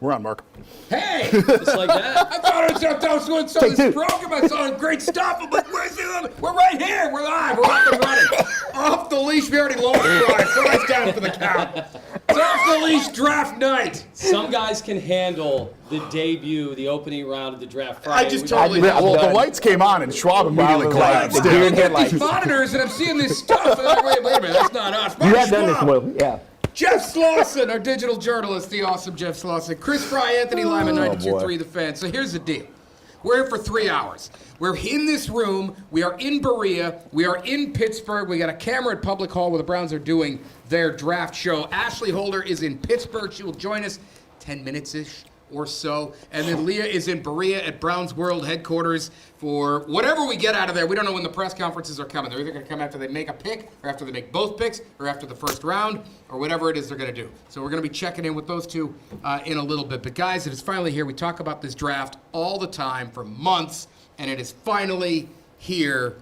We're on, Mark. Hey! Just like that. I thought I was going to start this program. I saw great stuff. I'm like, where's it? We're right here. We're live. We're up and running. Off the leash. We already lost Brian, so it's down for the count. It's off the leash draft night. Some guys can handle the debut, the opening round of the draft Friday. I just totally Well, the lights came on and Schwab immediately collapsed. I look at these monitors and I'm seeing this stuff. And I'm like, wait a minute, that's not us. You have done this, Will. Yeah. Jeff Slauson, our digital journalist, the awesome Jeff Slauson. Chris Fry, Anthony Lyman, 92.3 The Fan. So here's the deal. We're here for 3 hours. We're in this room. We are in Berea. We are in Pittsburgh. We got a camera at Public Hall where the Browns are doing their draft show. Ashley Holder is in Pittsburgh. She will join us 10 minutes-ish or so. And then Leah is in Berea at Browns World headquarters for whatever we get out of there. We don't know when the press conferences are coming. They're either going to come after they make a pick, or after they make both picks, or after the first round, or whatever it is they're going to do. So we're going to be checking in with those two in a little bit. But guys, it is finally here. We talk about this draft all the time for months, and it is finally here.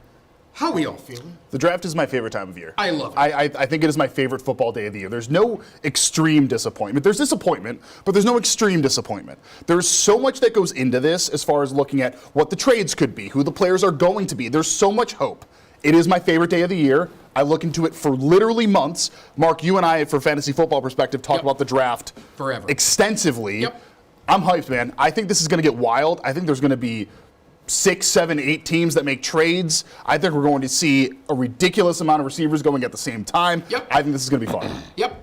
How are we all feeling? The draft is my favorite time of year. I love it. I think it is my favorite football day of the year. There's no extreme disappointment. There's disappointment, but there's no extreme disappointment. There's so much that goes into this as far as looking at what the trades could be, who the players are going to be. There's so much hope. It is my favorite day of the year. I look into it for literally months. Mark, you and I, for fantasy football perspective, talk about the draft forever, extensively. Yep. I'm hyped, man. I think this is going to get wild. I think there's going to be 6, 7, 8 teams that make trades. I think we're going to see a ridiculous amount of receivers going at the same time. Yep. I think this is going to be fun. Yep.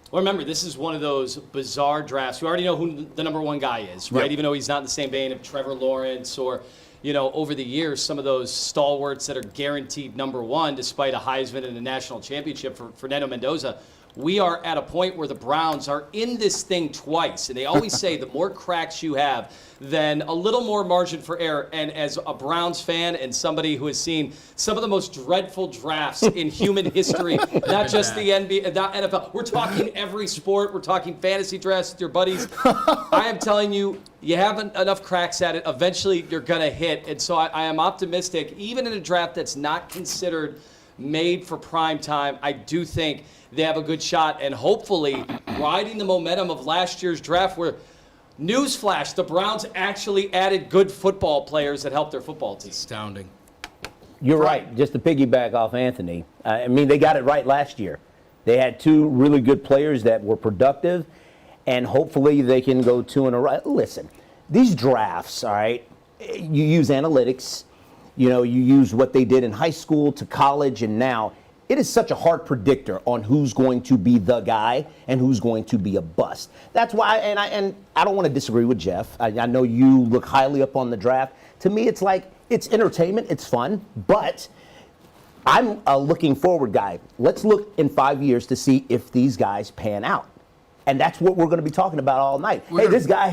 Well, remember, this is one of those bizarre drafts. We already know who the number one guy is, right? Yep. Even though he's not in the same vein of Trevor Lawrence or, over the years, some of those stalwarts that are guaranteed number one, despite a Heisman and a national championship for Fernando Mendoza. We are at a point where the Browns are in this thing twice. And they always say the more cracks you have, then a little more margin for error. And as a Browns fan and somebody who has seen some of the most dreadful drafts in human history, not just the NBA, not NFL, we're talking every sport. We're talking fantasy drafts with your buddies. I am telling you, you haven't enough cracks at it. Eventually, you're going to hit. And so I am optimistic, even in a draft that's not considered made for prime time. I do think they have a good shot, and hopefully riding the momentum of last year's draft where, newsflash, the Browns actually added good football players that helped their football team. Astounding. You're right. Just to piggyback off Anthony, I mean, they got it right last year. They had 2 really good players that were productive, and hopefully they can go 2 in a row. Listen, these drafts, all right, you use analytics. You use what they did in high school to college and now. It is such a hard predictor on who's going to be the guy and who's going to be a bust. That's why, and I don't want to disagree with Jeff. I know you look highly up on the draft. To me, it's like, it's entertainment, it's fun, but I'm a looking forward guy. Let's look in 5 years to see if these guys pan out. And that's what we're going to be talking about all night. This guy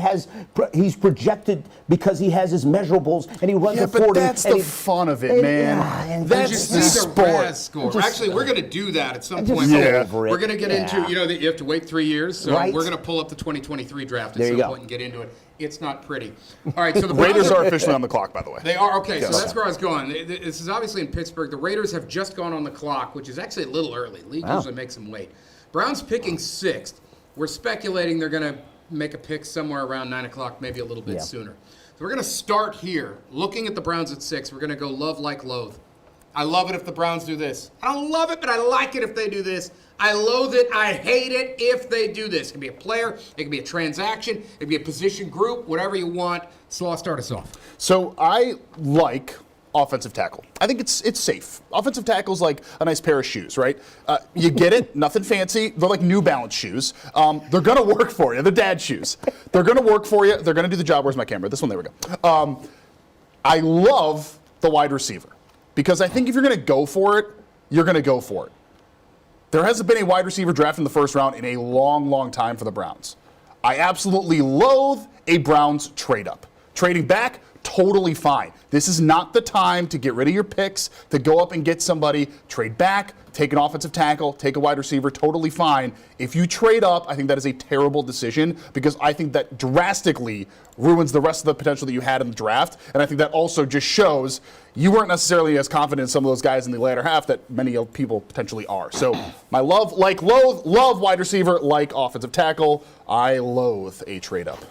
he's projected because he has his measurables and he runs a 40. But that's the fun of it, man. That's the sport. Score. Actually, we're going to do that at some point. Yeah. We're going to get into, you have to wait 3 years. So Right. we're going to pull up the 2023 draft at There some you go. point and get into it. It's not pretty. All right, so the Raiders are officially on the clock, by the way. They are, okay, Yes. so that's where I was going. This is obviously in Pittsburgh. The Raiders have just gone on the clock, which is actually a little early. League usually makes them wait. Browns picking 6th. We're speculating they're going to make a pick somewhere around 9 o'clock, maybe a little bit sooner. So we're going to start here. Looking at the Browns at 6, we're going to go love, like, loathe. I love it if the Browns do this. I don't love it, but I like it if they do this. I loathe it. I hate it if they do this. It can be a player. It can be a transaction. It can be a position group, whatever you want. Slaw, start us off. So I like offensive tackle. I think it's safe. Offensive tackle's like a nice pair of shoes, right? You get it, nothing fancy. They're like New Balance shoes. They're going to work for you. They're dad shoes. They're going to work for you. They're going to do the job. Where's my camera? This one, there we go. I love the wide receiver because I think if you're going to go for it, you're going to go for it. There hasn't been a wide receiver drafted in the first round in a long, long time for the Browns. I absolutely loathe a Browns trade up. Trading back totally fine. This is not the time to get rid of your picks, to go up and get somebody, trade back, take an offensive tackle, take a wide receiver, totally fine. If you trade up, I think that is a terrible decision because I think that drastically ruins the rest of the potential that you had in the draft. And I think that also just shows you weren't necessarily as confident in some of those guys in the latter half that many people potentially are. So my love wide receiver, like offensive tackle. I loathe a trade up.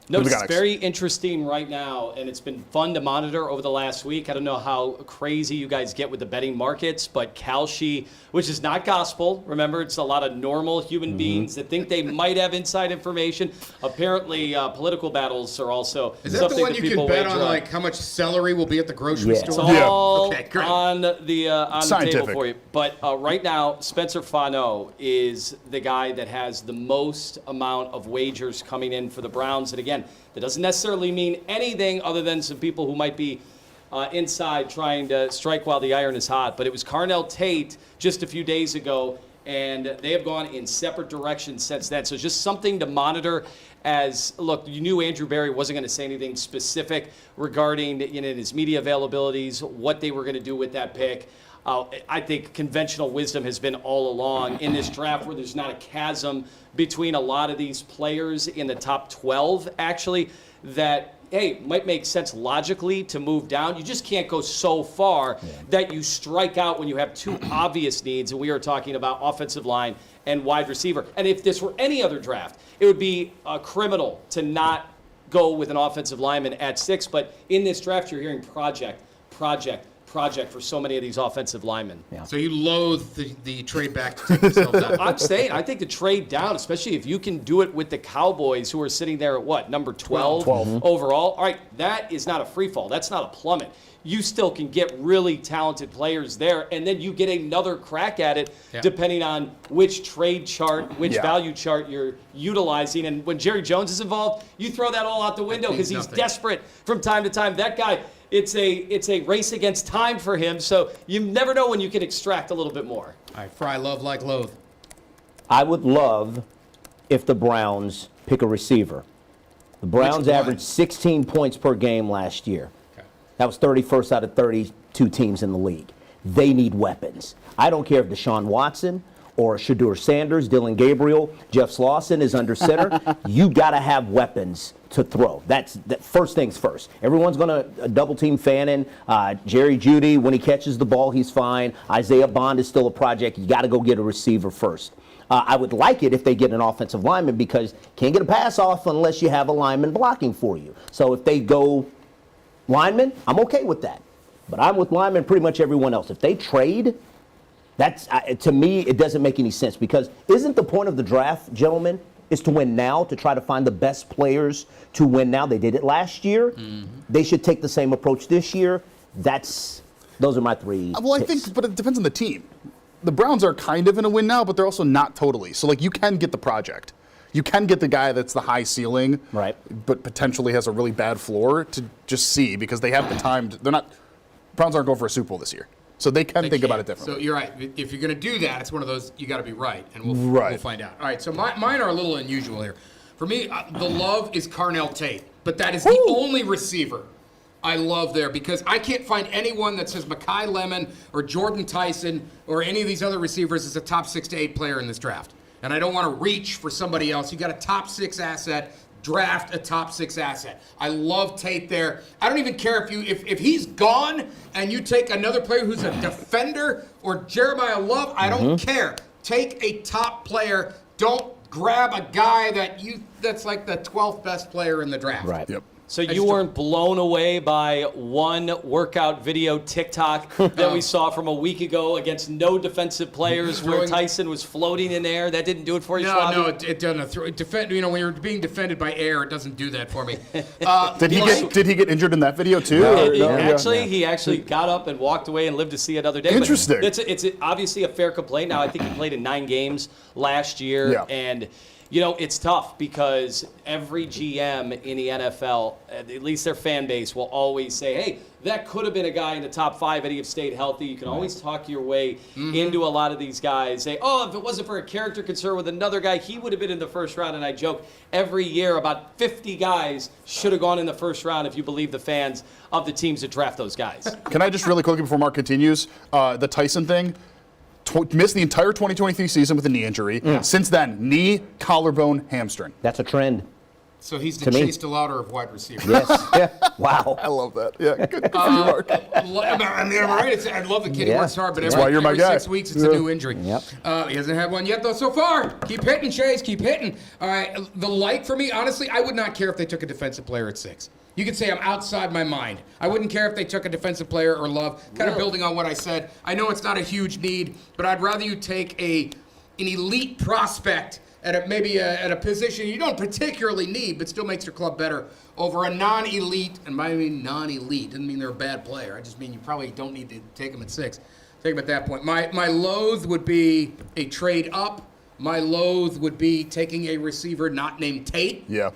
No, it's very interesting right now, and it's been fun to monitor over the last week. I don't know how crazy you guys get with the betting markets, but Kalshi, which is not gospel, remember, it's a lot of normal human beings that think they might have inside information. Apparently, political battles are also Is that something the one that you people can bet wager on, like how much celery will be at the grocery It's store? all Okay, great. on the table for you. But right now, Spencer Fano is the guy that has the most amount of wagers coming in for the Browns. And again, that doesn't necessarily mean anything other than some people who might be inside trying to strike while the iron is hot. But it was Carnell Tate just a few days ago, and they have gone in separate directions since then. So it's just something to monitor. As look, you knew Andrew Berry wasn't going to say anything specific regarding his media availabilities, what they were going to do with that pick. I think conventional wisdom has been all along in this draft where there's not a chasm between a lot of these players in the top 12, actually, that, hey, might make sense logically to move down. You just can't go so far that you strike out when you have two obvious needs, and we are talking about offensive line and wide receiver. And if this were any other draft, it would be criminal to not go with an offensive lineman at 6. But in this draft, you're hearing project for so many of these offensive linemen. Yeah. So you loathe the trade back to take yourself down. I'm saying, I think the trade down, especially if you can do it with the Cowboys, who are sitting there at what, number 12 overall? All right, that is not a free fall. That's not a plummet. You still can get really talented players there, and then you get another crack at it depending on which trade chart, which value chart you're utilizing. And when Jerry Jones is involved, you throw that all out the window because he's desperate from time to time. That guy, it's a race against time for him, so you never know when you can extract a little bit more. All right, Fry, love, like, loathe. I would love if the Browns pick a receiver. The Browns averaged 16 points per game last year. Okay. That was 31st out of 32 teams in the league. They need weapons. I don't care if Deshaun Watson or Shadur Sanders, Dylan Gabriel, Jeff Slauson is under center. You got to have weapons to throw. That's first things first. Everyone's going to double team Fannin. Jerry Jeudy, when he catches the ball, he's fine. Isaiah Bond is still a project. You got to go get a receiver first. I would like it if they get an offensive lineman because you can't get a pass off unless you have a lineman blocking for you. So if they go lineman, I'm okay with that. But I'm with lineman pretty much everyone else. If they trade, that's to me, it doesn't make any sense because isn't the point of the draft, gentlemen, is to win now, to try to find the best players to win now. They did it last year. They should take the same approach this year. Those are my three Well, picks. I think, but it depends on the team. The Browns are kind of in a win now, but they're also not totally. So, like, you can get the project. You can get the guy that's the high ceiling, right, but potentially has a really bad floor to just see because they have the time. Browns aren't going for a Super Bowl this year. So they can think about it differently. So you're right. If you're going to do that, it's one of those, you got to be right, and we'll find out. All right, so mine are a little unusual here. For me, the love is Carnell Tate, but that is the only receiver I love there because I can't find anyone that says Mekhi Lemon or Jordan Tyson or any of these other receivers is a top 6 to 8 player in this draft. And I don't want to reach for somebody else. You got a top 6 asset. Draft a top 6 asset. I love Tate there. I don't even care if he's gone and you take another player who's a defender or Jeremiah Love. I don't care. Take a top player. Don't grab a guy that's like the 12th best player in the draft. Right. Yep. So you weren't blown away by one workout video TikTok that we saw from a week ago against no defensive players where Tyson was floating in air? That didn't do it for you, Schwab? No, it doesn't. When you're being defended by air, it doesn't do that for me. Did he get injured in that video too? He actually got up and walked away and lived to see another day. Interesting. It's obviously a fair complaint. Now, I think he played in 9 games last year, and You know, it's tough because every GM in the NFL, at least their fan base, will always say, hey, that could have been a guy in the top 5 had he have stayed healthy. You can always talk your way into a lot of these guys. Say, oh, if it wasn't for a character concern with another guy, he would have been in the first round. And I joke, every year about 50 guys should have gone in the first round if you believe the fans of the teams that draft those guys. Can I just really quickly before Mark continues, the Tyson thing? Missed the entire 2023 season with a knee injury. Since then, knee, collarbone, hamstring. That's a trend. So he's the Chase DeLauder of wide receiver. Yes. Yeah. Wow. I love that. Yeah, good for you, Mark. I mean, am I right? I love the kid. He Yeah. works hard, but why you're my every guy. 6 weeks it's a new injury. Yep. He hasn't had one yet, though, so far. Keep hitting, Chase. Keep hitting. All right. The like for me, honestly, I would not care if they took a defensive player at 6. You could say I'm outside my mind. I wouldn't care if they took a defensive player or Love. Kind of building on what I said. I know it's not a huge need, but I'd rather you take an elite prospect at a position you don't particularly need, but still makes your club better over a non-elite. And by I mean non-elite doesn't mean they're a bad player. I just mean you probably don't need to take them at 6. Take them at that point. My loathe would be a trade up. My loathe would be taking a receiver not named Tate. Yeah.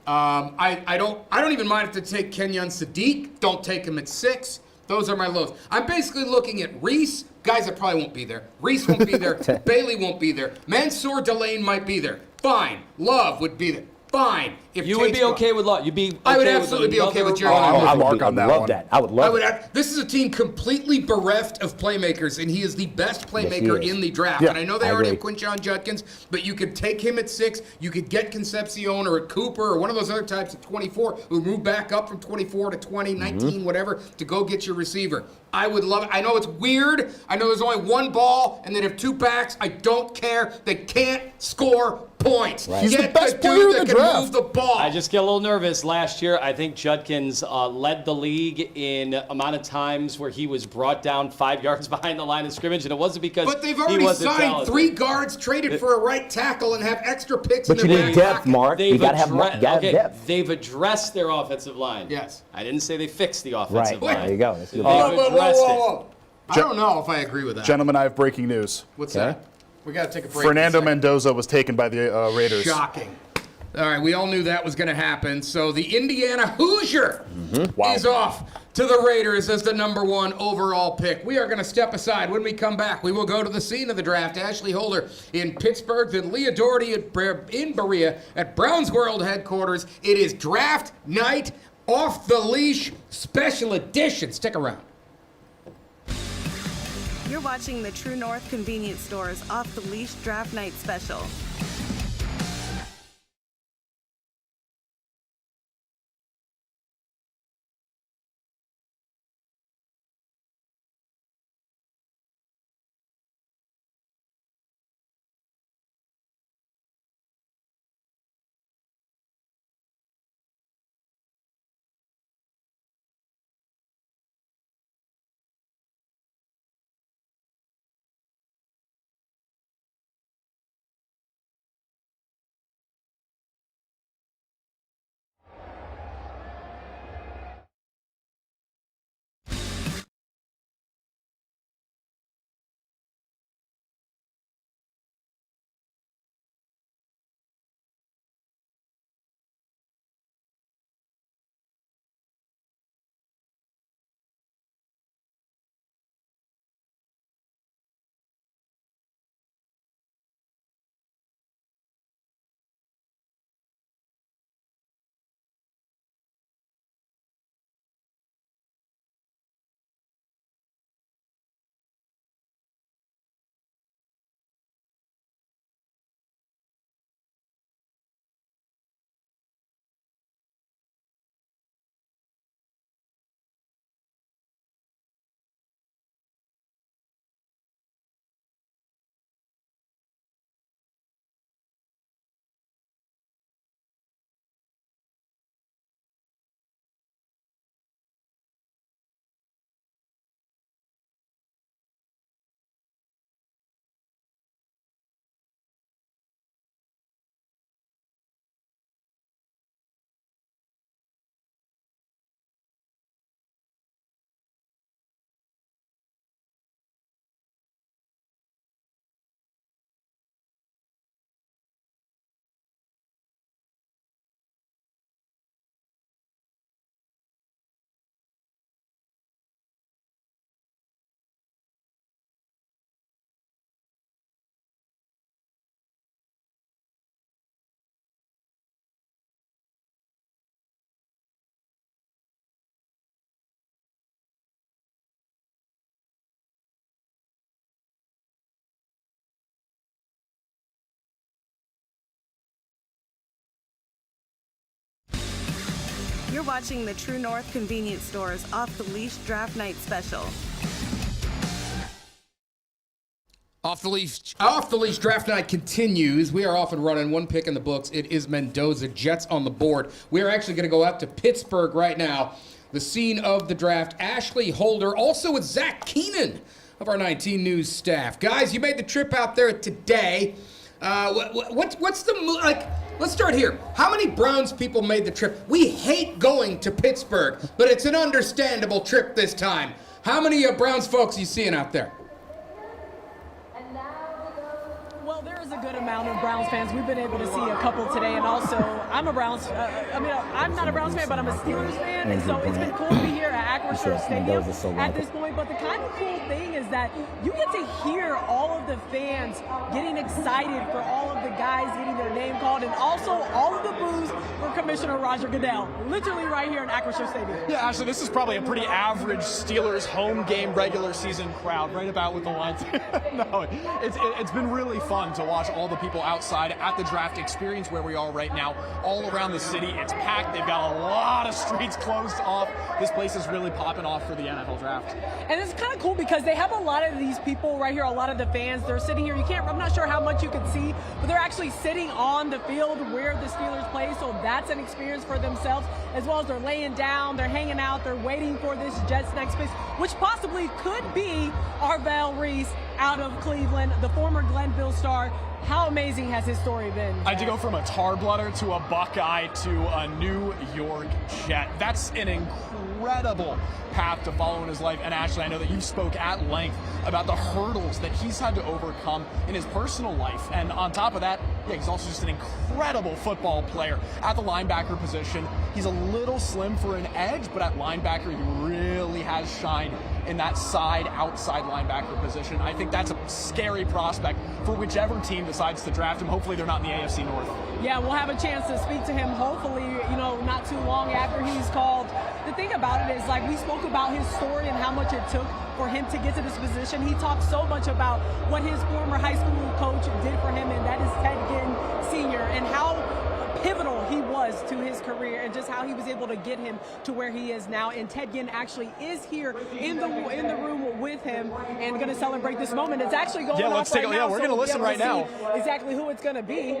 I don't even mind if they take Kenyon Sadiq. Don't take him at 6. Those are my lows. I'm basically looking at Reese, guys that probably won't be there. Reese won't be there. Bailey won't be there. Mansour Delane might be there. Fine. Love would be there. Fine. If You would Tate's be gone. okay with Love. You'd be okay I would with absolutely be okay with Jared. Oh, Goff. I'm Mark on that love one. that. I would love it. This is a team completely bereft of playmakers, and he is the best playmaker is. in the draft. Yeah, And I know they I already have agree. Quinshon Judkins, but you could take him at 6. You could get Concepcion or Cooper or one of those other types at 24 who move back up from 24 to 20, 19, whatever, to go get your receiver. I would love it. I know it's weird. I know there's only one ball, and they have 2 backs. I don't care. They can't score points. Right. He's the Get best the player dude in that the can draft. move the ball. I just get a little nervous. Last year, I think Judkins led the league in amount of times where he was brought down 5 yards behind the line of scrimmage, and it wasn't because But they've he already wasn't signed talented. 3 guards, traded for a right tackle, and have extra picks But in you their need back depth, pocket. Mark. You got to have depth. They've addressed their offensive line. Yes. I didn't say they fixed the offensive Right. line. There you go. That's a good They've point. addressed it. I don't know if I agree with that. Gentlemen, I have breaking news. What's Okay. that? We got to take a break. Fernando in a second. Mendoza was taken by the Raiders. Shocking. All right, we all knew that was going to happen. So the Indiana Hoosier Wow. is off to the Raiders as the number 1 overall pick. We are going to step aside. When we come back, we will go to the scene of the draft. Ashley Holder in Pittsburgh, then Leah Doherty in Berea at Browns World headquarters. It is draft night, off the leash, special edition. Stick around. You're watching the True North Convenience Store's Off the Leash Draft Night Special. You're watching the True North Convenience Stores Off the Leash Draft Night Special. Off the leash draft night continues. We are off and running. One pick in the books. It is Mendoza. Jets on the board. We are actually going to go out to Pittsburgh right now, the scene of the draft. Ashley Holder, also with Zach Keenan of our 19 News staff. Guys, you made the trip out there today. What's the like? Let's start here. How many Browns people made the trip? We hate going to Pittsburgh, but it's an understandable trip this time. How many Browns folks are you seeing out there? Well, there is a good amount of Browns fans. We've been able to see a couple today, and also I'm a Browns. I'm not a Browns fan, but I'm a Steelers fan, and so it's been cool to be here at Acrisure Stadium at this point. But the kind of cool thing is that you get to hear all of the fans getting excited for all of the guys getting their name called, and also all of the boos for Commissioner Roger Goodell, literally right here in Acrisure Stadium. Yeah, actually, this is probably a pretty average Steelers home game regular season crowd, right about with the lines. No, it's been really fun to watch all the people outside at the draft, experience where we are right now, all around the city. It's packed. They've got a lot of streets closed off. This place is really popping off for the NFL draft. And it's kind of cool because they have a lot of these people right here, a lot of the fans. They're sitting here. I'm not sure how much you can see, but they're actually sitting on the field where the Steelers play. So that's an experience for themselves, as well as they're laying down, they're hanging out, they're waiting for this Jets next pick, which possibly could be Arvell Reese out of Cleveland, the former Glenville star. How amazing has his story been? I had to go from a tar blooder to a Buckeye to a New York Jet. That's an incredible path to follow in his life. And Ashley, I know that you spoke at length about the hurdles that he's had to overcome in his personal life. And on top of that, yeah, he's also just an incredible football player. At the linebacker position, he's a little slim for an edge, but at linebacker, he really has shined in that outside linebacker position. I think that's a scary prospect for whichever team decides to draft him. Hopefully they're not in the AFC North. Yeah, we'll have a chance to speak to him hopefully, not too long after he's called. The thing about it is, like, we spoke about his story and how much it took for him to get to this position. He talked so much about what his former high school coach did for him, and that is Ted Ginn Sr., and how pivotal he was to his career and just how he was able to get him to where he is now. And Ted Ginn actually is here in the room with him and going to celebrate this moment. It's actually going on right now. Yeah, we're going to listen right now. Exactly who it's going to be.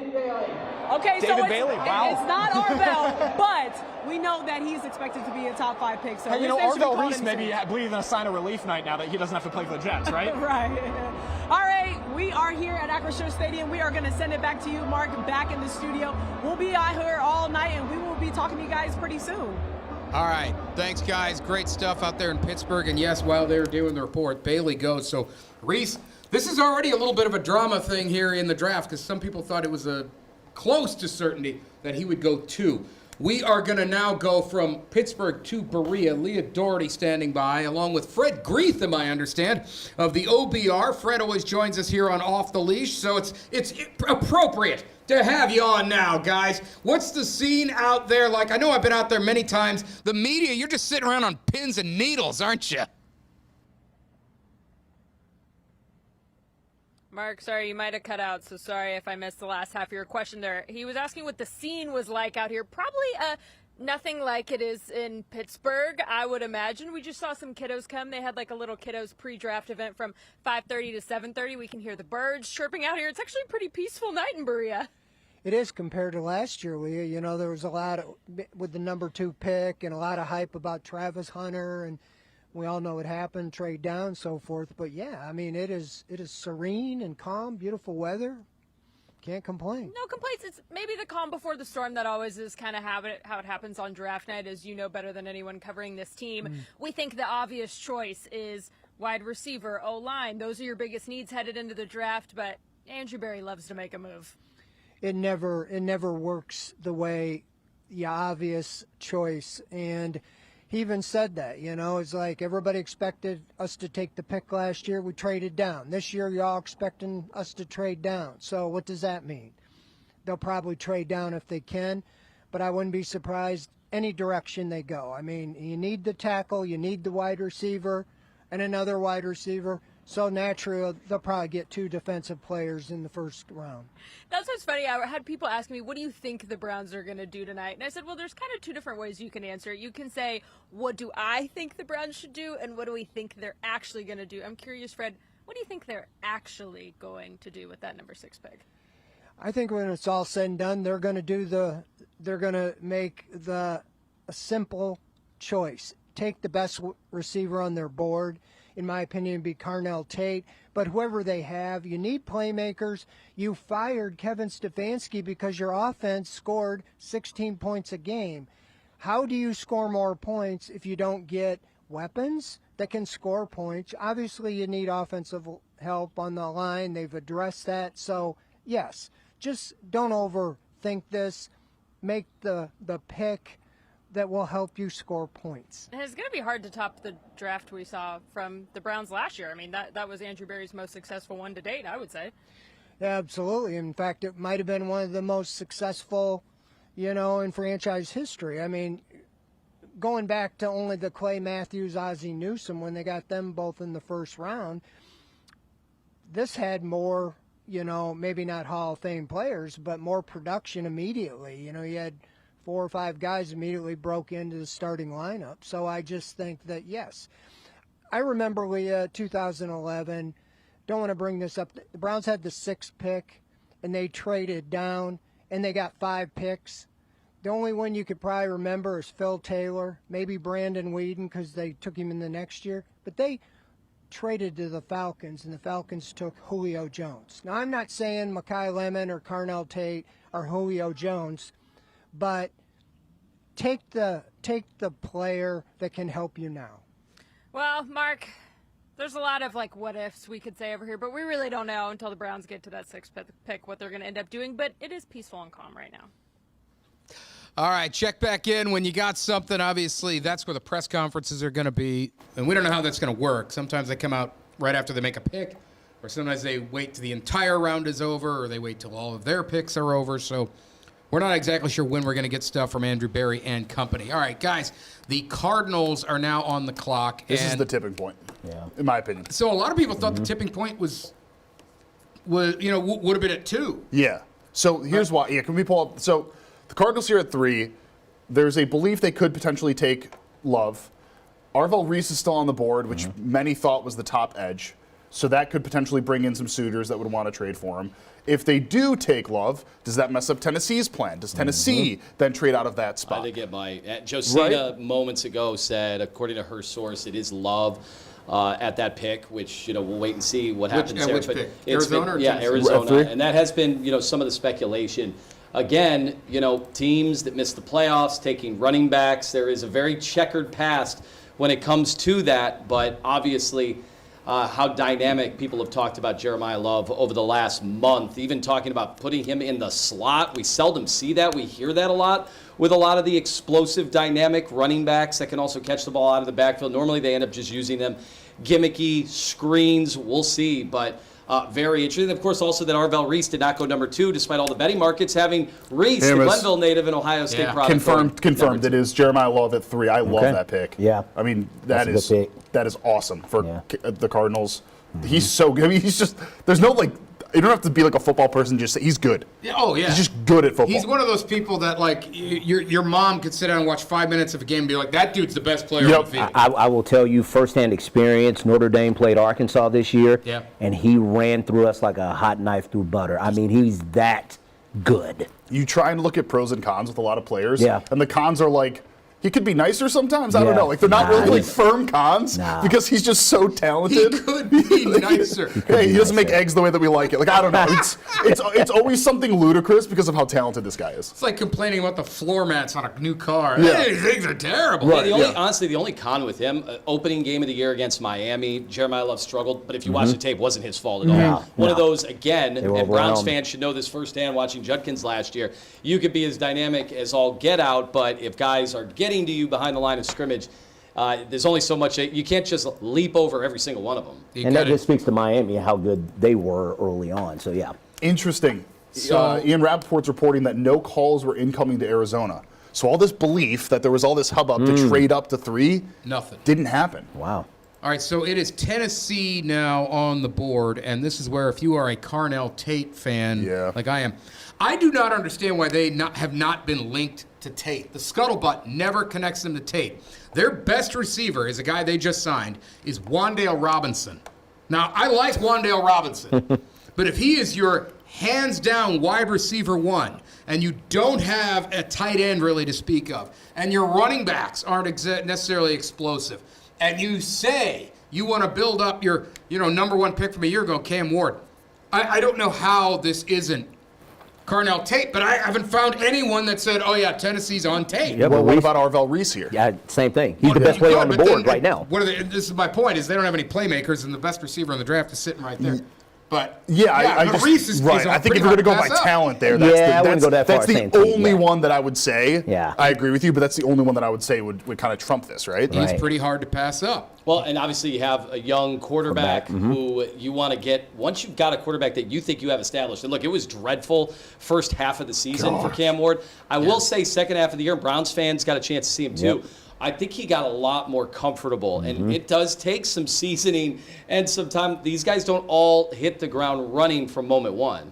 Okay, David so Bailey. Wow. It's not Arvell, but we know that he's expected to be a top 5 pick. So hey, Arvell Reese maybe believe in a sign of relief night now that he doesn't have to play for the Jets, right? Right. All right, we are here at Acrisure Stadium. We are going to send it back to you, Mark, back in the studio. We'll be out here all night, and we will be talking to you guys pretty soon. All right. Thanks, guys. Great stuff out there in Pittsburgh. And yes, while they were doing the report, Bailey goes. So, Reese, this is already a little bit of a drama thing here in the draft because some people thought it was close to certainty that he would go 2. We are going to now go from Pittsburgh to Berea. Leah Doherty standing by, along with Fred Greetham, I understand, of the OBR. Fred always joins us here on Off the Leash, so it's appropriate to have you on now, guys. What's the scene out there like? I know I've been out there many times. The media, you're just sitting around on pins and needles, aren't you? Mark, sorry, you might have cut out, so sorry if I missed the last half of your question there. He was asking what the scene was like out here. Probably nothing like it is in Pittsburgh, I would imagine. We just saw some kiddos come. They had like a little kiddos pre-draft event from 5:30 to 7:30. We can hear the birds chirping out here. It's actually a pretty peaceful night in Berea. It is compared to last year, Leah. There was a lot with the number 2 pick and a lot of hype about Travis Hunter, and we all know it happened, trade down, so forth. But yeah, I mean, it is serene and calm, beautiful weather. Can't complain. No complaints. It's maybe the calm before the storm that always is kind of how it happens on draft night, as you know better than anyone covering this team. We think the obvious choice is wide receiver, O-line. Those are your biggest needs headed into the draft, but Andrew Berry loves to make a move. It never works the way the obvious choice, and he even said that, it's like everybody expected us to take the pick last year. We traded down. This year, y'all expecting us to trade down. So what does that mean? They'll probably trade down if they can, but I wouldn't be surprised any direction they go. I mean, you need the tackle, you need the wide receiver, and another wide receiver. So naturally, they'll probably get 2 defensive players in the first round. That's what's funny. I had people asking me, what do you think the Browns are going to do tonight? And I said, well, there's kind of 2 different ways you can answer it. You can say, what do I think the Browns should do, and what do we think they're actually going to do? I'm curious, Fred, what do you think they're actually going to do with that number 6 pick? I think when it's all said and done, they're going to make a simple choice. Take the best receiver on their board. In my opinion, it'd be Carnell Tate. But whoever they have, you need playmakers. You fired Kevin Stefanski because your offense scored 16 points a game. How do you score more points if you don't get weapons that can score points? Obviously, you need offensive help on the line. They've addressed that. So, yes, just don't overthink this. Make the pick that will help you score points. And it's going to be hard to top the draft we saw from the Browns last year. I mean, that was Andrew Berry's most successful one to date, I would say. Yeah, absolutely. In fact, it might have been one of the most successful, in franchise history. I mean, going back to only the Clay Matthews, Ozzie Newsome, when they got them both in the first round, this had more, maybe not Hall of Fame players, but more production immediately. You had 4 or 5 guys immediately broke into the starting lineup. So I just think that, yes. I remember, Leah, 2011, don't want to bring this up. The Browns had the 6th pick, and they traded down, and they got 5 picks. The only one you could probably remember is Phil Taylor, maybe Brandon Weeden, because they took him in the next year. But they traded to the Falcons, and the Falcons took Julio Jones. Now, I'm not saying Mekhi Lemon or Carnell Tate are Julio Jones, but take the player that can help you now. Well, Mark, there's a lot of what ifs we could say over here, but we really don't know until the Browns get to that 6th pick what they're going to end up doing. But it is peaceful and calm right now. All right, check back in when you got something. Obviously, that's where the press conferences are going to be, and we don't know how that's going to work. Sometimes they come out right after they make a pick, or sometimes they wait till the entire round is over, or they wait till all of their picks are over. So we're not exactly sure when we're going to get stuff from Andrew Berry and company. All right, guys, the Cardinals are now on the clock. This is the tipping point, in my opinion. So a lot of people thought the tipping point would have been at 2. Yeah. So here's why. Yeah, can we pull up? So the Cardinals here at 3. There's a belief they could potentially take Love. Arvell Reese is still on the board, which many thought was the top edge. So that could potentially bring in some suitors that would want to trade for him. If they do take Love, does that mess up Tennessee's plan? Does Tennessee then trade out of that spot? I think it might. Josina moments ago said, according to her source, it is Love at that pick, which we'll wait and see what happens there. Which but pick? It's Arizona? Been, Arizona, and that has been some of the speculation. Again, teams that miss the playoffs, taking running backs. There is a very checkered past when it comes to that, but obviously how dynamic people have talked about Jeremiah Love over the last month, even talking about putting him in the slot. We seldom see that. We hear that a lot with a lot of the explosive, dynamic running backs that can also catch the ball out of the backfield. Normally they end up just using them gimmicky screens. We'll see, but very interesting. Of course, also that Arvell Reese did not go number 2, despite all the betting markets having Reese, the Glenville native and Ohio State product. Confirmed. It is Jeremiah Love at 3. I love that pick. Yeah. I mean, that is awesome for the Cardinals. He's so good. I mean, he's just, there's no you don't have to be a football person. Just say he's good. Yeah, oh, yeah. He's just good at football. He's one of those people that, your mom could sit down and watch 5 minutes of a game and be like, that dude's the best player on the field. I will tell you firsthand experience. Notre Dame played Arkansas this year, and he ran through us like a hot knife through butter. I mean, he's that good. You try and look at pros and cons with a lot of players, and the cons are he could be nicer sometimes. I don't know. They're not really firm cons because he's just so talented. He could be nicer. He doesn't make eggs the way that we like it. I don't know. It's always something ludicrous because of how talented this guy is. It's like complaining about the floor mats on a new car. Yeah. Hey, things are terrible. Right, honestly, the only con with him, opening game of the year against Miami, Jeremiah Love struggled, but if you watch the tape, it wasn't his fault at all. One of those, again, and Browns fans should know this firsthand watching Judkins last year, you could be as dynamic as all get out, but if guys are getting to you behind the line of scrimmage, there's only so much. You can't just leap over every single one of them. And that just speaks to Miami, how good they were early on. So, Interesting. Ian Rappaport's reporting that no calls were incoming to Arizona. So all this belief that there was all this hubbub to trade up to 3 nothing didn't happen. Wow. All right, so it is Tennessee now on the board, and this is where if you are a Carnell Tate fan, like I am, I do not understand why they have not been linked to Tate. The scuttlebutt never connects them to Tate. Their best receiver is a guy they just signed, is Wan'Dale Robinson. Now, I like Wan'Dale Robinson, but if he is your hands-down wide receiver one, and you don't have a tight end really to speak of, and your running backs aren't necessarily explosive, and you say you want to build up your number one pick from a year ago, Cam Ward, I don't know how this isn't Carnell Tate, but I haven't found anyone that said, oh, yeah, Tennessee's on Tate. Yeah, well, what about Arvell Reese here? Yeah, same thing. He's the best player on the board right now. This is my point, is they don't have any playmakers, and the best receiver in the draft is sitting right there. But Reese is right. I think if you're going to go by talent there, I wouldn't go that far. That's the only one that I would say. Yeah. I agree with you, but that's the only one that I would say would kind of trump this, right? He's pretty hard to pass up. Well, and obviously you have a young quarterback who you want to get, once you've got a quarterback that you think you have established. And look, it was dreadful first half of the season for Cam Ward. I will say second half of the year, Browns fans got a chance to see him too. I think he got a lot more comfortable, and it does take some seasoning and some time. These guys don't all hit the ground running from moment one.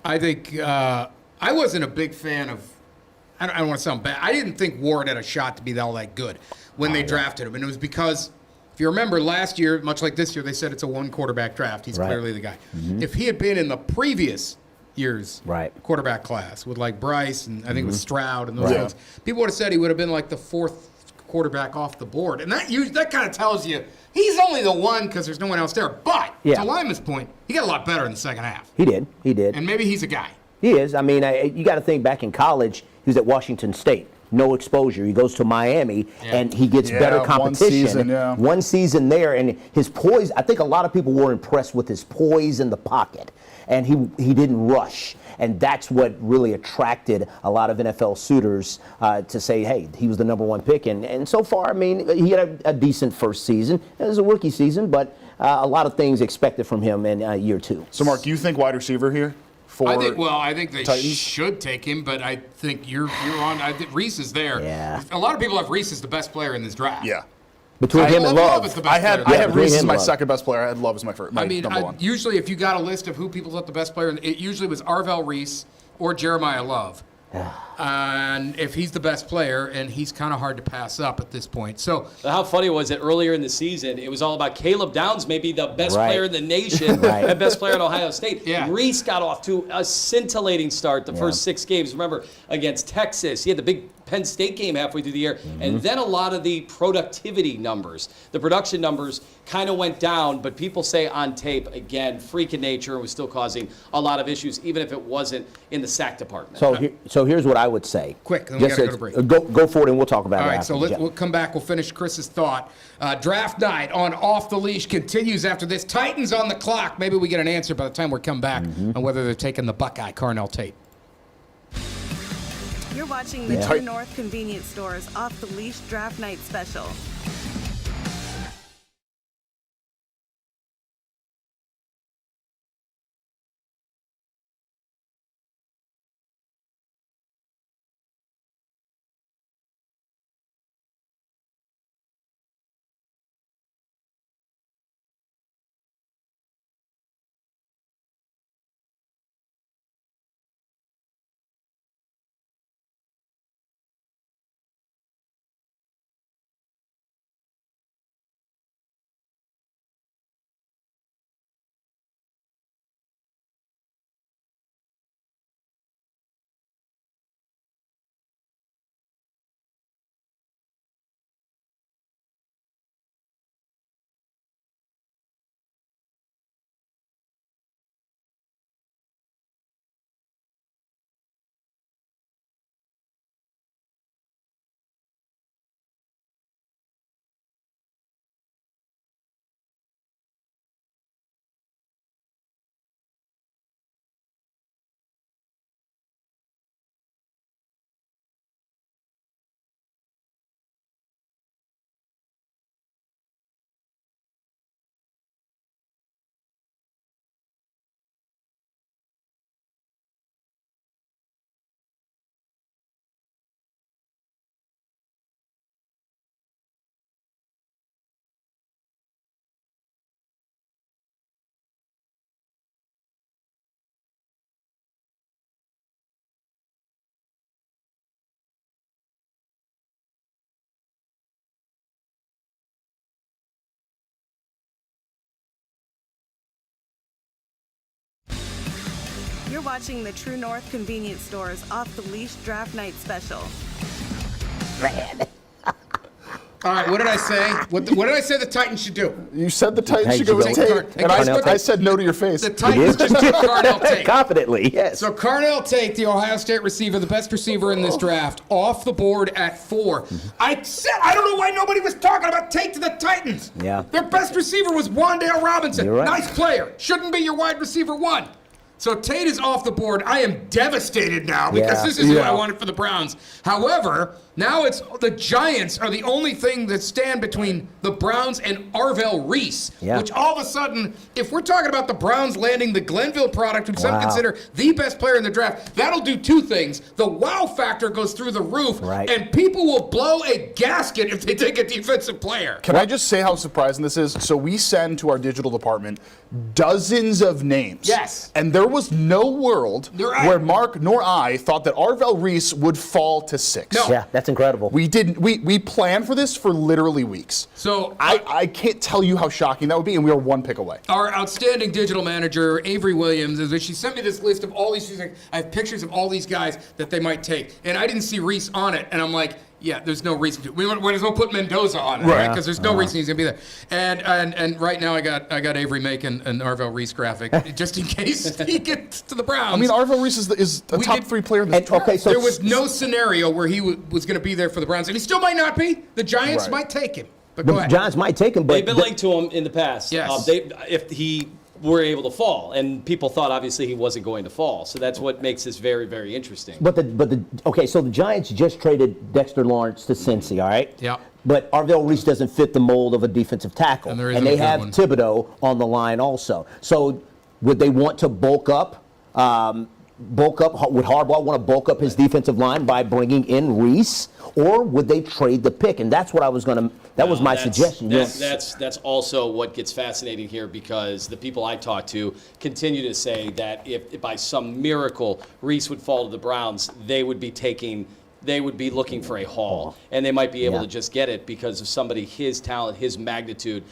I think I wasn't a big fan of, I don't want to sound bad, I didn't think Ward had a shot to be all that good when they drafted him. And it was because, if you remember last year, much like this year, they said it's a one-quarterback draft. He's clearly the guy. If he had been in the previous year's quarterback class with like Bryce and I think it was Stroud and those guys, people would have said he would have been like the fourth quarterback off the board. And that kind of tells you he's only the one because there's no one else there. But to Lyman's point, he got a lot better in the second half. He did. And maybe he's a guy. He is. I mean, you got to think back in college, he was at Washington State. No exposure. He goes to Miami, and he gets better competition. One season there, and his poise, I think a lot of people were impressed with his poise in the pocket. And he didn't rush. And that's what really attracted a lot of NFL suitors to say, hey, he was the number one pick. And so far, I mean, he had a decent first season. It was a rookie season, but a lot of things expected from him in year two. So, Mark, do you think wide receiver here? I think they should take him, but I think you're on. I think Reese is there. Yeah. A lot of people have Reese as the best player in this draft. Yeah. Between him and Love. I had Reese as my second best player. I had Love as my first. Number one. Usually, if you got a list of who people thought the best player, it usually was Arvell Reese or Jeremiah Love. And if he's the best player, and he's kind of hard to pass up at this point. So how funny was it earlier in the season? It was all about Caleb Downs, maybe the best player in the nation, and best player at Ohio State. Reese got off to a scintillating start the first 6 games. Remember, against Texas, he had the big Penn State game halfway through the year, and then a lot of the productivity numbers, the production numbers kind of went down, but people say on tape, again, freak in nature, and was still causing a lot of issues, even if it wasn't in the sack department. So here's what I would say. Quick, then we got to go to break. Go for it, and we'll talk about it. All right, so we'll come back. We'll finish Chris's thought. Draft night on Off the Leash continues after this. Titans on the clock. Maybe we get an answer by the time we come back on whether they're taking the Buckeye, Carnell Tate. You're watching the True North Convenience Stores Off the Leash Draft Night Special. You're watching the True North convenience stores off the Leash Draft Night Special. All right, what did I say? What did I say the Titans should do? You said the Titans should go with Titans Tate, should and go with I said no to your face. The Titans just took Carnell Tate. Confidently, yes. So Carnell Tate, the Ohio State receiver, the best receiver in this draft, off the board at 4. I said I don't know why nobody was talking about Tate to the Titans. Yeah. Their best receiver was Wan'Dale Robinson. You're right. Nice player. Shouldn't be your wide receiver 1. So Tate is off the board. I am devastated now because this is who I wanted for the Browns. However, now it's the Giants are the only thing that stand between the Browns and Arvell Reese, which all of a sudden, if we're talking about the Browns landing the Glenville product, who some consider the best player in the draft, that'll do 2 things. The wow factor goes through the roof, and people will blow a gasket if they take a defensive player. Can I just say how surprising this is? So we send to our digital department dozens of names. Yes. And there was no world where Mark nor I thought that Arvell Reese would fall to 6. No. Yeah, that's incredible. We didn't. We planned for this for literally weeks. So I can't tell you how shocking that would be, and we are 1 pick away. Our outstanding digital manager, Avery Williams, she sent me this list of all these. She's like, I have pictures of all these guys that they might take, and I didn't see Reese on it, and I'm like, yeah, there's no reason to. We might as well put Mendoza on it, right? Because there's no reason he's gonna be there. And right now I got Avery making an Arvell Reese graphic just in case he gets to the Browns. I mean, Arvell Reese is a top 3 player in the draft. Okay, so there was no scenario where he was going to be there for the Browns, and he still might not be. The Giants might take him. But go the ahead. Giants might take him, but They've been linked to him in the past. Yes. If he were able to fall, and people thought obviously he wasn't going to fall, so that's what makes this very, very interesting. Okay, so the Giants just traded Dexter Lawrence to Cincy, all right? Yeah. But Arvell Reese doesn't fit the mold of a defensive tackle, And there isn't they a good have one. Thibodeau on the line also. So would they want to bulk up? Would Harbaugh want to bulk up his defensive line by bringing in Reese, or would they trade the pick? And that's what I was going to. That was my suggestion. That's also what gets fascinating here, because the people I talk to continue to say that if by some miracle Reese would fall to the Browns, they would be looking for a haul, and they might be able to just get it because of somebody his talent, his magnitude,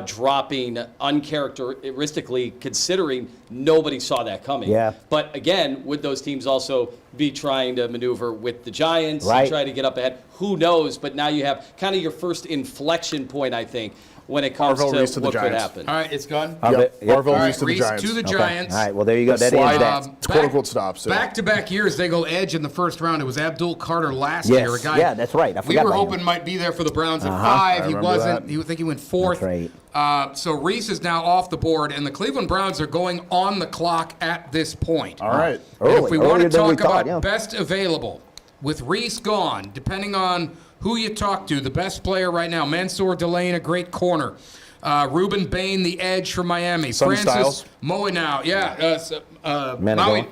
dropping uncharacteristically, considering nobody saw that coming. Yeah. But again, would those teams also be trying to maneuver with the Giants and try to get up ahead? Who knows? But now you have kind of your first inflection point, I think, when it comes Arvell Reese to the what could Giants. happen. All right, it's gone. Arvell Reese to the Reese Giants. to the Giants. All right, well, there you go. That ends that. Quote-unquote stops. Back-to-back years, they go edge in the first round. It was Abdul Carter last Yes. year, a guy. Yeah, that's right. I We forgot were about hoping him. might be there for the Browns at 5. He remember wasn't. that. I think he went 4th. That's So Reese is now off the board, and the Cleveland Browns are going on the clock at this point. All right. And if we want to Earlier than we talk about thought, best available, with Reese gone, depending on who you talk to, the best player right now, Mansour Delane, a great corner. Ruben Bain, the edge from Miami. Sonny Francis Styles. Moenow,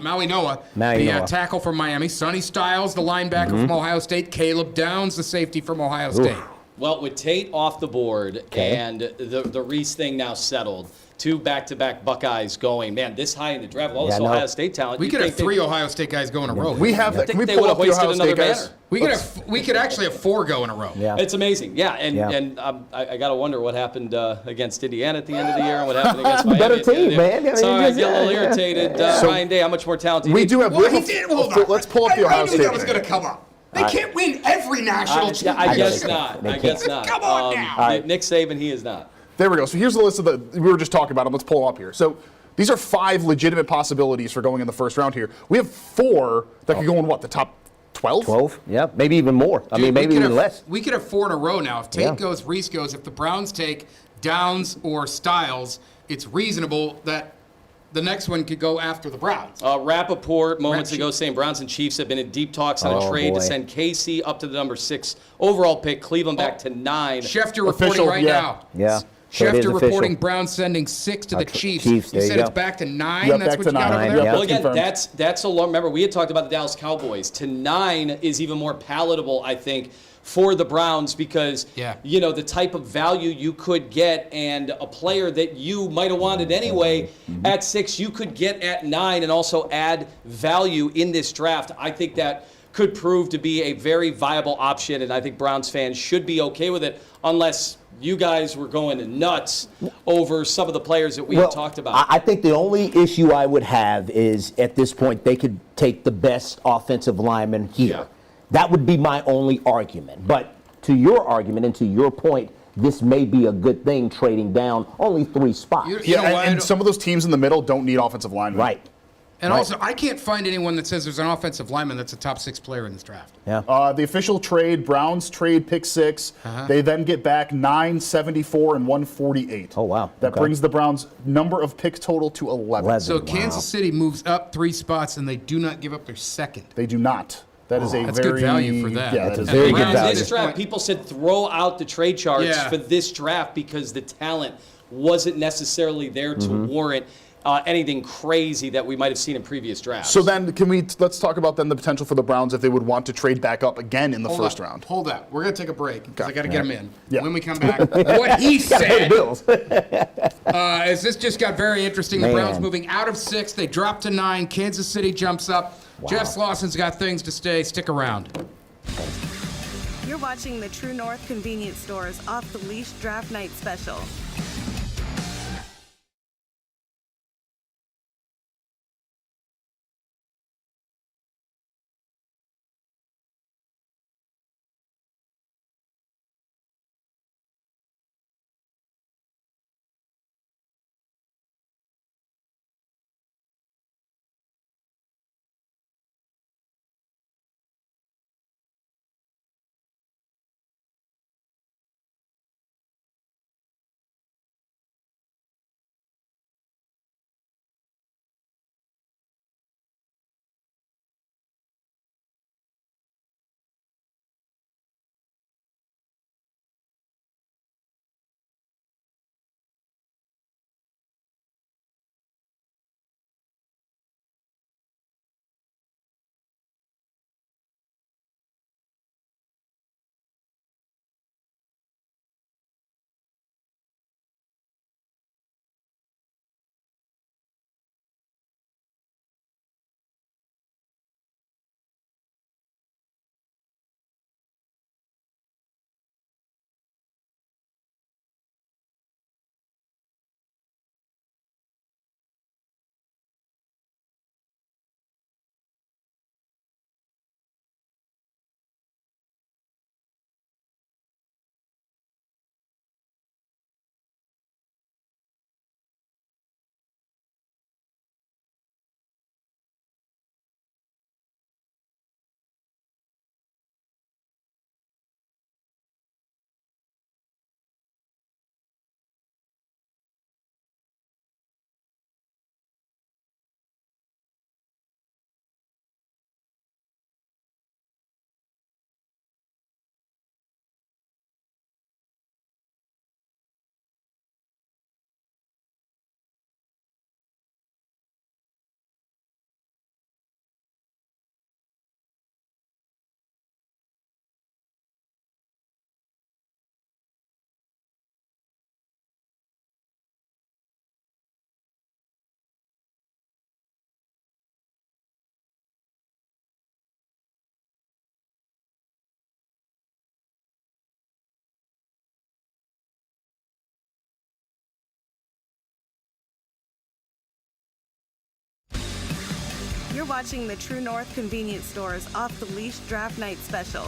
Maui Noah, the tackle from Miami. Sonny Styles, the linebacker from Ohio State. Caleb Downs, the safety from Ohio State. Well, with Tate off the board and the Reese thing now settled, 2 back-to-back Buckeyes going, man, this high in the draft, all this Ohio State talent. We could have 3 Ohio State guys go in a row. We have that. I Can think we they pull would up have the hoisted Ohio another State guys? banner. We could actually have 4 go in a row. Yeah. It's amazing, and I got to wonder what happened against Indiana at the end of the year and what happened against Miami. Better team, man. I mean, So I just- get a little irritated. Ryan Day, how much more talent do you We need? do have. Well, he did. Hold on. Let's pull up the Ohio I knew State that was thing. going to come up. They can't win every national championship. I guess not. I guess not. Come on now. Nick Saban, he is not. There we go. So here's the list of we were just talking about them. Let's pull them up here. So these are 5 legitimate possibilities for going in the first round here. We have 4 that could go in the top 12? 12? Yeah, maybe even more. I mean, maybe even less. We could have 4 in a row now. If Tate goes, Reese goes. If the Browns take Downs or Styles, it's reasonable that the next one could go after the Browns. Rappaport moments ago saying Browns and Chiefs have been in deep talks on a trade to send Casey up to the number 6 overall pick, Cleveland back to 9. Schefter reporting right now. Yeah. So it is Schefter reporting official. Browns sending 6 to the Chiefs. Chiefs, He there you said go. it's back to 9. Yeah, That's back what to you got 9. over there? Yeah. Well, again, confirmed. that's a long. Remember, we had talked about the Dallas Cowboys. To 9 is even more palatable, I think, for the Browns because the type of value you could get and a player that you might have wanted anyway at 6, you could get at 9 and also add value in this draft. I think that could prove to be a very viable option, and I think Browns fans should be okay with it, unless you guys were going nuts over some of the players that we had talked about. I think the only issue I would have is, at this point, they could take the best offensive lineman here. Yeah. That would be my only argument. But to your argument and to your point, this may be a good thing, trading down only 3 spots. And some of those teams in the middle don't need offensive linemen. Right. And also, I can't find anyone that says there's an offensive lineman that's a top 6 player in this draft. Yeah. The official trade, Browns trade pick 6. They then get back 9, 74, and 148. Oh, wow. That Okay. brings the Browns' number of picks total to 11. So Kansas City moves up 3 spots, and they do not give up their second. They do not. That is a That's very good value for that. Yeah, That's that is a very good Browns, value. this draft, people said throw out the trade charts for this draft because the talent wasn't necessarily there to warrant anything crazy that we might have seen in previous drafts. So then, let's talk about then the potential for the Browns if they would want to trade back up again in the first round. Hold up. We're going to take a break because I got to get him in. Yeah. When we come back, what he said Bills. is this just got very interesting. The Browns moving out of 6. They drop to 9. Kansas City jumps up. Jeff Slauson's got things to say. Stick around. You're watching the True North Convenience Stores Off the Leash Draft Night Special. You're watching the True North Convenience Stores Off the Leash Draft Night Special.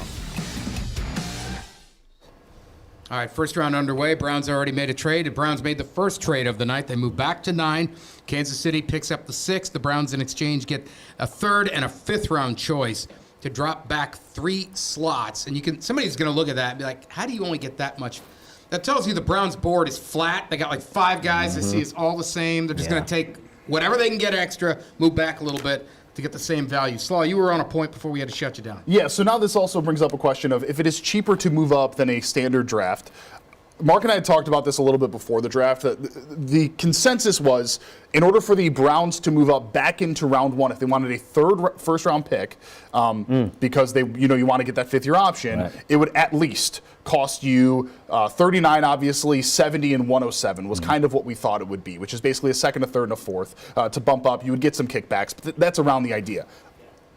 All right, first round underway. Browns already made a trade. The Browns made the first trade of the night. They move back to 9. Kansas City picks up the 6th. The Browns in exchange get a 3rd and a 5th round choice to drop back 3 slots. And somebody's going to look at that and be like, how do you only get that much? That tells you the Browns board is flat. They got like 5 guys they see as all the same. They're just going to take whatever they can get extra, move back a little bit to get the same value. Slaw, you were on a point before we had to shut you down. Yeah, so now this also brings up a question of if it is cheaper to move up than a standard draft. Mark and I had talked about this a little bit before the draft. The consensus was, in order for the Browns to move up back into round 1, if they wanted a first-round pick, because you want to get that 5th-year option, it would at least cost you 39, obviously, 70, and 107 was kind of what we thought it would be, which is basically a 2nd, a 3rd, and a 4th. To bump up, you would get some kickbacks, but that's around the idea.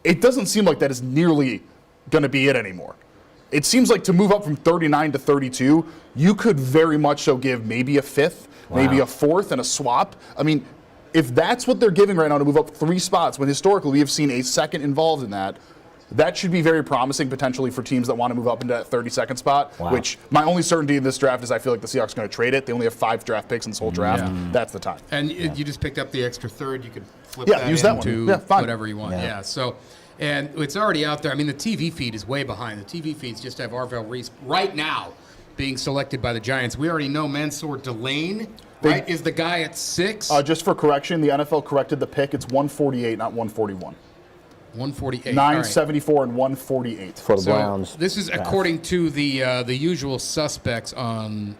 it doesn't seem like that is nearly going to be it anymore. It seems like to move up from 39 to 32, you could very much so give maybe a fifth, maybe a fourth, and a swap. I mean, if that's what they're giving right now to move up 3 spots, when historically we have seen a second involved in that, that should be very promising potentially for teams that want to move up into that 32nd spot, which my only certainty in this draft is I feel like the Seahawks are going to trade it. They only have 5 draft picks in this whole draft. That's the time. And you just picked up the extra third. You could flip use that into one. Fine. whatever you want. Yeah. So, and it's already out there. I mean, the TV feed is way behind. The TV feeds just have Arvell Reese right now being selected by the Giants. We already know Mansour Delane, right, is the guy at 6. Just for correction, the NFL corrected the pick. It's 148, not 141. 148. 974 and 148 for the Browns. This is according to the usual suspects on.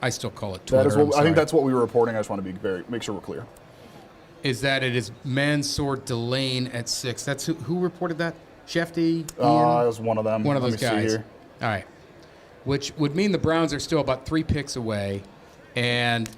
I still call it Twitter. That is what, I think that's what we were reporting. I just want to be make sure we're clear. Is that it is Mansour Delane at 6? That's who reported that? Shefty? It was one of them. One of those Let me see guys. here. All right. Which would mean the Browns are still about 3 picks away, and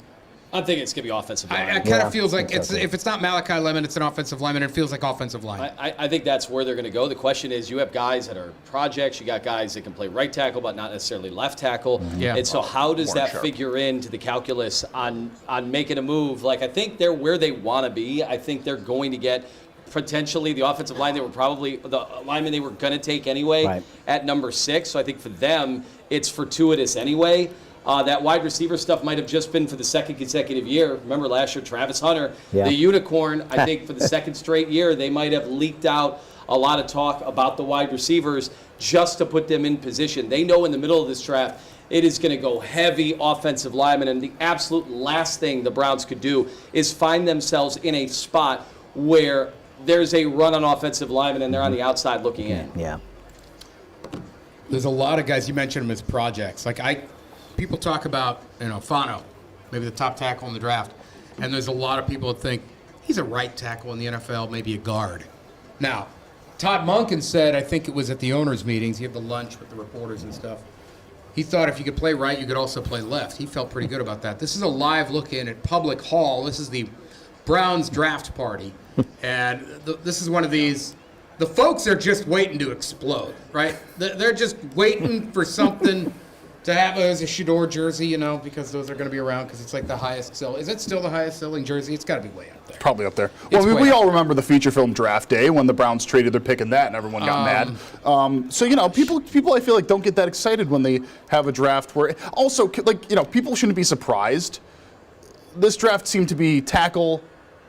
I'm thinking it's going to be offensive line. I kind of feels like if it's not Malachi Lemon, it's an offensive lineman. It feels like offensive line. I think that's where they're going to go. The question is, you have guys that are projects. You got guys that can play right tackle, but not necessarily left tackle. Yeah. And so how does that sharp. figure into the calculus on making a move? Like, I think they're where they want to be. I think they're going to get potentially the offensive line they were probably the lineman they were going to take anyway at number 6. So I think for them, it's fortuitous anyway. That wide receiver stuff might have just been for the second consecutive year. Remember last year, Travis Hunter, the unicorn, I think for the second straight year, they might have leaked out a lot of talk about the wide receivers just to put them in position. They know in the middle of this draft, it is going to go heavy offensive linemen, and the absolute last thing the Browns could do is find themselves in a spot where there's a run on offensive linemen and they're on the outside looking in. Yeah. There's a lot of guys, you mentioned them as projects. People talk about, Fano, maybe the top tackle in the draft, and there's a lot of people that think he's a right tackle in the NFL, maybe a guard. Now, Todd Monken said, I think it was at the owners' meetings, he had the lunch with the reporters and stuff, he thought if you could play right, you could also play left. He felt pretty good about that. This is a live look-in at Public Hall. This is the Browns draft party, and this is one of these. The folks are just waiting to explode, right? They're just waiting for something to have as a Shador jersey, because those are going to be around because it's like the highest sell. Is it still the highest selling jersey? It's got to be way up there. Probably up there. Well, we all remember the feature film draft day when the Browns traded their pick in that and everyone got mad. So, people I feel like don't get that excited when they have a draft where also, people shouldn't be surprised. This draft seemed to be tackle,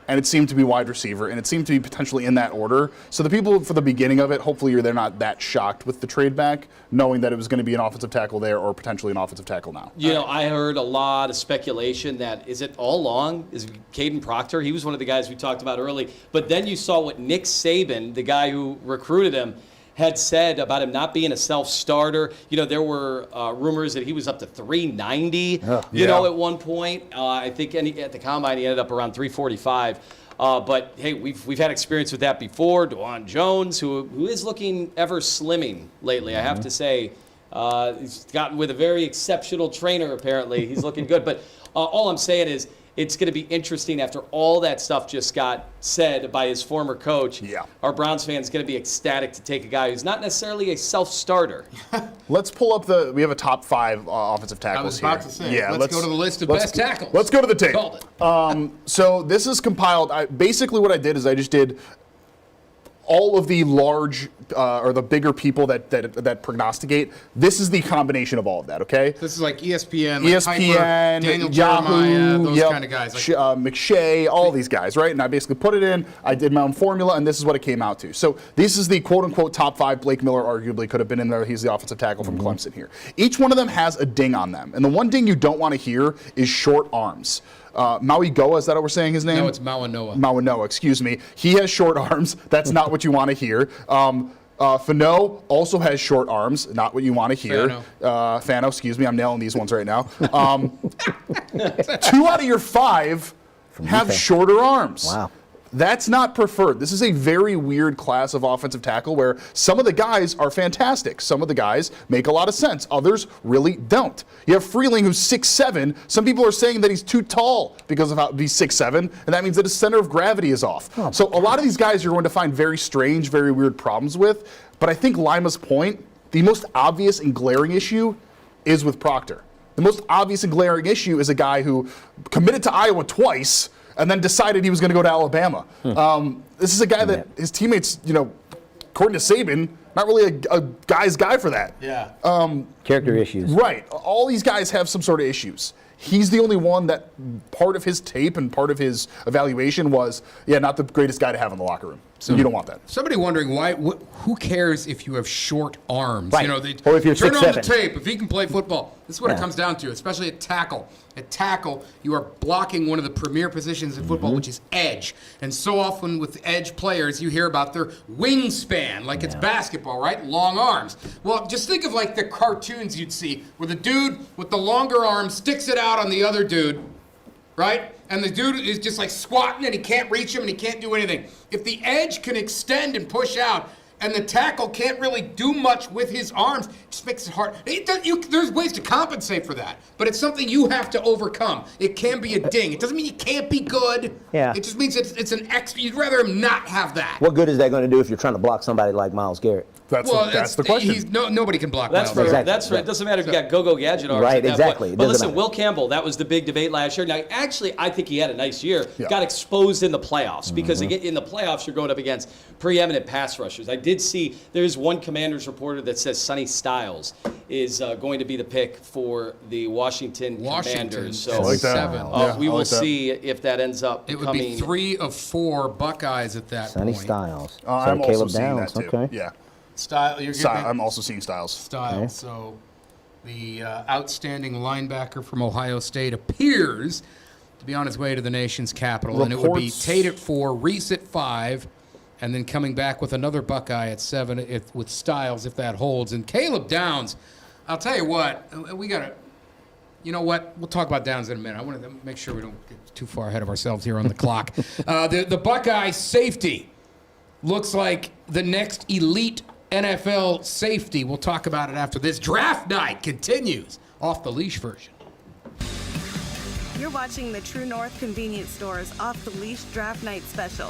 and it seemed to be wide receiver, and it seemed to be potentially in that order. So the people for the beginning of it, hopefully they're not that shocked with the trade back, knowing that it was going to be an offensive tackle there or potentially an offensive tackle now. I heard a lot of speculation that, is it all along? Is Caden Proctor? He was one of the guys we talked about early. But then you saw what Nick Saban, the guy who recruited him, had said about him not being a self-starter. There were rumors that he was up to 390, at one point. I think at the Combine he ended up around 345. But, hey, we've had experience with that before. DeJuan Jones, who is looking ever slimming lately, I have to say. He's gotten with a very exceptional trainer, apparently. He's looking good. But all I'm saying is, it's going to be interesting after all that stuff just got said by his former coach. Yeah. Our Browns fans going to be ecstatic to take a guy who's not necessarily a self-starter. Let's pull up we have a top 5 offensive tackles here. I was about to say, let's go to the list of best tackles. Let's go to the tape. Called it. So this is compiled. Basically what I did is I just did all of the large or the bigger people that prognosticate. This is the combination of all of that, okay? This is like ESPN, ESPN, Piper, Daniel Yahoo, Jeremiah, those kind of guys. McShay, all these guys, right? And I basically put it in, I did my own formula, and this is what it came out to. So this is the quote-unquote top 5. Blake Miller arguably could have been in there. He's the offensive tackle from Clemson here. Each one of them has a ding on them. And the one ding you don't want to hear is short arms. Maui Goa, is that what we're saying his name? No, it's Mawanoa. Mawanoa, excuse me. He has short arms. That's not what you want to hear. Fano also has short arms. Not what you want to hear. Fano, excuse me. I'm nailing these ones right now. 2 out of your 5 have shorter arms. Wow. That's not preferred. This is a very weird class of offensive tackle where some of the guys are fantastic. Some of the guys make a lot of sense. Others really don't. You have Freeling, who's 6'7". Some people are saying that he's too tall because of how he's 6'7", and that means that his center of gravity is off. So a lot of these guys you're going to find very strange, very weird problems with. But I think Lima's point, the most obvious and glaring issue is with Proctor. The most obvious and glaring issue is a guy who committed to Iowa twice and then decided he was going to go to Alabama. This is a guy that his teammates, according to Saban, not really a guy's guy for that. Yeah. Character issues. Right. All these guys have some sort of issues. He's the only one that part of his tape and part of his evaluation was, not the greatest guy to have in the locker room. So you don't want that. Somebody wondering why? Who cares if you have short arms? Right. They Or if you're turn on the 6'7". tape. If he can play football, this is what it comes down to, especially at tackle. At tackle, you are blocking one of the premier positions in football, which is edge. And so often with edge players, you hear about their wingspan, like it's basketball, right? Long arms. Well, just think of like the cartoons you'd see, where the dude with the longer arm sticks it out on the other dude, right? And the dude is just like squatting and he can't reach him and he can't do anything. If the edge can extend and push out and the tackle can't really do much with his arms, it just makes it hard. There's ways to compensate for that, but it's something you have to overcome. It can be a ding. It doesn't mean you can't be good. Yeah. It just means it's an extra. You'd rather him not have that. What good is that going to do if you're trying to block somebody like Myles Garrett? That's the question. Nobody can block That's Miles. right. That's right. It doesn't matter if you got go-go gadget arms. Right, at that exactly. point. It But doesn't listen, matter. Will Campbell, that was the big debate last year. Now, actually, I think he had a nice year. Yeah. Got exposed in the playoffs because in the playoffs, you're going up against preeminent pass rushers. I did see there's one Commanders reporter that says Sonny Styles is going to be the pick for the Washington Commanders. So I like that. 7. we will see if that ends up It would be 3 of 4 Buckeyes at that Sonny point. Styles. I'm also Caleb seeing Downs. that too. Okay. Yeah. I'm also seeing Styles. Style. So the outstanding linebacker from Ohio State appears to be on his way to the nation's capital. And it would be Reports- Tate at 4, Reese at 5, and then coming back with another Buckeye at 7 with Styles if that holds. And Caleb Downs, I'll tell you what, we got to, you know what, we'll talk about Downs in a minute. I want to make sure we don't get too far ahead of ourselves here on the clock. The Buckeye safety looks like the next elite NFL safety. We'll talk about it after this. Draft night continues. Off the Leash version. You're watching the True North Convenience Stores Off the Leash Draft Night Special.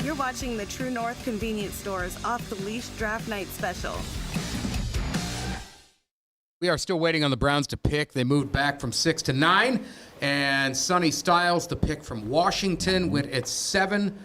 You're watching the True North convenience stores off the Leash Draft Night Special. We are still waiting on the Browns to pick. They moved back from 6 to 9. And Sonny Styles, the pick from Washington, went at 7.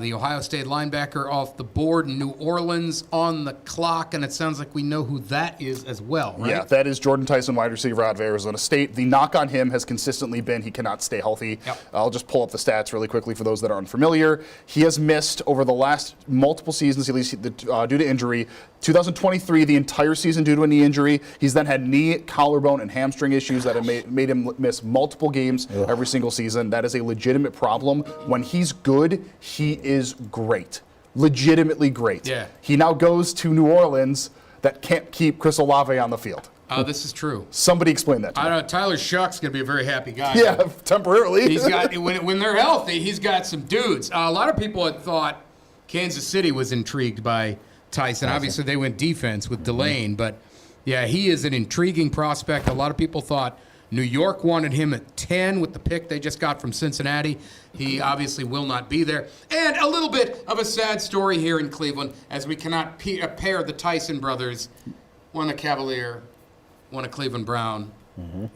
The Ohio State linebacker off the board. New Orleans on the clock. And it sounds like we know who that is as well, right? Yeah, that is Jordan Tyson, wide receiver out of Arizona State. The knock on him has consistently been he cannot stay healthy. Yep. I'll just pull up the stats really quickly for those that are unfamiliar. He has missed over the last multiple seasons, at least due to injury. 2023, the entire season due to a knee injury. He's then had knee, collarbone, and hamstring issues that have made him miss multiple games every single season. That is a legitimate problem. When he's good, he is great. Legitimately great. Yeah. He now goes to New Orleans that can't keep Chris Olave on the field. This is true. Somebody explain that to me. I don't know. Tyler Shuck's going to be a very happy guy. Yeah, temporarily. He's got when they're healthy, he's got some dudes. A lot of people had thought Kansas City was intrigued by Tyson. Obviously, they went defense with Delane, but yeah, he is an intriguing prospect. A lot of people thought New York wanted him at 10 with the pick they just got from Cincinnati. He obviously will not be there. And a little bit of a sad story here in Cleveland, as we cannot pair the Tyson brothers. One a Cavalier, one a Cleveland Brown.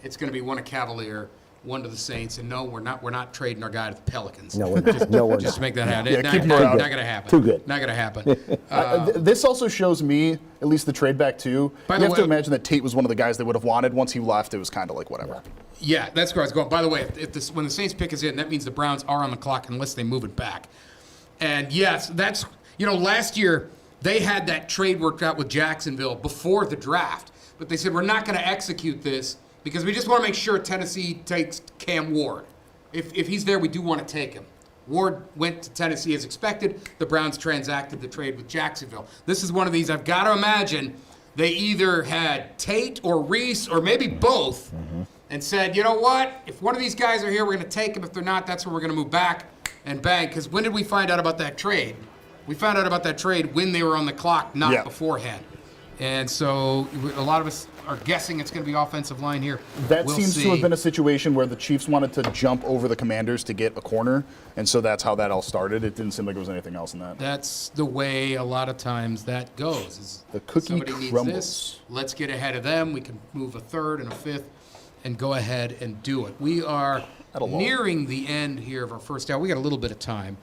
It's going to be one a Cavalier, one to the Saints. And no, we're not trading our guy to the Pelicans. No, we're not. Just make that happen. Yeah, keep him not around. going to happen. Too good. Not going to happen. This also shows me, at least the trade back too. By You the have to way- imagine that Tate was one of the guys they would have wanted. Once he left, it was kind of like whatever. Yeah, that's where I was going. By the way, when the Saints pick is in, that means the Browns are on the clock unless they move it back. And yes, that's, last year they had that trade worked out with Jacksonville before the draft. But they said, we're not going to execute this because we just want to make sure Tennessee takes Cam Ward. If he's there, we do want to take him. Ward went to Tennessee as expected. The Browns transacted the trade with Jacksonville. This is one of these, I've got to imagine, they either had Tate or Reese or maybe both and said, you know what? If one of these guys are here, we're going to take them. If they're not, that's where we're going to move back and bang. Because when did we find out about that trade? We found out about that trade when they were on the clock, not beforehand. And so a lot of us are guessing it's going to be offensive line here. That We'll seems see. to have been a situation where the Chiefs wanted to jump over the Commanders to get a corner, and so that's how that all started. It didn't seem like there was anything else in that. That's the way a lot of times that goes. Is The cookie somebody needs crumbles. this. Let's get ahead of them. We can move a third and a fifth and go ahead and do it. We are nearing the end here of our first hour. We got a little bit of time.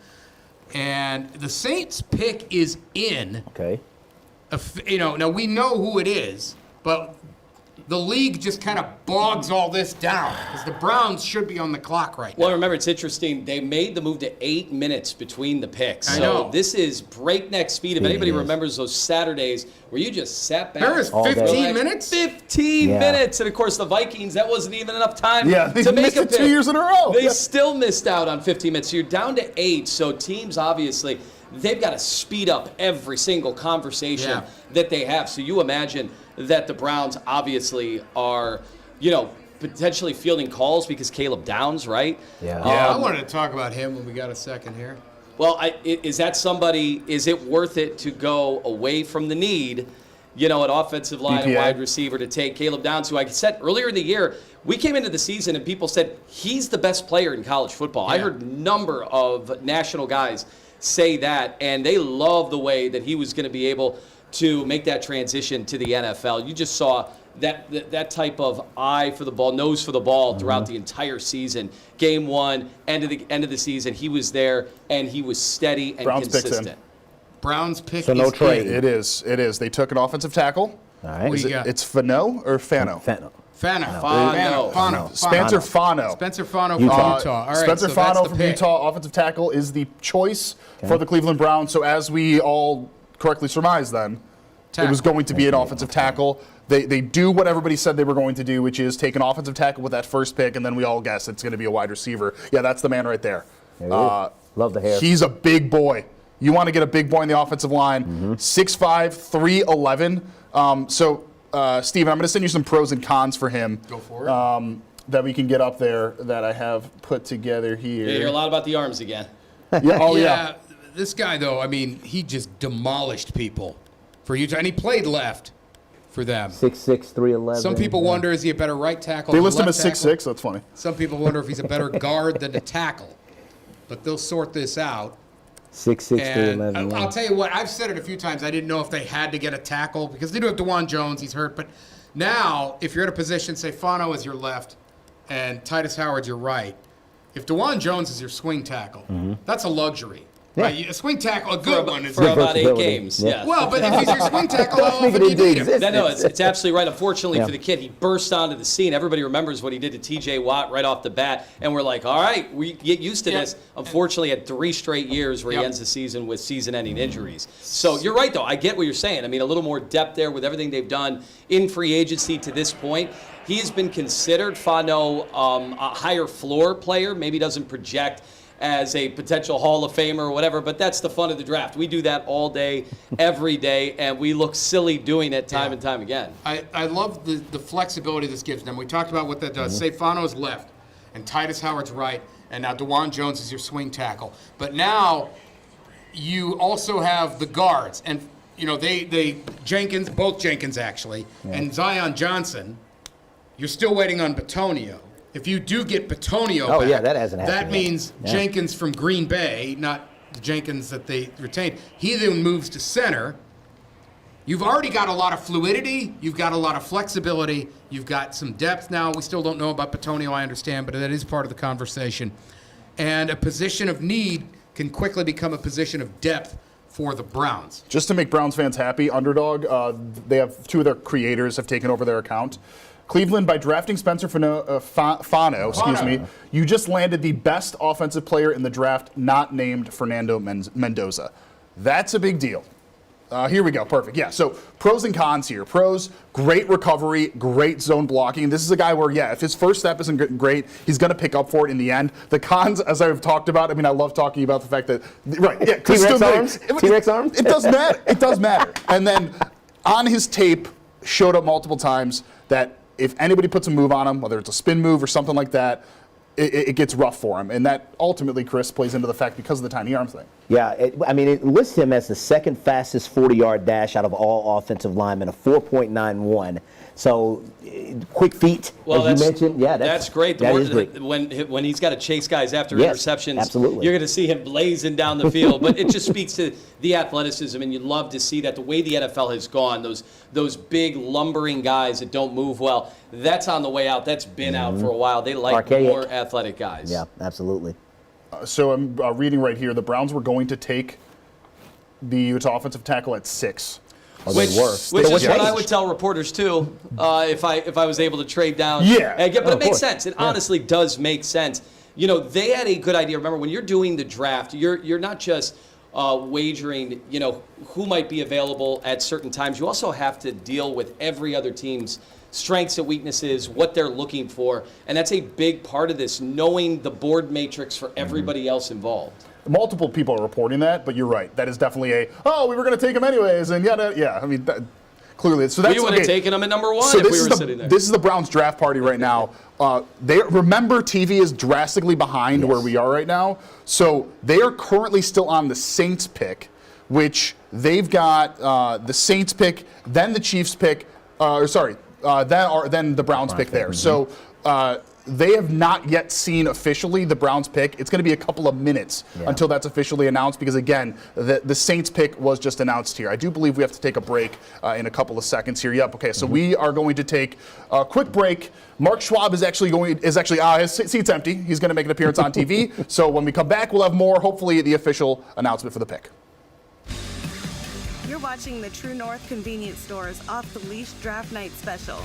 And the Saints pick is in. Okay. Now we know who it is, but the league just kind of bogs all this down because the Browns should be on the clock right now. Well, remember, it's interesting. They made the move to 8 minutes between the picks. I know. So this is breakneck speed. If anybody remembers those Saturdays where you just sat back. There was All day. 15 minutes? 15 Yeah. minutes. And, of course, the Vikings, that wasn't even enough time Yeah, they to make missed a it 2 pick. years in a row. They Yeah. still missed out on 15 minutes. So you're down to 8. So teams, obviously, they've got to speed up every single conversation that they have. So you imagine that the Browns obviously are, potentially fielding calls because Caleb Downs, right? Yeah. Yeah, I wanted to talk about him when we got a second here. Well, is it worth it to go away from the need, at offensive line and BPA. wide receiver to take Caleb Downs, who I said earlier in the year, we came into the season and people said he's the best player in college football. I Yeah. heard a number of national guys say that, and they love the way that he was going to be able to make that transition to the NFL. You just saw that type of eye for the ball, nose for the ball throughout the entire season. Game 1, end of the season, he was there and he was steady and Browns picks in. consistent. Browns pick So no is trade. in. It is. They took an offensive tackle. All right. What do you got? It's Fano or Fano? Fano. Fano. Spencer Fano. Spencer Fano Utah. from Utah. All right, Spencer so that's Fano the from pick. Utah, offensive tackle, is the choice for the Cleveland Browns. So as we all correctly surmised then, it was going to be an offensive tackle. They do what everybody said they were going to do, which is take an offensive tackle with that first pick, and then we all guess it's going to be a wide receiver. Yeah, that's the man right there. Love the hair. He's a big boy. You want to get a big boy in the offensive line. 6'5", 311. Steven, I'm going to send you some pros and cons for him. Go for it. That we can get up there that I have put together here. You hear a lot about the arms again. Yeah, oh, yeah. This guy, though, he just demolished people for Utah, and he played left for them. 6'6", 311. Some people wonder, is he a better right tackle? They than list him left as tackle? 6'6". That's funny. Some people wonder if he's a better guard than a tackle, but they'll sort this out. 6'6" to And 11. I'll tell you what, I've said it a few times. I didn't know if they had to get a tackle because they do have DeJuan Jones. He's hurt. But now, if you're in a position, say Fano is your left and Titus Howard's your right, if DeJuan Jones is your swing tackle, that's a luxury. Yeah. Right? A swing tackle, a good one. Is For about 8 versatility. games. Yeah. Yeah. well, but if he's your swing tackle, how Speaking often do you of need him? existence. No, it's absolutely right. Unfortunately Yeah. for the kid, he burst onto the scene. Everybody remembers what he did to T.J. Watt right off the bat, and we're like, all right, we get used to this. Unfortunately, had 3 straight years where he ends the season with season-ending injuries. So you're right, though. I get what you're saying. I mean, a little more depth there with everything they've done in free agency to this point. He has been considered, Fano, a higher floor player. Maybe doesn't project as a potential Hall of Famer or whatever, but that's the fun of the draft. We do that all day, every day, and we look silly doing it time and time again. I love the flexibility this gives them. We talked about what that does. Say Fano's left and Titus Howard's right, and now DeJuan Jones is your swing tackle. But now you also have the guards, and they Jenkins, both Jenkins actually, and Zion Johnson. You're still waiting on Bitonio. If you do get Bitonio back, that hasn't happened that yet. means Yeah. Jenkins from Green Bay, not the Jenkins that they retained. He then moves to center. You've already got a lot of fluidity. You've got a lot of flexibility. You've got some depth now. We still don't know about Bitonio, I understand, but that is part of the conversation. And a position of need can quickly become a position of depth for the Browns. Just to make Browns fans happy, Underdog, they have 2 of their creators have taken over their account. Cleveland, by drafting Spencer Fano, you just landed the best offensive player in the draft, not named Fernando Mendoza. That's a big deal. Here we go. Perfect. Yeah. So pros and cons here. Pros, great recovery, great zone blocking. This is a guy where, if his first step isn't great, he's going to pick up for it in the end. The cons, as I've talked about, I love talking about the fact that, T-Rex arms? T-Rex arms? It does matter. It does matter. And then on his tape, showed up multiple times that if anybody puts a move on him, whether it's a spin move or something like that, it gets rough for him. And that ultimately, Chris, plays into the fact because of the tiny arm thing. Yeah, it lists him as the second fastest 40-yard dash out of all offensive linemen, a 4.91. So, quick feet, as you mentioned. Yeah, that's great. That is great. When he's got to chase guys after interceptions, absolutely. You're going to see him blazing down the field. But it just speaks to the athleticism, and you love to see that. The way the NFL has gone, those big lumbering guys that don't move well, that's on the way out. That's been out for a while. They like Archaic. more athletic guys. Yeah, absolutely. So I'm reading right here. The Browns were going to take the Utah offensive tackle at 6. Which is what I would tell reporters too, if I was able to trade down. Yeah. But it makes sense. It honestly does make sense. They had a good idea. Remember, when you're doing the draft, you're not just wagering, who might be available at certain times. You also have to deal with every other team's strengths and weaknesses, what they're looking for, and that's a big part of this, knowing the board matrix for everybody else involved. Multiple people are reporting that, but you're right. That is definitely we were going to take him anyways, and clearly. So that's we would have taken him at number 1 so if we were sitting there. This is the Browns draft party right now. Remember, TV is drastically behind where we are right now. So they are currently still on the Saints pick, which they've got the Saints pick, then the Chiefs pick, then the Browns pick there. So they have not yet seen officially the Browns pick. It's going to be a couple of minutes until that's officially announced because, again, the Saints pick was just announced here. I do believe we have to take a break in a couple of seconds here. Yep. Okay. So we are going to take a quick break. Mark Schwab is actually his seat's empty. He's going to make an appearance on TV. So when we come back, we'll have more. Hopefully, the official announcement for the pick. You're watching the True North Convenience Stores Off the Leash Draft Night Special.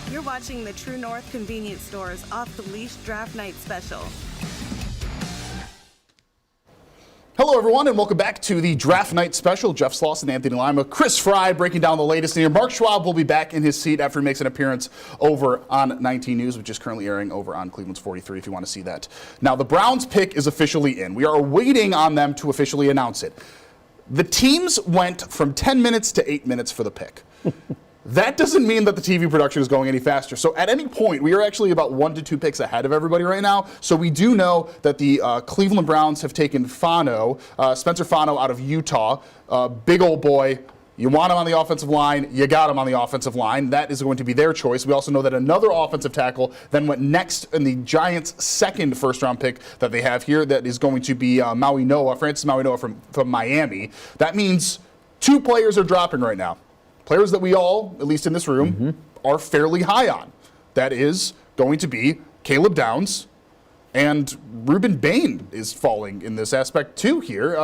You're watching the True North convenience stores off the Leash Draft Night Special. Hello, everyone, and welcome back to the Draft Night Special. Jeff Slauson, Anthony Lima, Chris Fry breaking down the latest in here. Mark Schwab will be back in his seat after he makes an appearance over on 19 News, which is currently airing over on Cleveland's 43 if you want to see that. Now, the Browns pick is officially in. We are waiting on them to officially announce it. The teams went from 10 minutes to 8 minutes for the pick. That doesn't mean that the TV production is going any faster. So at any point, we are actually about 1 to 2 picks ahead of everybody right now. So we do know that the Cleveland Browns have taken Fano, Spencer Fano out of Utah. Big old boy. You want him on the offensive line, you got him on the offensive line. That is going to be their choice. We also know that another offensive tackle then went next in the Giants' second first-round pick that they have here. That is going to be Francis Maui Noah from Miami. That means 2 players are dropping right now. Players that we all, at least in this room, are fairly high on. That is going to be Caleb Downs, and Ruben Bain is falling in this aspect too here.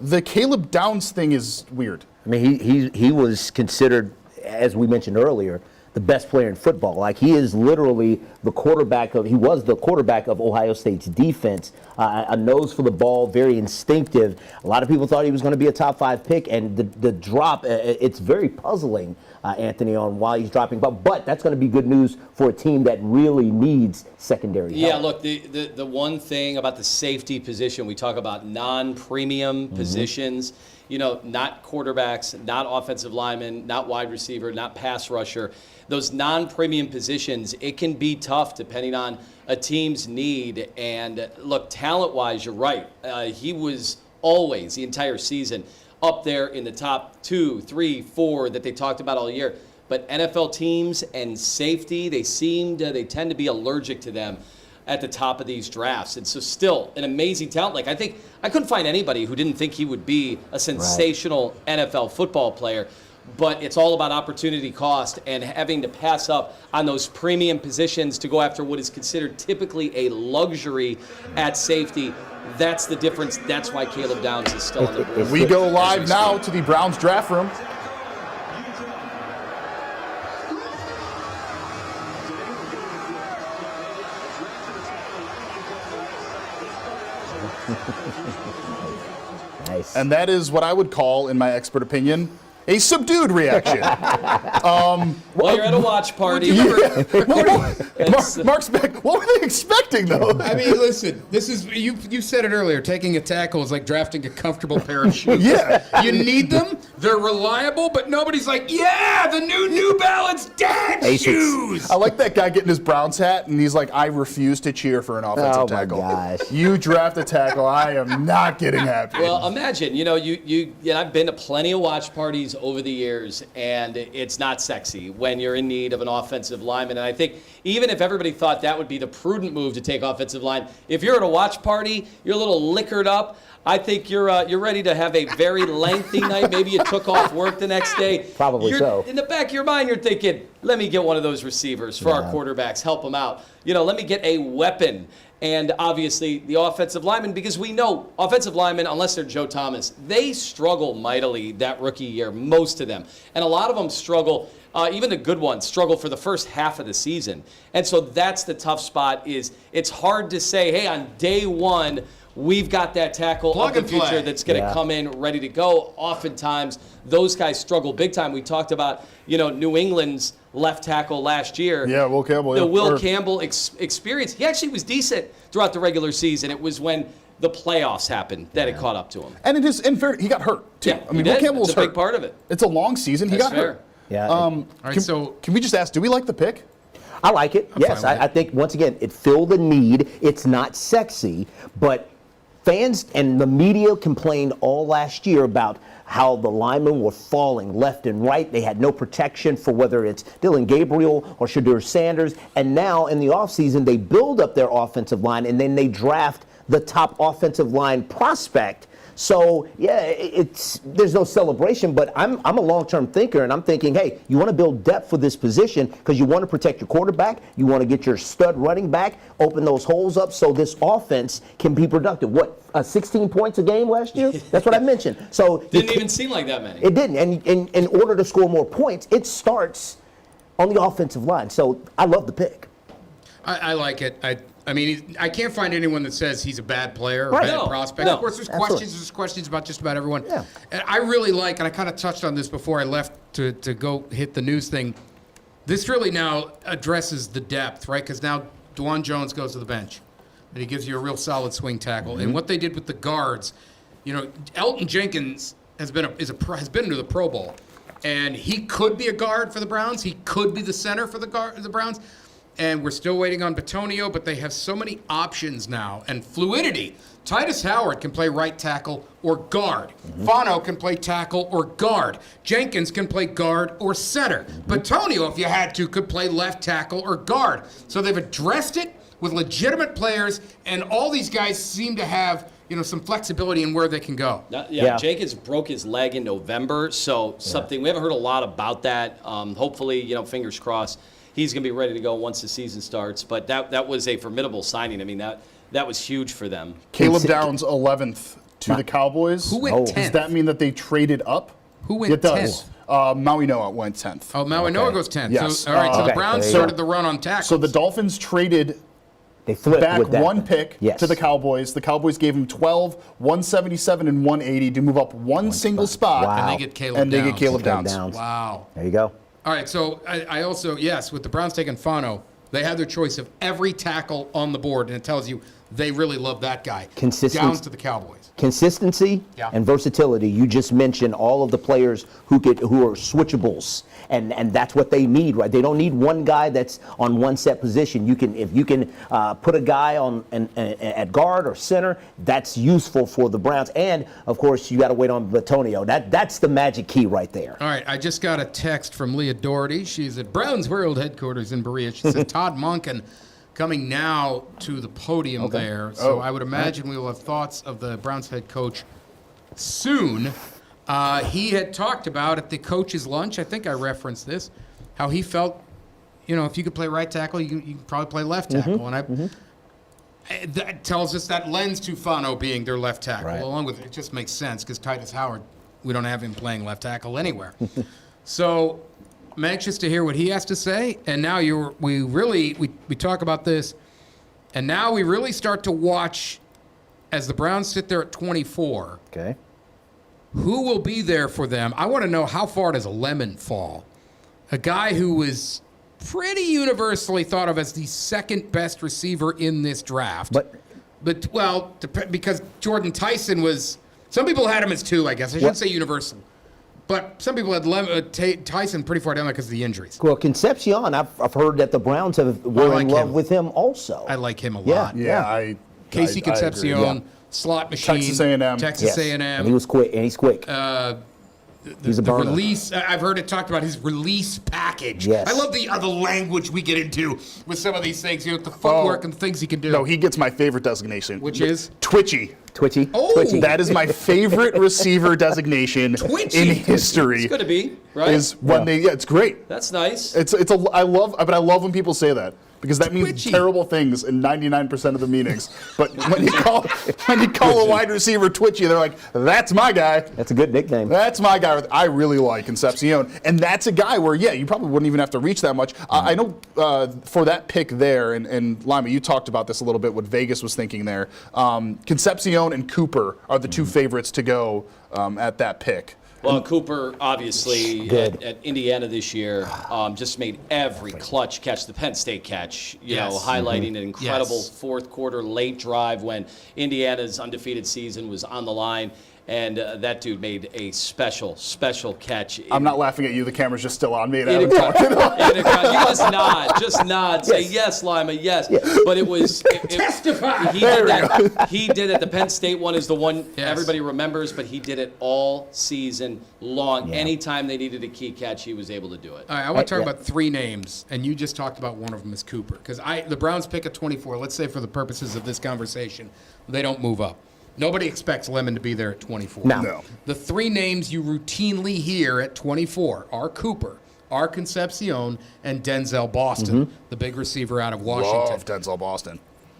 The Caleb Downs thing is weird. I mean, he was considered, as we mentioned earlier, the best player in football. Like, he is literally he was the quarterback of Ohio State's defense. A nose for the ball, very instinctive. A lot of people thought he was going to be a top 5 pick, and the drop, it's very puzzling, Anthony, on why he's dropping. But that's going to be good news for a team that really needs secondary help. Yeah, look, the one thing about the safety position, we talk about non-premium positions, not quarterbacks, not offensive linemen, not wide receiver, not pass rusher. Those non-premium positions, it can be tough depending on a team's need. And look, talent-wise, you're right. He was always, the entire season, up there in the top 2, 3, 4 that they talked about all year. But NFL teams and safety, they tend to be allergic to them at the top of these drafts. And so still an amazing talent. Like, I couldn't find anybody who didn't think he would be a sensational NFL football player. But it's all about opportunity cost and having to pass up on those premium positions to go after what is considered typically a luxury at safety. That's the difference. That's why Caleb Downs is still on the board. We go live now to the Browns draft room. Nice. And that is what I would call, in my expert opinion, a subdued reaction. Well, you're at a watch party. Mark's back. What were they expecting, though? I mean, listen, this is, you said it earlier, taking a tackle is like drafting a comfortable pair of shoes. Yeah. You need them, they're reliable, but nobody's like, yeah, the New Balance dad shoes. I like that guy getting his Browns hat, and he's like, I refuse to cheer for an offensive tackle. Oh, my gosh. You draft a tackle, I am not getting happy. Well, imagine, I've been to plenty of watch parties over the years, and it's not sexy when you're in need of an offensive lineman. And I think even if everybody thought that would be the prudent move to take offensive line, if you're at a watch party, you're a little liquored up, I think you're ready to have a very lengthy night. Maybe you took off work the next day. Probably so. In the back of your mind, you're thinking, let me get one of those receivers for our quarterbacks, help them out. Let me get a weapon. And obviously the offensive linemen, because we know offensive linemen, unless they're Joe Thomas, they struggle mightily that rookie year, most of them. And a lot of them struggle, even the good ones, struggle for the first half of the season. And so that's the tough spot. Is it's hard to say, hey, on day one, we've got that tackle of the future that's going to come in ready to go. Oftentimes, those guys struggle big time. We talked about, New England's left tackle last year. Yeah, Will Campbell. The Will Campbell experience. He actually was decent throughout the regular season. It was when the playoffs happened that it caught up to him. And in fair, he got hurt, too. Yeah, I mean, Will Campbell was hurt. That's a big hurt. part of it. It's a long season. He got hurt. Yeah. All right, Can we just ask, do we like the pick? I like it. Yes, I think, once again, it filled a need. It's not sexy, but fans and the media complained all last year about how the linemen were falling left and right. They had no protection for whether it's Dylan Gabriel or Shadur Sanders. And now in the offseason, they build up their offensive line, and then they draft the top offensive line prospect. So, yeah, there's no celebration, but I'm a long-term thinker, and I'm thinking, hey, you want to build depth for this position because you want to protect your quarterback, you want to get your stud running back, open those holes up so this offense can be productive. 16 points a game last year? That's what I mentioned. So Didn't even seem like that many. It didn't, and in order to score more points, it starts on the offensive line. So I love the pick. I like it. I mean, I can't find anyone that says he's a bad player or Right. bad No, prospect. no, Of course, there's absolutely. questions about just about everyone. Yeah. And I really like, and I kind of touched on this before I left to go hit the news thing. This really now addresses the depth, right? Because now Dwan Jones goes to the bench, and he gives you a real solid swing tackle. Mm-hmm. And what they did with the guards, Elton Jenkins has been to the Pro Bowl, and he could be a guard for the Browns. He could be the center for the Browns. And we're still waiting on Batonio, but they have so many options now and fluidity. Titus Howard can play right tackle or guard. Fano can play tackle or guard. Jenkins can play guard or center. Batonio, if you had to, could play left tackle or guard. So they've addressed it with legitimate players, and all these guys seem to have some flexibility in where they can go. Yeah. Jenkins broke his leg in November, so something we haven't heard a lot about that. Hopefully, fingers crossed, he's going to be ready to go once the season starts. But that was a formidable signing. I mean, that was huge for them. Caleb Downs 11th to the Cowboys. Who went 10th? Does that mean that they traded up? Who went It does. 10th? Maui Noah went 10th. Oh, Noah goes 10th. Yes. So, all right, so the Okay, Browns there you go. started the run on tackles. So the Dolphins traded They flipped back with that. one pick Yes. to the Cowboys. The Cowboys gave them 12, 177, and 180 to move up one single spot. Wow. And they get Caleb And they Downs. get Caleb Downs. Wow. There you go. All right, so I also, yes, with the Browns taking Fano, they had their choice of every tackle on the board, and it tells you they really love that guy. Downs to the Cowboys. Consistency Yeah. and versatility. You just mentioned all of the players who are switchables, and that's what they need, right? They don't need one guy that's on one set position. If you can put a guy on at guard or center, that's useful for the Browns. And of course, you got to wait on Batonio. That's the magic key right there. All right, I just got a text from Leah Doherty. She's at Browns World headquarters in Berea. She said Todd Monken coming now to the podium there. So I would imagine we will have thoughts of the Browns head coach soon. He had talked about at the coach's lunch, I think I referenced this, how he felt, if you could play right tackle, you can probably play left tackle. And that tells us that lends to Fano being their left tackle. Right. Along with it just makes sense because Titus Howard, we don't have him playing left tackle anywhere. So I'm anxious to hear what he has to say. And now we talk about this, and now we really start to watch as the Browns sit there at 24. Okay. Who will be there for them? I want to know, how far does Lemon fall? A guy who was pretty universally thought of as the second best receiver in this draft. Because Jordan Tyson was, some people had him as 2, I guess. I shouldn't say universal. But some people had Tyson pretty far down there because of the injuries. Well, Concepcion, I've heard that the Browns were like in love him. with him also. I like him a Yeah. lot. Yeah, Casey I agree. Concepcion, Yeah. slot machine. Texas A&M. Texas Yes. A&M. And he was quick, and he's quick. He's a the burner. release, I've heard it talked about his release package. Yes. I love the language we get into with some of these things, the footwork and the things he can do. No, he gets my favorite designation. Which is? Twitchy. Twitchy. Oh! Twitchy. That is my favorite receiver designation Twitchy. in history. It's going to be, right? Is when it's great. That's nice. I love when people say that because that means Twitchy. terrible things in 99% of the meetings. But when you call a wide receiver twitchy, they're like, "That's my guy. That's a good nickname. That's my guy." I really like Concepcion, and that's a guy where you probably wouldn't even have to reach that much. I know for that pick there, and Lima, you talked about this a little bit. What Vegas was thinking there, Concepcion and Cooper are the two favorites to go at that pick. Well, Cooper, obviously, Good. at Indiana this year, just made every clutch catch, the Penn State catch, Yes. highlighting an incredible Yes. fourth quarter late drive when Indiana's undefeated season was on the line. And that dude made a special catch. I'm not laughing at you. The camera's just still on me. And I In a haven't crowd. talked. You just nod, say yes, Lima, yes. But it was Testify. He did that. He did it. The Penn State one is the one Yes. everybody remembers, but he did it all season long. Anytime they needed a key catch, he was able to do it. All right, I want to talk Yeah. about 3 names, and you just talked about one of them is Cooper. Because the Browns pick at 24. Let's say for the purposes of this conversation, they don't move up. Nobody expects Lemon to be there at 24. No. The 3 names you routinely hear at 24 are Cooper, are Concepcion, and Denzel Boston, the big receiver out of Washington. Love Denzel Boston.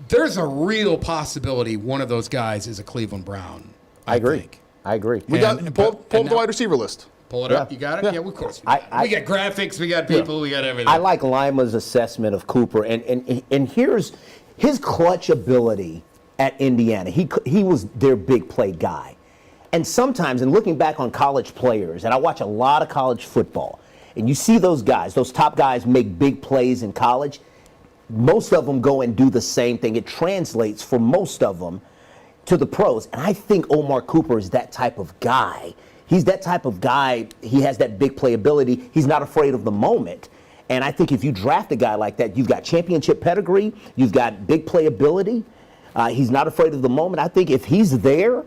There's a real possibility one of those guys is a Cleveland Brown. I agree. think. I agree. We got pull up the now- wide receiver list. Pull it up. You got it? Yeah, of course. We got graphics, we got people, we got everything. I like Lima's assessment of Cooper, and here's his clutch ability at Indiana. He was their big play guy. And sometimes, in looking back on college players, and I watch a lot of college football, and you see those guys, those top guys make big plays in college, most of them go and do the same thing. It translates for most of them to the pros. And I think Omar Cooper is that type of guy. He's that type of guy. He has that big play ability. He's not afraid of the moment. And I think if you draft a guy like that, you've got championship pedigree, you've got big play ability. He's not afraid of the moment. I think if he's there,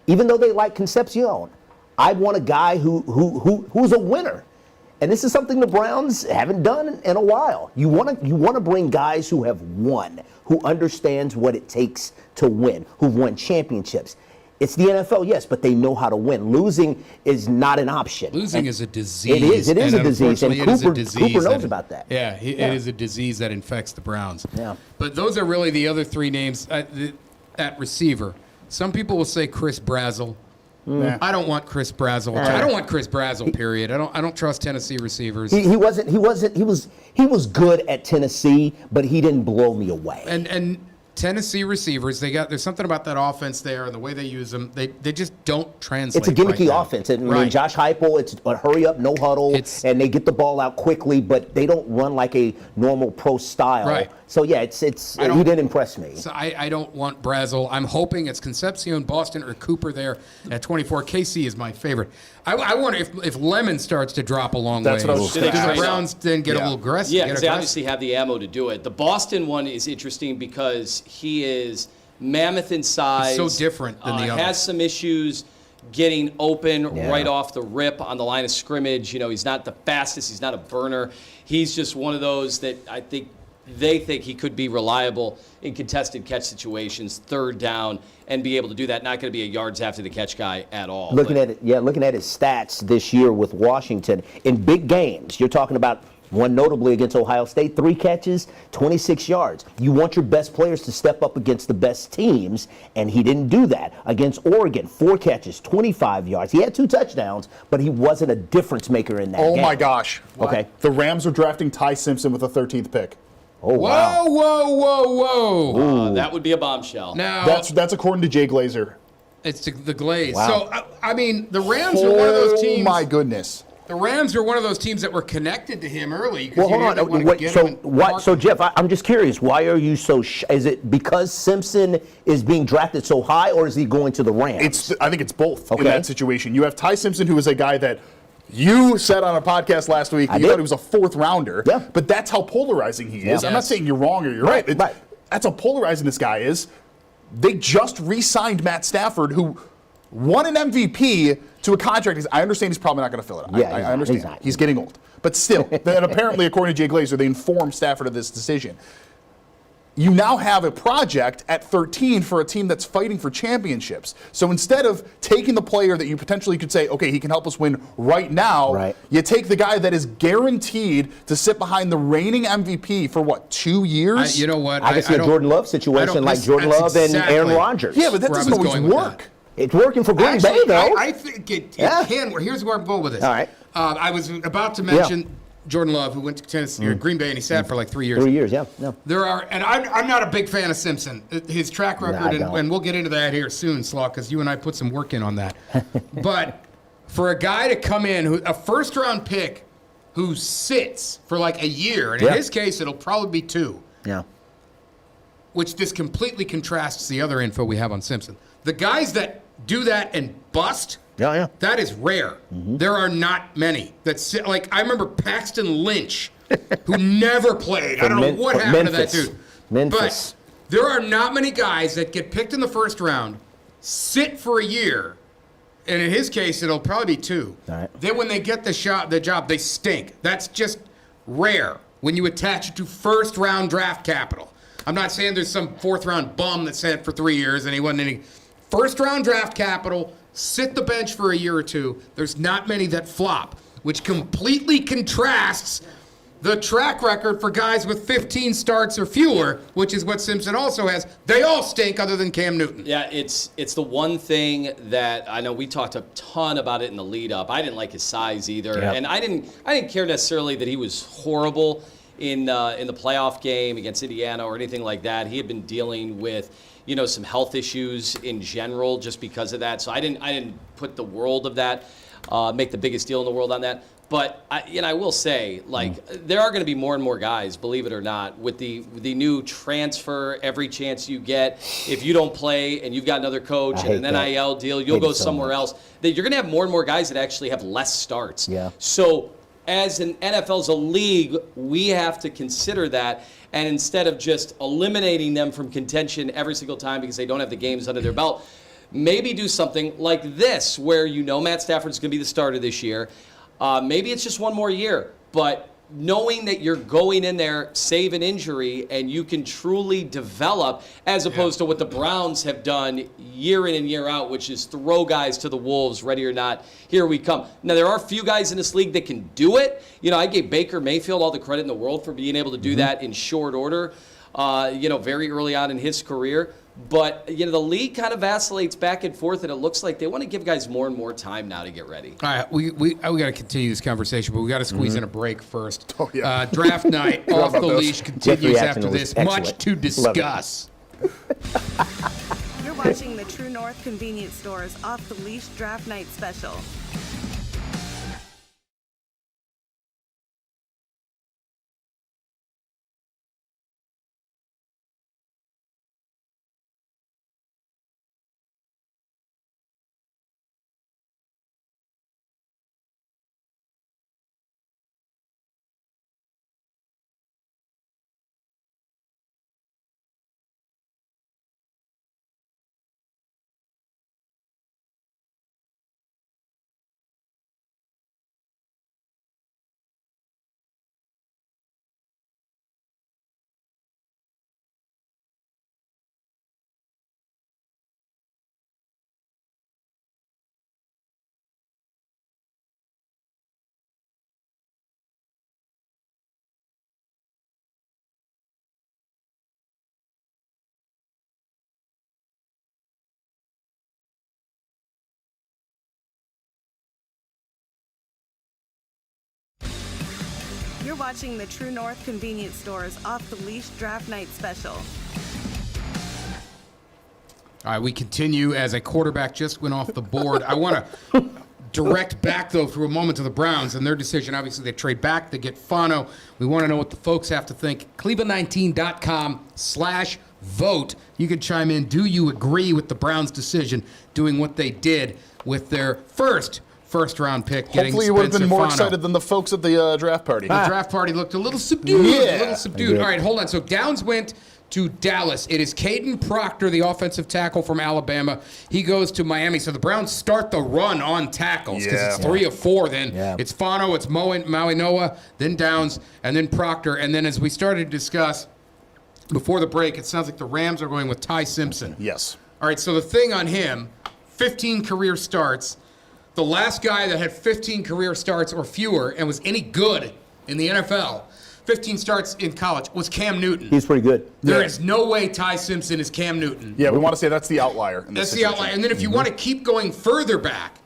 even though they like Concepcion, I want a guy who's a winner. And this is something the Browns haven't done in a while. You want to bring guys who have won, who understands what it takes to win, who've won championships. It's the NFL, yes, but they know how to win. Losing is not an option. Losing is a disease. It is a disease, and Cooper knows about that. Yeah, it is a disease that infects the Browns. Yeah. But those are really the other three names at receiver. Some people will say Chris Brazzell. I don't want Chris Brazzell. I don't want Chris Brazzell. Period. I don't trust Tennessee receivers. He was good at Tennessee, but he didn't blow me away. And Tennessee receivers, there's something about that offense there and the way they use them. They just don't translate. It's a gimmicky offense. I mean, Josh Heupel, it's a hurry up, no huddle, and they get the ball out quickly, but they don't run like a normal pro style. Right. So yeah, he didn't impress me. So I don't want Brazzell. I'm hoping it's Concepcion, Boston, or Cooper there at 24. KC is my favorite. I wonder if Lemon starts to drop a long way. That's what I was Do the Browns then get a little aggressive? Yeah, because they obviously have the ammo to do it. The Boston one is interesting because he is mammoth in size. He's so different than the others. Has some issues getting open right off the rip on the line of scrimmage. You know, he's not the fastest. He's not a burner. He's just one of those that I think they think he could be reliable in contested catch situations, third down, and be able to do that. Not going to be a yards after the catch guy at all. Looking at his stats this year with Washington in big games, you're talking about one notably against Ohio State, 3 catches, 26 yards. You want your best players to step up against the best teams, and he didn't do that. Against Oregon, 4 catches, 25 yards. He had 2 touchdowns, but he wasn't a difference maker in that game. Oh my gosh. Okay. The Rams are drafting Ty Simpson with the 13th pick. Oh, wow. Whoa. That would be a bombshell. Now, That's according to Jay Glazer. it's the Glaze. Wow. So, I mean, the Rams are one of those teams. Oh my goodness. The Rams are one of those teams that were connected to him early. Well, hold on. So Jeff, I'm just curious. Why are you so? Is it because Simpson is being drafted so high, or is he going to the Rams? I think it's both in that situation. You have Ty Simpson, who is a guy that you said on a podcast last week you thought he was a 4th rounder. Yeah. But that's how polarizing he is. I'm not saying you're wrong or you're right. That's how polarizing this guy is. They just re-signed Matt Stafford, who won an MVP to a contract. I understand he's probably not going to fill it. I understand. He's getting old. But still, and apparently, according to Jay Glazer, they informed Stafford of this decision. You now have a project at 13 for a team that's fighting for championships. So instead of taking the player that you potentially could say, okay, he can help us win right now, you take the guy that is guaranteed to sit behind the reigning MVP for, 2 years? You know what? I can see a Jordan Love situation like Jordan Love and Aaron Rodgers. Yeah, but that doesn't always work. It's working for Green Bay, though. I think it can. Here's where I'm going with this. All right. I was about to mention Jordan Love, who went to Tennessee or Green Bay, and he sat for like 3 years. 3 years, yeah. There are, and I'm not a big fan of Simpson. His track record, and we'll get into that here soon, Slaw, because you and I put some work in on that. But for a guy to come in, a first-round pick, who sits for like a year, and in his case, it'll probably be 2. Yeah. Which this completely contrasts the other info we have on Simpson. The guys that do that and bust. That is rare. There are not many that sit. Like, I remember Paxton Lynch, who never played. I don't know what happened to that dude. But there are not many guys that get picked in the first round, sit for a year, and in his case, it'll probably be 2. All right. Then when they get the job, they stink. That's just rare when you attach it to first-round draft capital. I'm not saying there's some 4th-round bum that sat for 3 years and he wasn't any. First-round draft capital, sit the bench for a year or 2. There's not many that flop, which completely contrasts the track record for guys with 15 starts or fewer, which is what Simpson also has, they all stink other than Cam Newton. Yeah, it's the one thing that I know we talked a ton about it in the lead up. I didn't like his size either, Yep. and I didn't care necessarily that he was horrible in the playoff game against Indiana or anything like that. He had been dealing with some health issues in general just because of that. So I didn't put the world of that, make the biggest deal in the world on that. But I will say, there are going to be more and more guys, believe it or not, with the new transfer, every chance you get. If you don't play and you've got another coach and an NIL deal, you'll go somewhere else. That you're going to have more and more guys that actually have less starts. Yeah. So as an NFL, as a league, we have to consider that. And instead of just eliminating them from contention every single time because they don't have the games under their belt, maybe do something like this, where Matt Stafford's going to be the starter this year. Maybe it's just one more year, but knowing that you're going in there, save an injury, and you can truly develop, as opposed to what the Browns have done year in and year out, which is throw guys to the wolves, ready or not, here we come. Now, there are a few guys in this league that can do it. I gave Baker Mayfield all the credit in the world for being able to do that in short order, very early on in his career. But, the league kind of vacillates back and forth, and it looks like they want to give guys more and more time now to get ready. All right, we got to continue this conversation, but we got to squeeze in a break first. Oh, yeah. Draft night off the leash continues reaction after was this. excellent. Much to discuss. You're watching the True North Convenience Store's Off the Leash Draft Night Special. You're watching the True North Convenience Store's Off the Leash Draft Night Special. All right, we continue as a quarterback just went off the board. I want to direct back, though, through a moment to the Browns and their decision. Obviously, they trade back. They get Fano. We want to know what the folks have to think. Cleveland19.com/vote. You can chime in. Do you agree with the Browns' decision doing what they did with their first-round pick, getting Hopefully you would have been Spencer more Fano? excited than the folks at the draft party. The draft party looked a little subdued. Yeah. A little subdued. All right, hold on. So Downs went to Dallas. It is Caden Proctor, the offensive tackle from Alabama. He goes to Miami. So the Browns start the run on tackles because it's 3 of 4 then. Yeah. It's Fano, it's Maui Noah, then Downs, and then Proctor. And then as we started to discuss before the break, it sounds like the Rams are going with Ty Simpson. Yes. All right, so the thing on him, 15 career starts. The last guy that had 15 career starts or fewer and was any good in the NFL, 15 starts in college, was Cam Newton. He's pretty good. There is no way Ty Simpson is Cam Newton. Yeah, we want to say that's the outlier. In this That's the outlier. And then if you want to keep going further back,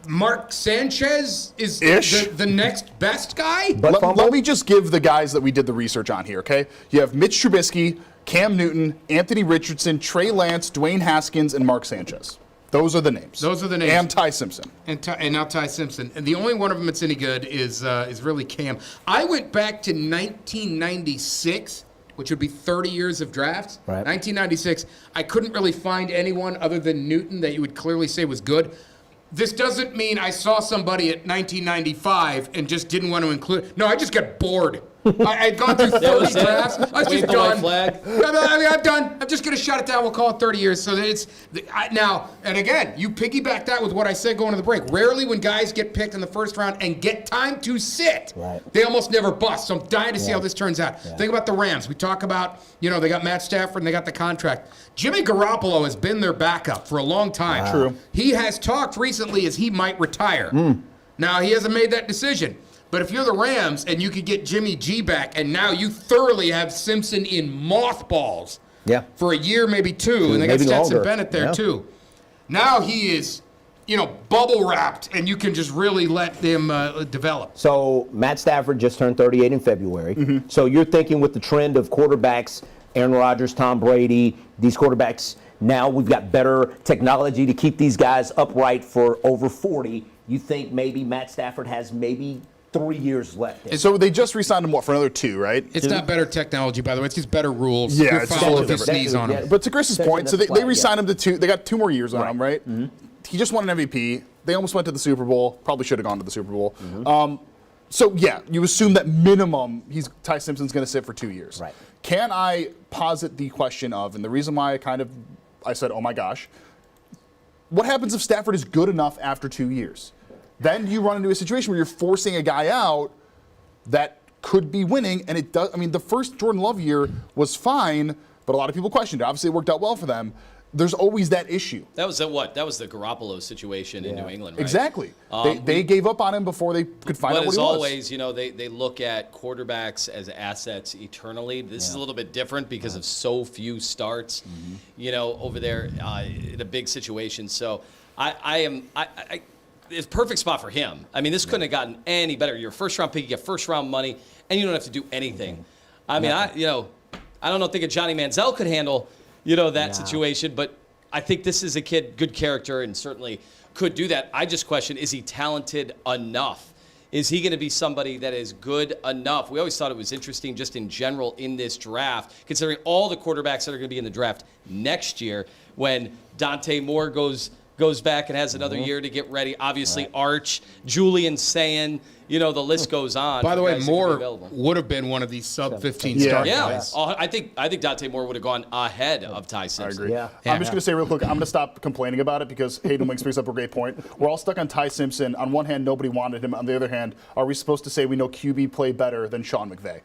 Mark Sanchez is the next best guy? Let me just give the guys that we did the research on here, okay? You have Mitch Trubisky, Cam Newton, Anthony Richardson, Trey Lance, Dwayne Haskins, and Mark Sanchez. Those are the names. Those are the names. And Ty Simpson. And now Ty Simpson. And the only one of them that's any good is really Cam. I went back to 1996, which would be 30 years of drafts. Right. 1996. I couldn't really find anyone other than Newton that you would clearly say was good. This doesn't mean I saw somebody at 1995 and just didn't want to include. No, I just got bored. I'd gone through 30 drafts. I was just done. I'm done. I'm just going to shut it down. We'll call it 30 years. So it's now, and again, you piggyback that with what I said going to the break. Rarely when guys get picked in the first round and get time to sit, they almost never bust. So I'm dying to see how this turns out. Think about the Rams. We talk about, they got Matt Stafford and they got the contract. Jimmy Garoppolo has been their backup for a long time. True. He has talked recently as he might retire. Now, he hasn't made that decision. But if you're the Rams and you could get Jimmy G back, and now you thoroughly have Simpson in mothballs for a year, maybe two, and they got Stetson Bennett there too. Now he is, bubble wrapped, and you can just really let them develop. So Matt Stafford just turned 38 in February. So you're thinking with the trend of quarterbacks, Aaron Rodgers, Tom Brady, these quarterbacks, now we've got better technology to keep these guys upright for over 40. You think maybe Matt Stafford has maybe 3 years left. So they just re-signed him, for another 2, right? It's not better technology, by the way. It's just better rules. Yeah, You're it's foul just if you sneeze on him. But to Chris's point, so they re-signed him to 2. They got 2 more years on him, right? He just won an MVP. They almost went to the Super Bowl. Probably should have gone to the Super Bowl. So, yeah, you assume that minimum Ty Simpson's going to sit for 2 years. Right. Can I posit the question of, and the reason why I said, oh my gosh, what happens if Stafford is good enough after 2 years? Then you run into a situation where you're forcing a guy out that could be winning, and it does. I mean, the first Jordan Love year was fine, but a lot of people questioned it. Obviously, it worked out well for them. There's always that issue. That was the Garoppolo situation in New England, right? Exactly. They gave up on him before they could find out what he was. But as always, they look at quarterbacks as assets eternally. This is a little bit different because of so few starts, over there in a big situation. So it's a perfect spot for him. I mean, this couldn't have gotten any better. You're a first-round pick, you get first-round money, and you don't have to do anything. I mean, I don't think a Johnny Manziel could handle, that situation, but I think this is a kid, good character, and certainly could do that. I just question, is he talented enough? Is he going to be somebody that is good enough? We always thought it was interesting just in general in this draft, considering all the quarterbacks that are going to be in the draft next year when Dante Moore goes back and has another year to get ready. Obviously, Arch, Julian Sayin, the list goes on. By the way, Moore would have been one of these sub-15 start guys. I think Dante Moore would have gone ahead of Ty Simpson. I agree. I'm just going to say real quick, I'm going to stop complaining about it because Hayden Winks brings up a great point. We're all stuck on Ty Simpson. On one hand, nobody wanted him. On the other hand, are we supposed to say we know QB play better than Sean McVay?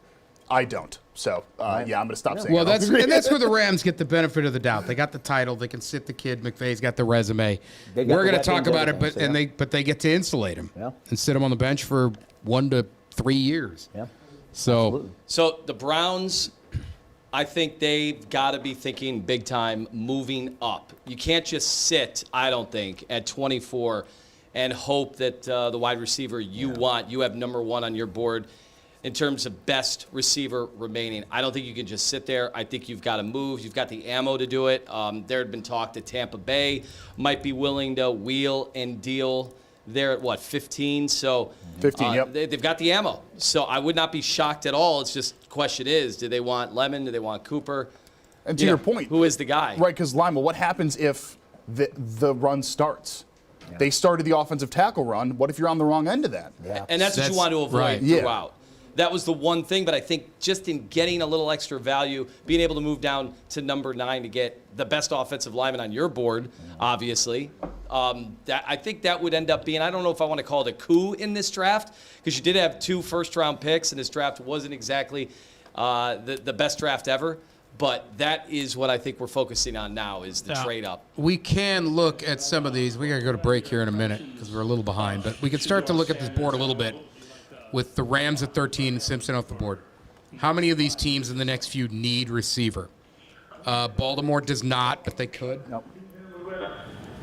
I don't. So, I'm going to stop saying that. That's where the Rams get the benefit of the doubt. They got the title. They can sit the kid. McVay's got the resume. We're going to talk about it, but they get to insulate him and sit him on the bench for 1 to 3 years. Yeah. So the Browns, I think they've got to be thinking big time moving up. You can't just sit, I don't think, at 24 and hope that the wide receiver you have number 1 on your board in terms of best receiver remaining. I don't think you can just sit there. I think you've got to move. You've got the ammo to do it. There had been talk that Tampa Bay might be willing to wheel and deal there at 15? So 15, yep. They've got the ammo. So I would not be shocked at all. It's just the question is, do they want Lemon? Do they want Cooper? And to your point, who is the guy? Right, because Lima, what happens if the run starts? Yeah. They started the offensive tackle run. What if you're on the wrong end of that? Yeah. And that's what you want to avoid throughout. That was the one thing, but I think just in getting a little extra value, being able to move down to number 9 to get the best offensive lineman on your board, obviously, I think that would end up being, I don't know if I want to call it a coup in this draft, because you did have 2 first-round picks, and this draft wasn't exactly the best draft ever. But that is what I think we're focusing on now is the trade up. We can look at some of these. We got to go to break here in a minute because we're a little behind. But we can start to look at this board a little bit with the Rams at 13 and Simpson off the board. How many of these teams in the next few need receiver? Baltimore does not, but they could. Nope.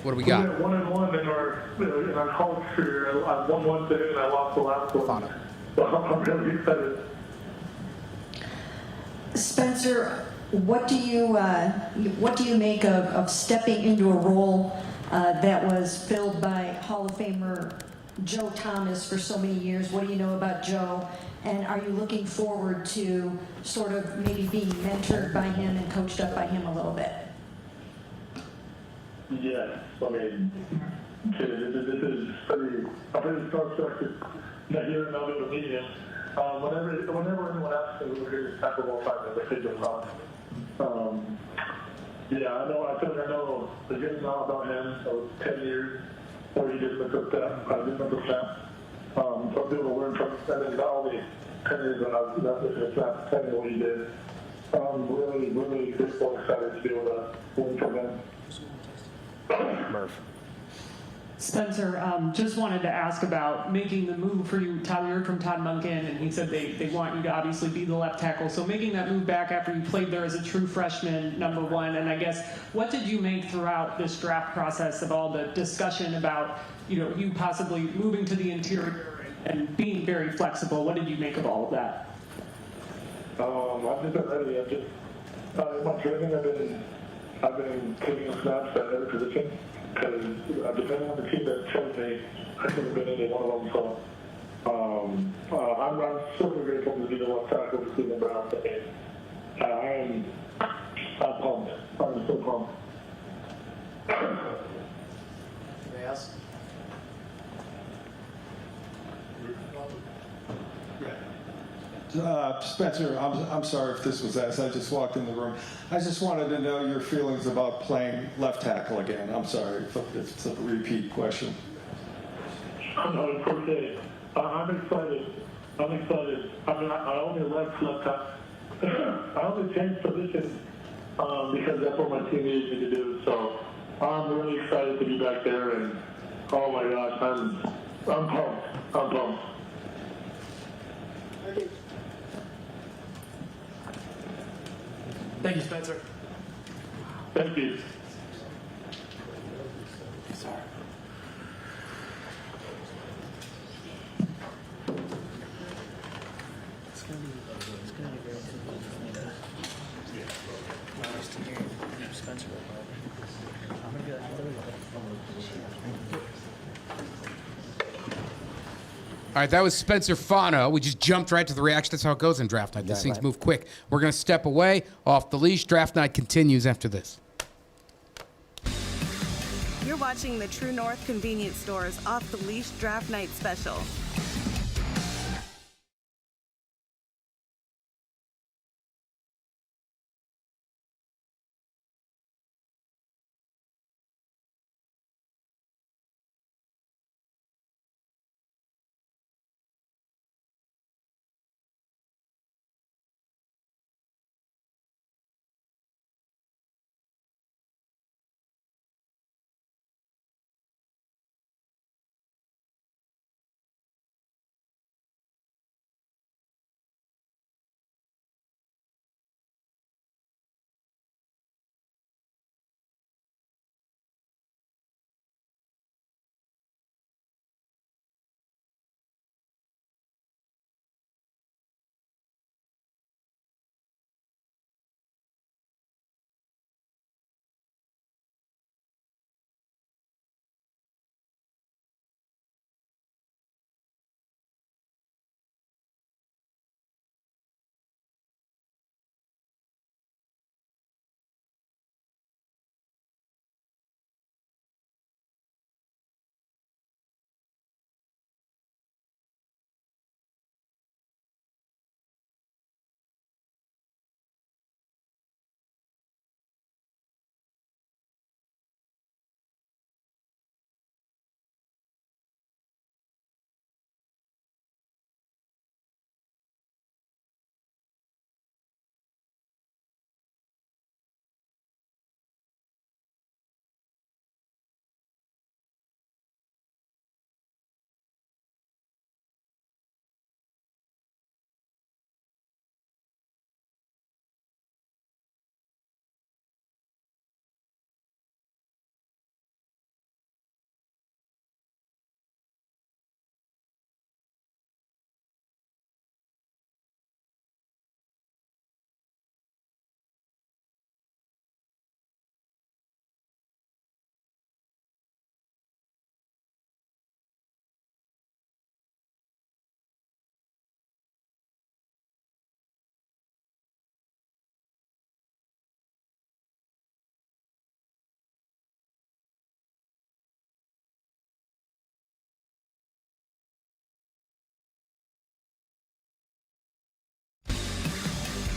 What do we got? We went 1-1 in our college career. I won one today and I lost the last one. Fano. So I'm really excited. Spencer, what do you make of stepping into a role that was filled by Hall of Famer Joe Thomas for so many years? What do you know about Joe? And are you looking forward to sort of maybe being mentored by him and coached up by him a little bit? Yes. I mean, this is pretty starstruck to hear and not able to meet him. Whenever anyone asks me who hears tackle ball five, they say Joe Thomas. Yeah, I know the good amount about him. So 10 years where he did look up that. I didn't understand. So I'm able to learn from that. And not only 10 years, but I was listening to that, 10 years what he did. Really, really excited to be able to learn from him. Murph. Spencer, just wanted to ask about making the move for you. Todd, we heard from Todd Monken, and he said they want you to obviously be the left tackle. So making that move back after you played there as a true freshman, number one, and I guess what did you make throughout this draft process of all the discussion about you possibly moving to the interior and being very flexible? What did you make of all of that? I've just been ready. In my training, I've been taking snaps at every position. Because depending on the team that chose me, I could have been in one of them. So I'm super grateful to be the left tackle for Cleveland Browns today. I'm pumped. I'm so pumped. Anybody else? Spencer, I'm sorry if this was asked. I just walked in the room. I just wanted to know your feelings about playing left tackle again. I'm sorry if it's a repeat question. No, it's okay. I'm excited. I'm excited. I only left tackle. I only changed positions because that's what my team needed me to do. So I'm really excited to be back there. And oh my gosh, I'm pumped. I'm pumped. Thank you, Spencer. Thank you. Sorry. All right, that was Spencer Fano. We just jumped right to the reaction. That's how it goes in draft night. These things move quick. We're going to step away off the leash. Draft night continues after this. You're watching the True North Convenience Stores Off the Leash Draft Night Special.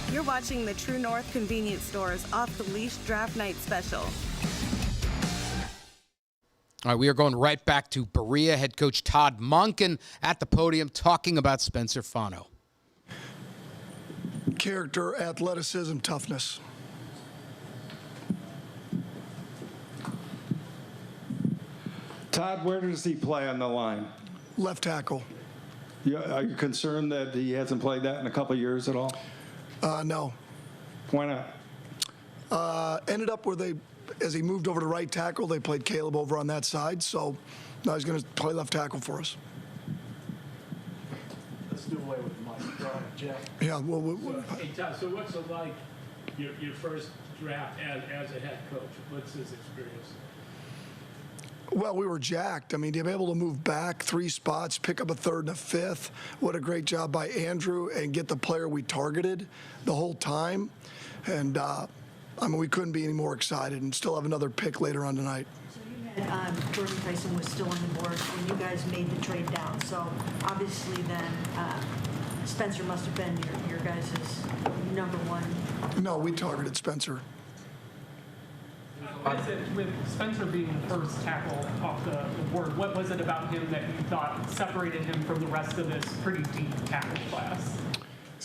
You're watching the True North Convenience Stores Off the Leash Draft Night Special. All right, we are going right back to Berea. Head coach Todd Monken at the podium talking about Spencer Fano. Character, athleticism, toughness. Todd, where does he play on the line? Left tackle. Are you concerned that he hasn't played that in a couple of years at all? No. Why not? Ended up where as he moved over to right tackle, they played Caleb over on that side. So now he's going to play left tackle for us. Let's do away with the mic. Go ahead, Jeff. Yeah. Well, Hey, Todd, so what's it like your first draft as a head coach? What's his experience? Well, we were jacked. I mean, to be able to move back 3 spots, pick up a 3rd and a 5th, what a great job by Andrew, and get the player we targeted the whole time. And, I mean, we couldn't be any more excited and still have another pick later on tonight. So you had Jordan Tyson was still on the board when you guys made the trade down. So obviously then Spencer must have been your guys' number 1. No, we targeted Spencer. What is it with Spencer being the first tackle off the board? What was it about him that you thought separated him from the rest of this pretty deep tackle class?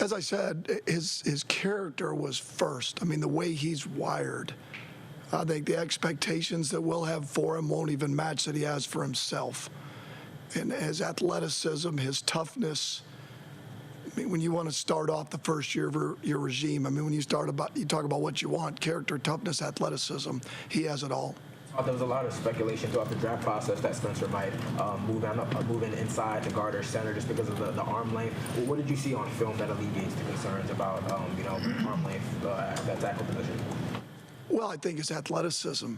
As I said, his character was first. I mean, the way he's wired. I think the expectations that we'll have for him won't even match that he has for himself. And his athleticism, his toughness. I mean, when you want to start off the first year of your regime, I mean, when you talk about what you want, character, toughness, athleticism, he has it all. There was a lot of speculation throughout the draft process that Spencer might move in inside the guard or center just because of the arm length. What did you see on film that alleviates the concerns about arm length at that tackle position? Well, I think his athleticism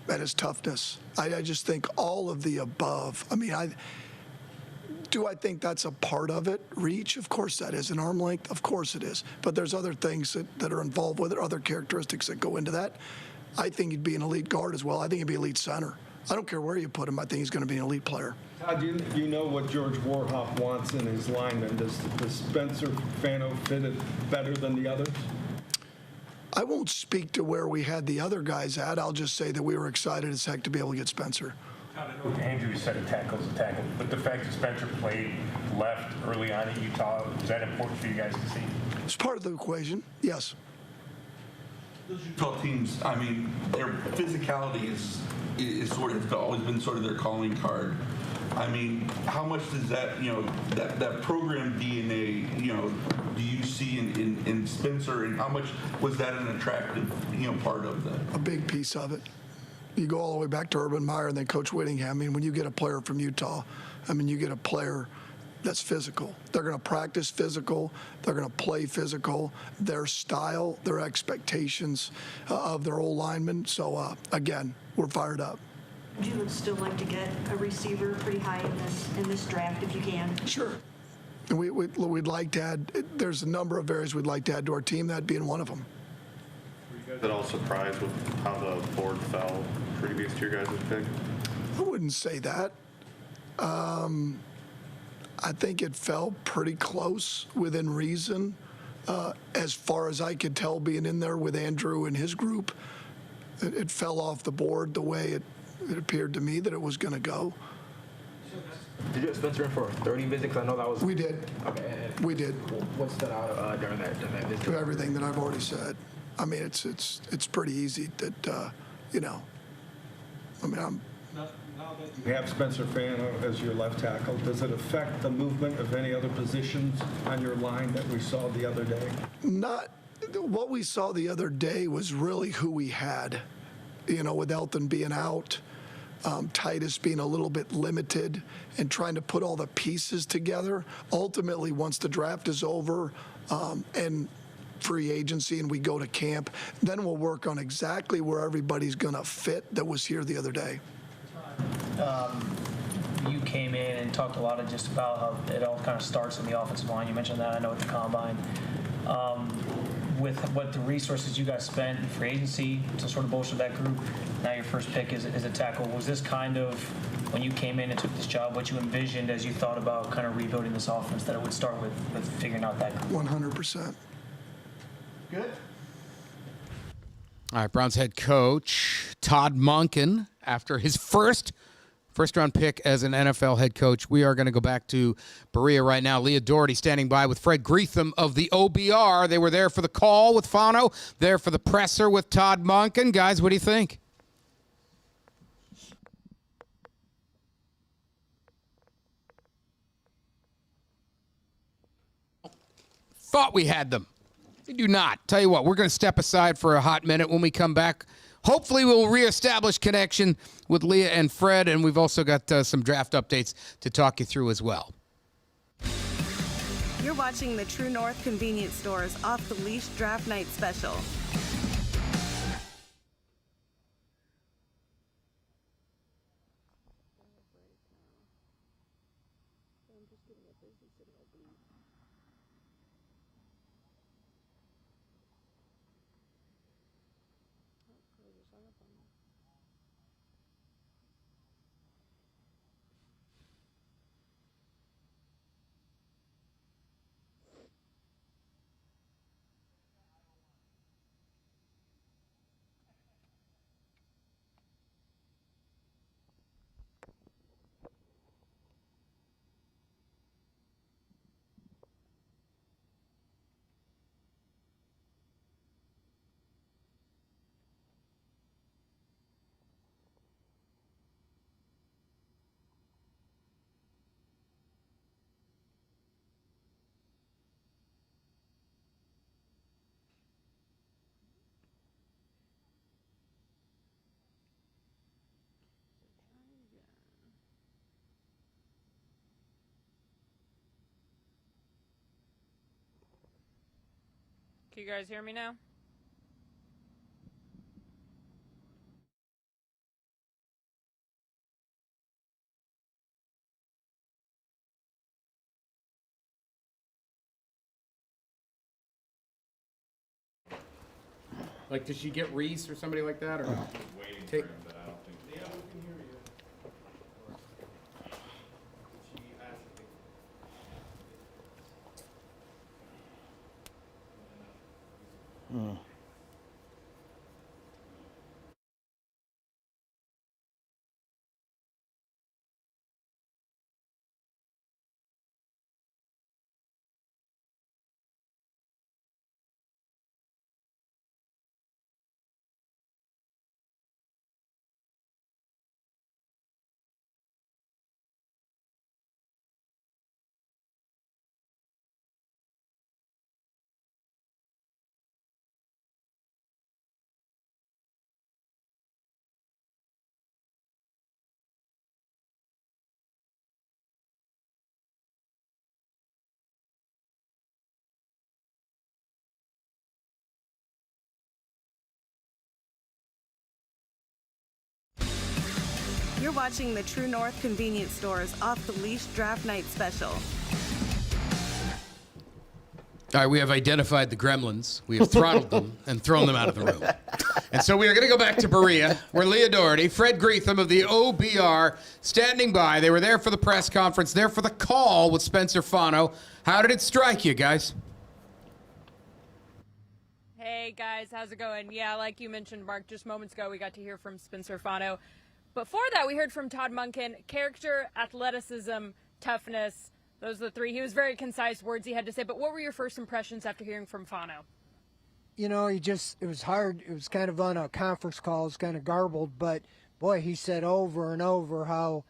and his toughness. I just think all of the above. I mean, do I think that's a part of it? Reach? Of course that is. An arm length? Of course it is. But there's other things that are involved with it, other characteristics that go into that. I think he'd be an elite guard as well. I think he'd be elite center. I don't care where you put him. I think he's going to be an elite player. Todd, you know what George Warhop wants in his lineman. Does Spencer Fano fit it better than the others? I won't speak to where we had the other guys at. I'll just say that we were excited as heck to be able to get Spencer. I know Andrew said a tackle's a tackle, but the fact that Spencer played left early on at Utah, is that important for you guys to see? It's part of the equation, yes. Those Utah teams, I mean, their physicality is sort of always been sort of their calling card. I mean, how much does that, that program DNA, do you see in Spencer, and how much was that an attractive, part of that? A big piece of it. You go all the way back to Urban Meyer and then Coach Whittingham. I mean, when you get a player from Utah, I mean, you get a player that's physical. They're going to practice physical. They're going to play physical. Their style, their expectations of their old linemen. So, again, we're fired up. Would you still like to get a receiver pretty high in this draft if you can? Sure. And we'd like to add, there's a number of areas we'd like to add to our team, that being one of them. Were you guys at all surprised with how the board fell previous to your guys' pick? I wouldn't say that. I think it fell pretty close within reason. As far as I could tell, being in there with Andrew and his group, it fell off the board the way it appeared to me that it was going to go. Did you have Spencer in for a 30 visit? Because I know that was... We did. Okay. We did. What stood out during that visit? Everything that I've already said. I mean, it's pretty easy that, I mean, I'm... Now that you have Spencer Fano as your left tackle, does it affect the movement of any other positions on your line that we saw the other day? Not... What we saw the other day was really who we had. With Elton being out, Titus being a little bit limited, and trying to put all the pieces together. Ultimately, once the draft is over and free agency and we go to camp, then we'll work on exactly where everybody's going to fit that was here the other day. You came in and talked a lot of just about how it all kind of starts in the offensive line. You mentioned that, I know, at the Combine. With what the resources you guys spent in free agency to sort of bolster that group, now your first pick is a tackle. Was this kind of, when you came in and took this job, what you envisioned as you thought about kind of rebuilding this offense, that it would start with figuring out that group? 100%. Good. All right, Browns head coach Todd Monken, after his first-round pick as an NFL head coach. We are going to go back to Berea right now. Leah Doherty standing by with Fred Greetham of the OBR. They were there for the call with Fano, there for the presser with Todd Monken. Guys, what do you think? thought we had them. We do not. Tell you what, we're going to step aside for a hot minute. When we come back, hopefully we'll reestablish connection with Leah and Fred, and we've also got some draft updates to talk you through as well. You're watching the True North Convenience Stores Off the Leash Draft Night Special. Can you guys hear me now? Like, does she get Reese or somebody like that, or no? Take. You're watching the True North Convenience Stores Off the Leash Draft Night Special. All right, we have identified the gremlins. We have throttled them and thrown them out of the room. And so we are going to go back to Berea, where Leah Doherty, Fred Greetham of the OBR, standing by. They were there for the press conference, there for the call with Spencer Fano. How did it strike you, guys? Hey guys, how's it going? Yeah, like you mentioned, Mark, just moments ago we got to hear from Spencer Fano. Before that, we heard from Todd Monken. Character, athleticism, toughness. Those are the three. He was very concise words he had to say. But what were your first impressions after hearing from Fano? You know, it was hard. It was kind of on a conference call. It was kind of garbled. But, boy, he said over and over how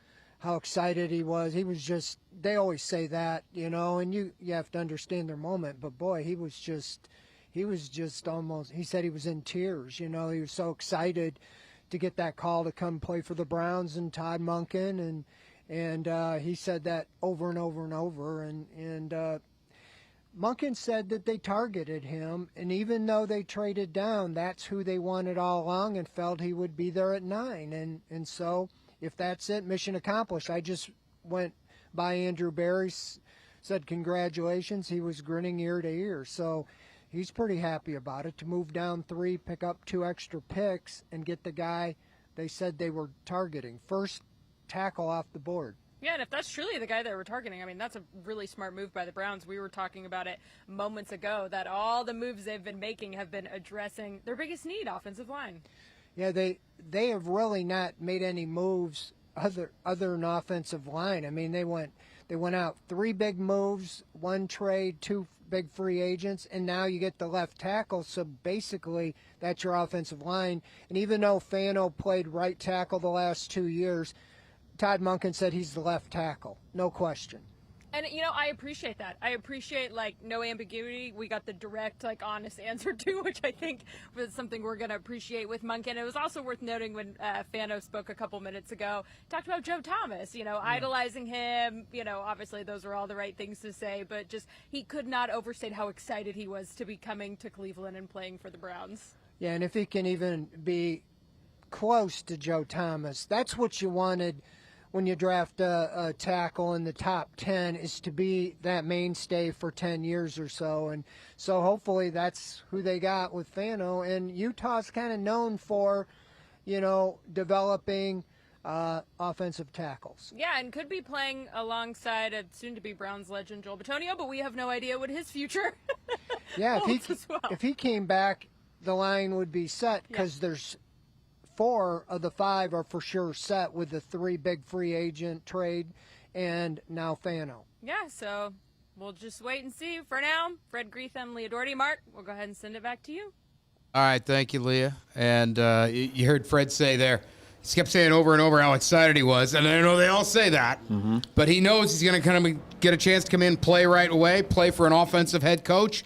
excited he was. He was just, they always say that, you know, and you have to understand their moment. But, boy, he was just almost, he said he was in tears. You know, he was so excited to get that call to come play for the Browns and Todd Monken. And he said that over and over and over. And Monken said that they targeted him, and even though they traded down, that's who they wanted all along and felt he would be there at 9. And so if that's it, mission accomplished. I just went by Andrew Barry, said congratulations. He was grinning ear to ear. So he's pretty happy about it, to move down 3, pick up 2 extra picks, and get the guy they said they were targeting. First tackle off the board. Yeah, and if that's truly the guy that we're targeting, I mean, that's a really smart move by the Browns. We were talking about it moments ago, that all the moves they've been making have been addressing their biggest need, offensive line. Yeah, they have really not made any moves other than offensive line. I mean, they went out 3 big moves, 1 trade, 2 big free agents, and now you get the left tackle. So basically, that's your offensive line. And even though Fano played right tackle the last 2 years, Todd Monken said he's the left tackle, no question. And, I appreciate that. I appreciate, no ambiguity. We got the direct, honest answer, too, which I think was something we're going to appreciate with Monken. It was also worth noting when Fano spoke a couple minutes ago, talked about Joe Thomas, idolizing him. Obviously those are all the right things to say, but just he could not overstate how excited he was to be coming to Cleveland and playing for the Browns. Yeah, and if he can even be close to Joe Thomas, that's what you wanted when you draft a tackle in the top 10, is to be that mainstay for 10 years or so. And so hopefully that's who they got with Fano. And Utah's kind of known for, developing offensive tackles. Yeah, and could be playing alongside a soon-to-be Browns legend, Joel Bitonio, but we have no idea what his future Yeah, holds as well. if he came back, the line would be set, because there's 4 of the 5 are for sure set with the 3 big free agent trade and now Fano. Yeah, so we'll just wait and see. For now, Fred Greetham, Leah Doherty. Mark, we'll go ahead and send it back to you. All right, thank you, Leah. And you heard Fred say there, he kept saying over and over how excited he was, and I know they all say that, but he knows he's going to kind of get a chance to come in, play right away, play for an offensive head coach,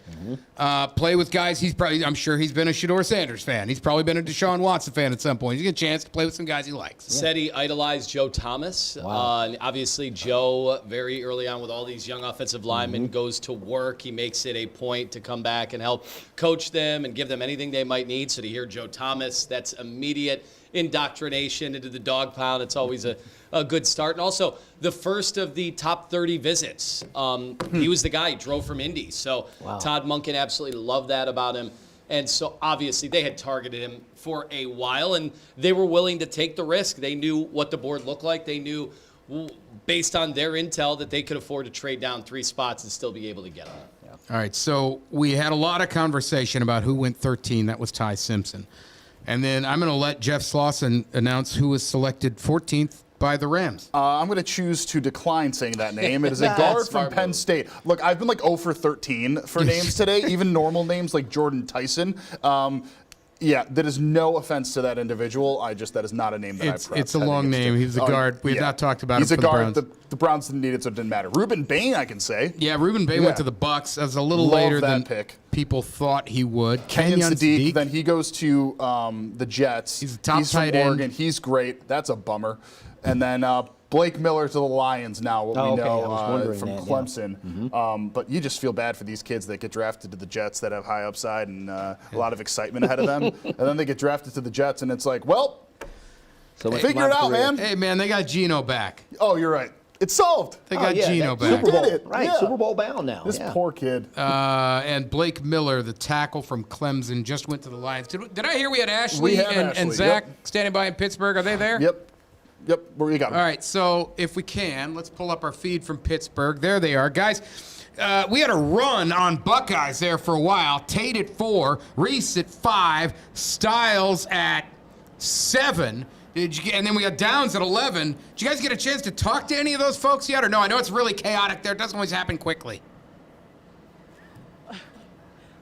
play with guys. I'm sure he's been a Shedeur Sanders fan. He's probably been a Deshaun Watson fan at some point. He's going to get a chance to play with some guys he likes. Said he idolized Joe Thomas. And obviously, Joe, very early on with all these young offensive linemen, goes to work. He makes it a point to come back and help coach them and give them anything they might need. So to hear Joe Thomas, that's immediate indoctrination into the dog pound. It's always a good start. And also, the first of the top 30 visits. He was the guy who drove from Indy. So Todd Monken absolutely loved that about him. And so obviously they had targeted him for a while, and they were willing to take the risk. They knew what the board looked like. They knew, based on their intel, that they could afford to trade down 3 spots and still be able to get him. All right, so we had a lot of conversation about who went 13. That was Ty Simpson. And then I'm going to let Jeff Slauson announce who was selected 14th by the Rams. I'm going to choose to decline saying that name. It is a guard from Penn State. Look, I've been 0 for 13 for names today, even normal names like Jordan Tyson. Yeah, that is no offense to that individual. that is not a name that I prefer. It's a long name. He's a guard. We have not talked about him for the Browns. The Browns didn't need it, so it didn't matter. Reuben Bain, I can say. Yeah, Reuben Bain went to the Bucks. That was a little later than people thought he would. Kenyon Sadiq, then he goes to the Jets. He's a top tight from end. Oregon. He's great. That's a bummer. And then Blake Miller to the Lions now, what we know from Clemson. But you just feel bad for these kids that get drafted to the Jets that have high upside and a lot of excitement ahead of them. And then they get drafted to the Jets, and it's like, well, figure it out, man. Hey, man, they got Geno back. Oh, you're right. It's solved. They got Geno back. Super Bowl, right? Super Bowl bound now. This poor kid. And Blake Miller, the tackle from Clemson, just went to the Lions. Did I hear we had Ashley We have and Ashley, Zach standing by in Pittsburgh? Are they there? Yep. Where you got them? All right, so if we can, let's pull up our feed from Pittsburgh. There they are. Guys, we had a run on Buckeyes there for a while. Tate at 4, Reese at 5, Styles at 7. And then we got Downs at 11. Did you guys get a chance to talk to any of those folks yet? Or no? I know it's really chaotic there. It doesn't always happen quickly.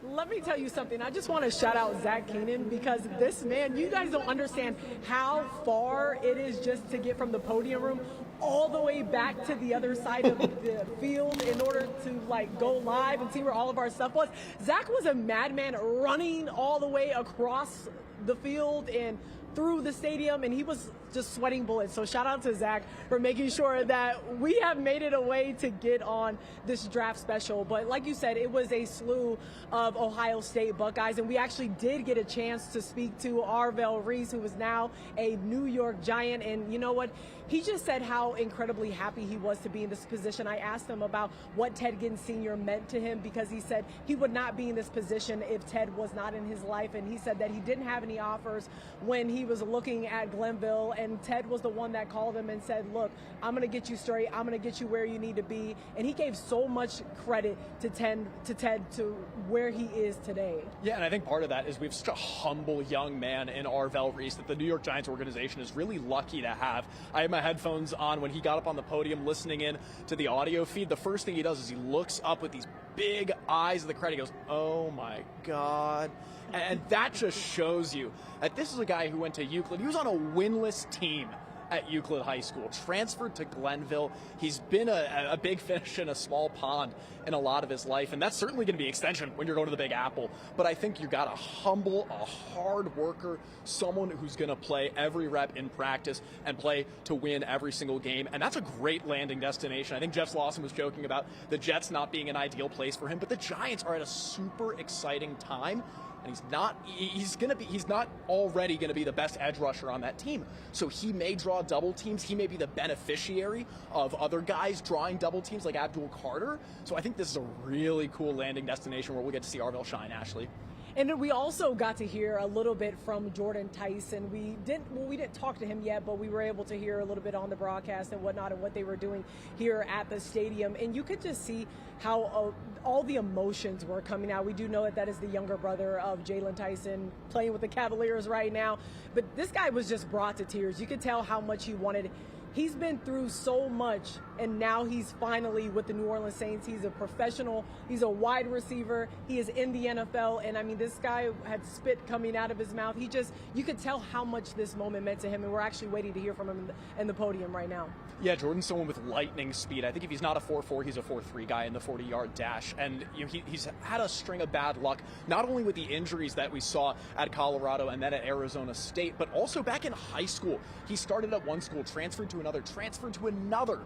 Let me tell you something. I just want to shout out Zach Keenan, because this man, you guys don't understand how far it is just to get from the podium room all the way back to the other side of the field in order to go live and see where all of our stuff was. Zach was a madman running all the way across the field and through the stadium, and he was just sweating bullets. So shout out to Zach for making sure that we have made it a way to get on this draft special. But like you said, it was a slew of Ohio State Buckeyes, and we actually did get a chance to speak to Arvell Reese, who is now a New York Giant. And you know what? He just said how incredibly happy he was to be in this position. I asked him about what Ted Ginn Sr. meant to him, because he said he would not be in this position if Ted was not in his life. And he said that he didn't have any offers when he was looking at Glenville, and Ted was the one that called him and said, look, I'm going to get you straight. I'm going to get you where you need to be. And he gave so much credit to Ted to where he is today. Yeah, and I think part of that is we have such a humble young man in Arvell Reese that the New York Giants organization is really lucky to have. I had my headphones on when he got up on the podium listening in to the audio feed. The first thing he does is he looks up with these big eyes of the crowd. He goes, oh my God. And that just shows you that this is a guy who went to Euclid. He was on a winless team at Euclid High School, transferred to Glenville. He's been a big fish in a small pond in a lot of his life, and that's certainly going to be extension when you're going to the Big Apple. But I think you got a humble, a hard worker, someone who's going to play every rep in practice and play to win every single game, and that's a great landing destination. I think Jeff Slauson was joking about the Jets not being an ideal place for him, but the Giants are at a super exciting time. And he's not already going to be the best edge rusher on that team. So he may draw double teams. He may be the beneficiary of other guys drawing double teams like Abdul Carter. So I think this is a really cool landing destination where we'll get to see Arvell shine, Ashley. And then we also got to hear a little bit from Jordan Tyson. We didn't talk to him yet, but we were able to hear a little bit on the broadcast and whatnot and what they were doing here at the stadium. And you could just see how all the emotions were coming out. We do know that is the younger brother of Jalen Tyson playing with the Cavaliers right now. But this guy was just brought to tears. You could tell how much he wanted. He's been through so much, and now he's finally with the New Orleans Saints. He's a professional. He's a wide receiver. He is in the NFL, and I mean, this guy had spit coming out of his mouth. You could tell how much this moment meant to him, and we're actually waiting to hear from him in the podium right now. Yeah, Jordan's someone with lightning speed. I think if he's not a 4.4, he's a 4.3 guy in the 40-yard dash. And he's had a string of bad luck, not only with the injuries that we saw at Colorado and then at Arizona State, but also back in high school. He started at one school, transferred to another, transferred to another.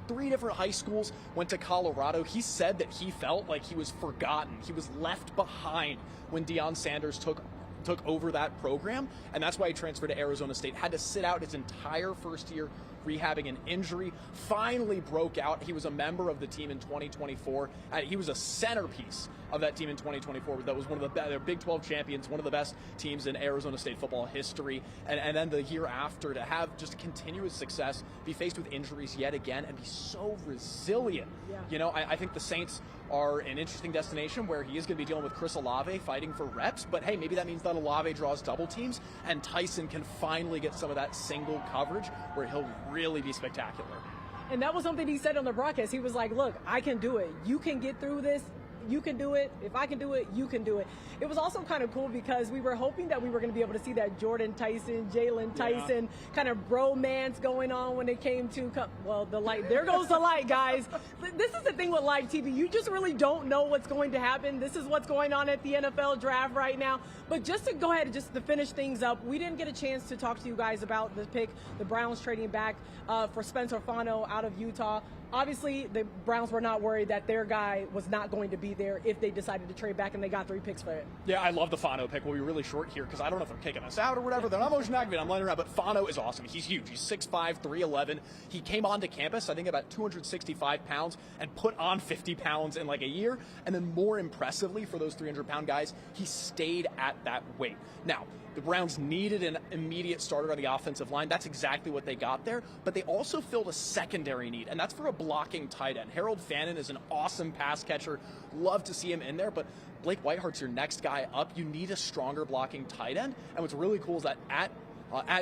3 different high schools, went to Colorado. He said that he felt like he was forgotten. He was left behind when Deion Sanders took over that program, and that's why he transferred to Arizona State. Had to sit out his entire first year rehabbing an injury, finally broke out. He was a member of the team in 2024. He was a centerpiece of that team in 2024. That was one of the Big 12 champions, one of the best teams in Arizona State football history. And then the year after, to have just continuous success, be faced with injuries yet again, and be so resilient. Yeah. You know, I think the Saints are an interesting destination where he is going to be dealing with Chris Olave fighting for reps, but hey, maybe that means that Olave draws double teams and Tyson can finally get some of that single coverage where he'll really be spectacular. And that was something he said on the broadcast. He was like, look, I can do it. You can get through this. You can do it. If I can do it, you can do it. It was also kind of cool because we were hoping that we were going to be able to see that Jordan Tyson, Jalen Tyson kind of bromance going on when it came to, the light. There goes the light, guys. This is the thing with live TV. You just really don't know what's going to happen. This is what's going on at the NFL draft right now. But just to go ahead and just to finish things up, we didn't get a chance to talk to you guys about the pick, the Browns trading back for Spencer Fano out of Utah. Obviously, the Browns were not worried that their guy was not going to be there if they decided to trade back, and they got 3 picks for it. Yeah, I love the Fano pick. We'll be really short here because I don't know if they're kicking us out or whatever. They're not motion activated. I'm letting around, but Fano is awesome. He's huge. He's 6'5", 311. He came onto campus, I think, about 265 pounds and put on 50 pounds in like a year. And then more impressively for those 300-pound guys, he stayed at that weight. Now, the Browns needed an immediate starter on the offensive line. That's exactly what they got there. But they also filled a secondary need, and that's for a blocking tight end. Harold Fannin is an awesome pass catcher. Love to see him in there, but Blake Whitehart's your next guy up. You need a stronger blocking tight end. And what's really cool is that at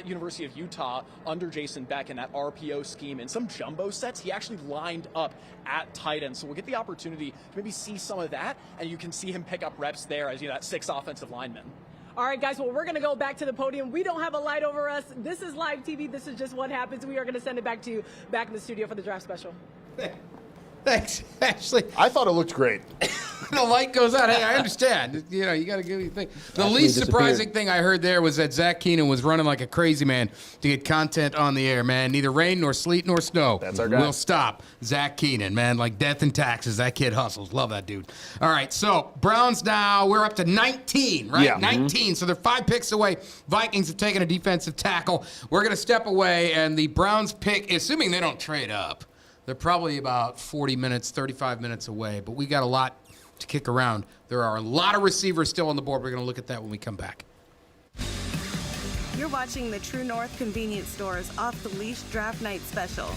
University of Utah, under Jason Beck in that RPO scheme and some jumbo sets, he actually lined up at tight end. So we'll get the opportunity to maybe see some of that, and you can see him pick up reps there as that 6th offensive lineman. All right, guys, well, we're going to go back to the podium. We don't have a light over us. This is live TV. This is just what happens. We are going to send it back to you back in the studio for the draft special. Thanks, Ashley. I thought it looked great. The light goes out. Hey, I understand. You got to give me a thing. The least surprising thing I heard there was that Zach Keenan was running like a crazy man to get content on the air, man. Neither rain nor sleet nor snow. That's our guy. Will stop Zach Keenan, man. Like death and taxes. That kid hustles. Love that dude. All right, so Browns now, we're up to 19, right? Yeah. 19. So they're 5 picks away. Vikings have taken a defensive tackle. We're going to step away, and the Browns pick, assuming they don't trade up, they're probably about 40 minutes, 35 minutes away, but we got a lot to kick around. There are a lot of receivers still on the board. We're going to look at that when we come back. You're watching the True North Convenience Stores Off the Leash Draft Night Special.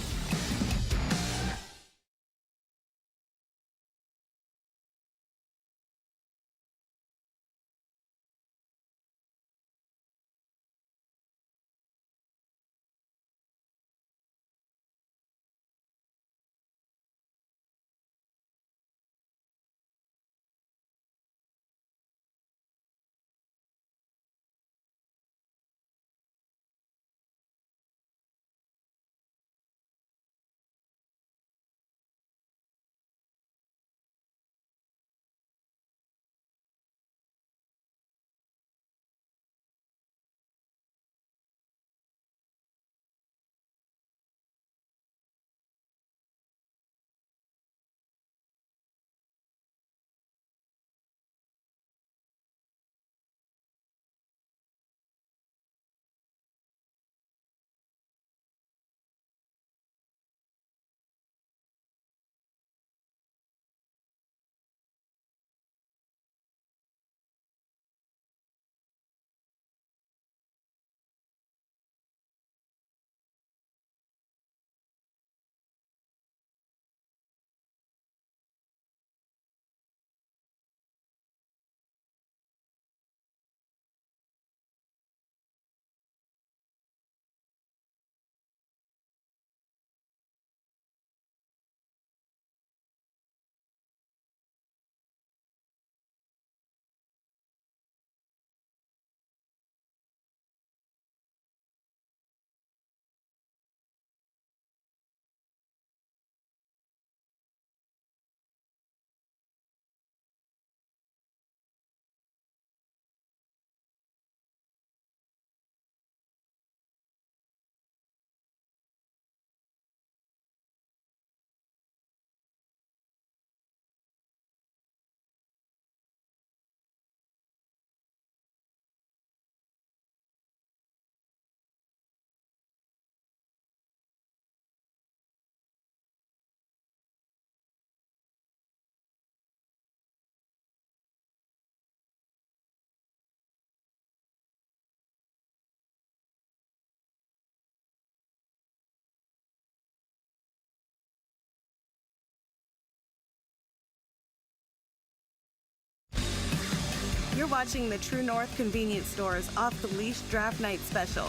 You're watching the True North Convenience Stores Off the Leash Draft Night Special.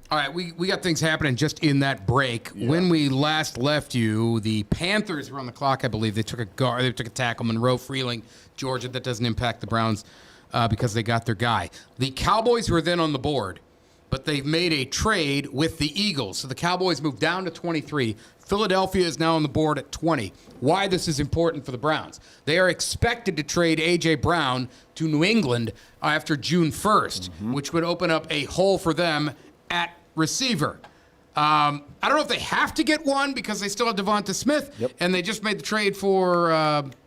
All right, we got things happening just in that break. Yeah. When we last left you, the Panthers were on the clock, I believe. They took a tackle, Monroe Freeling, Georgia. That doesn't impact the Browns because they got their guy. The Cowboys were then on the board, but they've made a trade with the Eagles. So the Cowboys moved down to 23. Philadelphia is now on the board at 20. Why this is important for the Browns. They are expected to trade A.J. Brown to New England after June 1st, which would open up a hole for them at receiver. I don't know if they have to get one because they still have Devonta Smith, and they just made the trade for,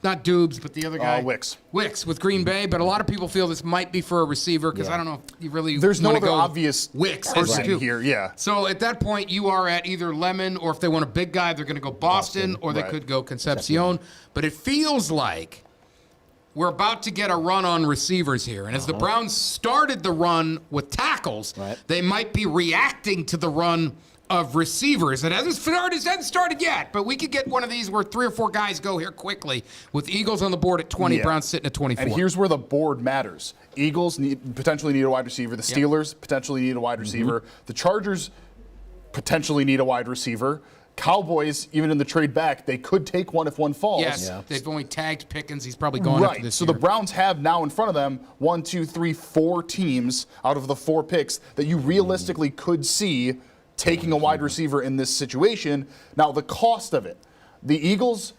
not Dubes, but the other guy. Wicks. Wicks with Green Bay, but a lot of people feel this might be for a receiver because I don't know if you really There's no wanna other go obvious Wicks person here, yeah. So at that point, you are at either Lemon, or if they want a big guy, they're going to go Boston, or they could go Concepcion. But it feels like we're about to get a run on receivers here. And as the Browns started the run with tackles, they might be reacting to the run of receivers. It hasn't started yet, but we could get one of these where 3 or 4 guys go here quickly with Eagles on the board at 20, Browns sitting at 24. And here's where the board matters. Eagles potentially need a wide receiver. The Steelers potentially need a wide receiver. The Chargers potentially need a wide receiver. Cowboys, even in the trade back, they could take one if one falls. Yes, they've only tagged Pickens. He's probably gone after this so year. the Browns have now in front of them 1, 2, 3, 4 teams out of the 4 picks that you realistically could see taking a wide receiver in this situation. Now, the cost of it. The Eagles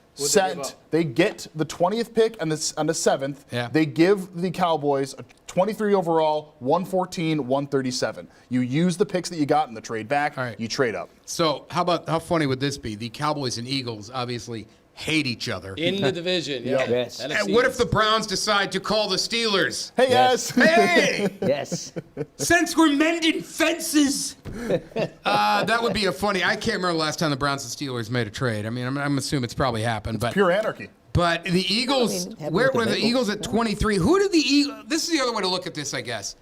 they get the 20th pick and the 7th. Yeah. They give the Cowboys a 23 overall, 114, 137. You use the picks that you got in the trade back. You trade up. So how funny would this be? The Cowboys and Eagles obviously hate each other. In the division, Yes. And what if the Browns decide to call the Steelers? Hey, yes. Hey! Yes. Since we're mending fences. That would be a funny. I can't remember the last time the Browns and Steelers made a trade. I mean, I'm assuming it's probably happened. But pure anarchy. But the Eagles, where were the Eagles at 23? Who did the Eagles? This is the other way to look at this, I guess.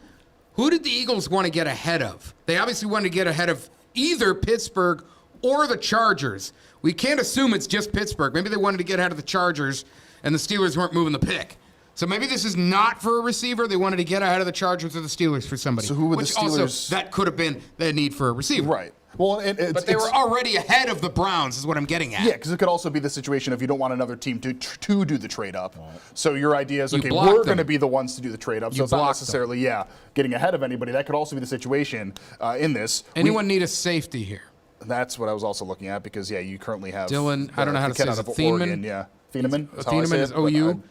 Who did the Eagles want to get ahead of? They obviously wanted to get ahead of either Pittsburgh or the Chargers. We can't assume it's just Pittsburgh. Maybe they wanted to get ahead of the Chargers, and the Steelers weren't moving the pick. So maybe this is not for a receiver. They wanted to get ahead of the Chargers or the Steelers for somebody. So who would the Which Steelers? Also, that could have been the need for a receiver. Right. Well, but they were already ahead of the Browns, is what I'm getting at. Yeah, because it could also be the situation if you don't want another team to do the trade up. So your idea is, okay, we're going to be the ones to do the trade up. So it's not necessarily, getting ahead of anybody. That could also be the situation in this. Anyone need a safety here? That's what I was also looking at because, you currently have Dylan, I don't know how to say it. Thieneman? Yeah. Thieneman? Thieneman is OU?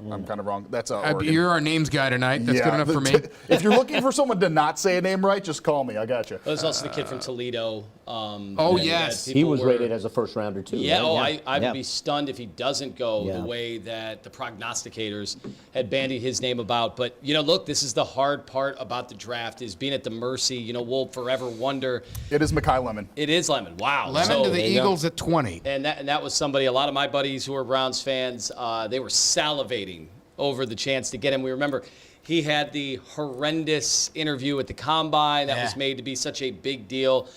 I'm kind of wrong. That's Oregon. You're our names guy tonight. That's good enough for me. If you're looking for someone to not say a name right, just call me. I got you. There's also the kid from Toledo. Yes. He was rated as a first rounder, too. Yeah, right? I would be stunned if he doesn't go the way that the prognosticators had bandied his name about. But, look, this is the hard part about the draft is being at the mercy. We'll forever wonder. It is Mekhi Lemon. It is Lemon. Wow. Lemon to the Eagles at 20. And that was somebody, a lot of my buddies who are Browns fans, they were salivating over the chance to get him. We remember he had the horrendous interview at the Combine that was made to be such a big deal.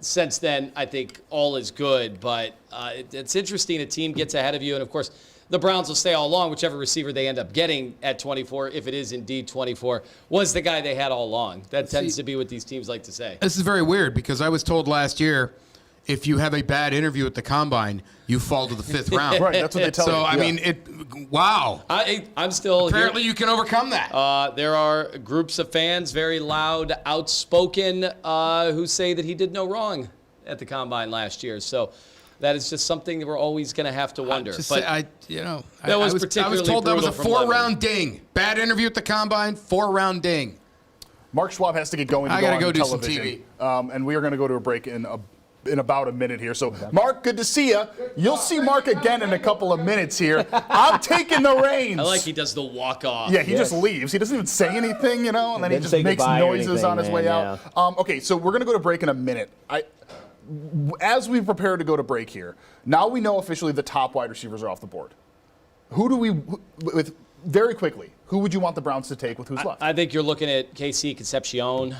Since then, I think all is good, but it's interesting. A team gets ahead of you, and of course, the Browns will stay all along. Whichever receiver they end up getting at 24, if it is indeed 24, was the guy they had all along. That tends to be what these teams like to say. This is very weird because I was told last year, if you have a bad interview at the Combine, you fall to the 5th round. Right, that's what they tell you. So, I mean, wow. I'm still Apparently you can overcome that. There are groups of fans, very loud, outspoken, who say that he did no wrong at the Combine last year. So that is just something that we're always going to have to wonder. I was told that was a 4-round ding. Bad interview at the Combine, 4-round ding. Mark Schwab has to get going. I got to go do television. some TV. And we are going to go to a break in about a minute here. So, Mark, good to see you. You'll see Mark again in a couple of minutes here. I'm taking the reins. I like he does the walk-off. Yeah, he just leaves. He doesn't even say anything, and then he just makes noises on his way out. Okay, so we're going to go to break in a minute. As we prepare to go to break here, now we know officially the top wide receivers are off the board. Very quickly, who would you want the Browns to take with who's left? I think you're looking at KC Concepcion.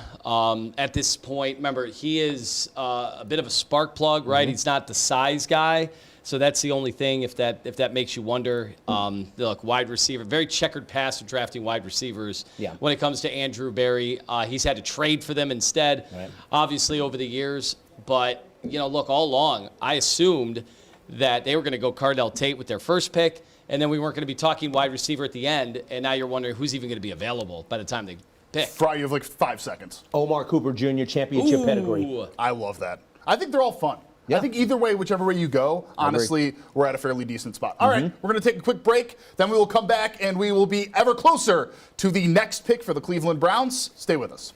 At this point, remember, he is a bit of a spark plug, right? He's not the size guy So that's the only thing, if that makes you wonder. Look, wide receiver, very checkered past of drafting wide receivers. Yeah. When it comes to Andrew Berry, he's had to trade for them instead, obviously over the years. But look, all along, I assumed that they were going to go Cardell Tate with their first pick, and then we weren't going to be talking wide receiver at the end. And now you're wondering who's even going to be available by the time they pick. Fry, you have like 5 seconds. Omar Cooper Jr. championship pedigree. I love that. I think they're all fun. Yeah. I think either way, whichever way you go, honestly, we're at a fairly decent spot. All right, we're going to take a quick break. Then we will come back, and we will be ever closer to the next pick for the Cleveland Browns. Stay with us.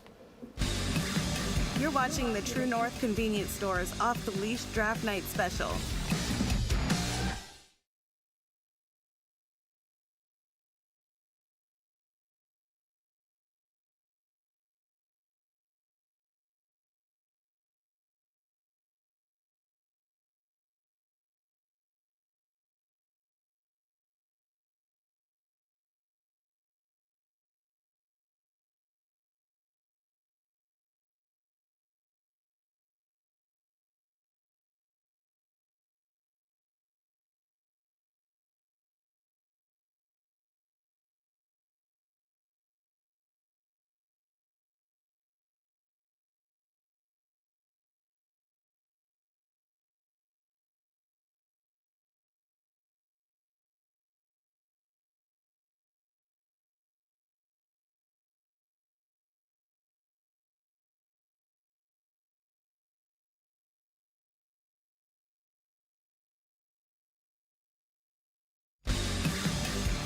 You're watching the True North Convenience Stores Off the Leash Draft Night Special.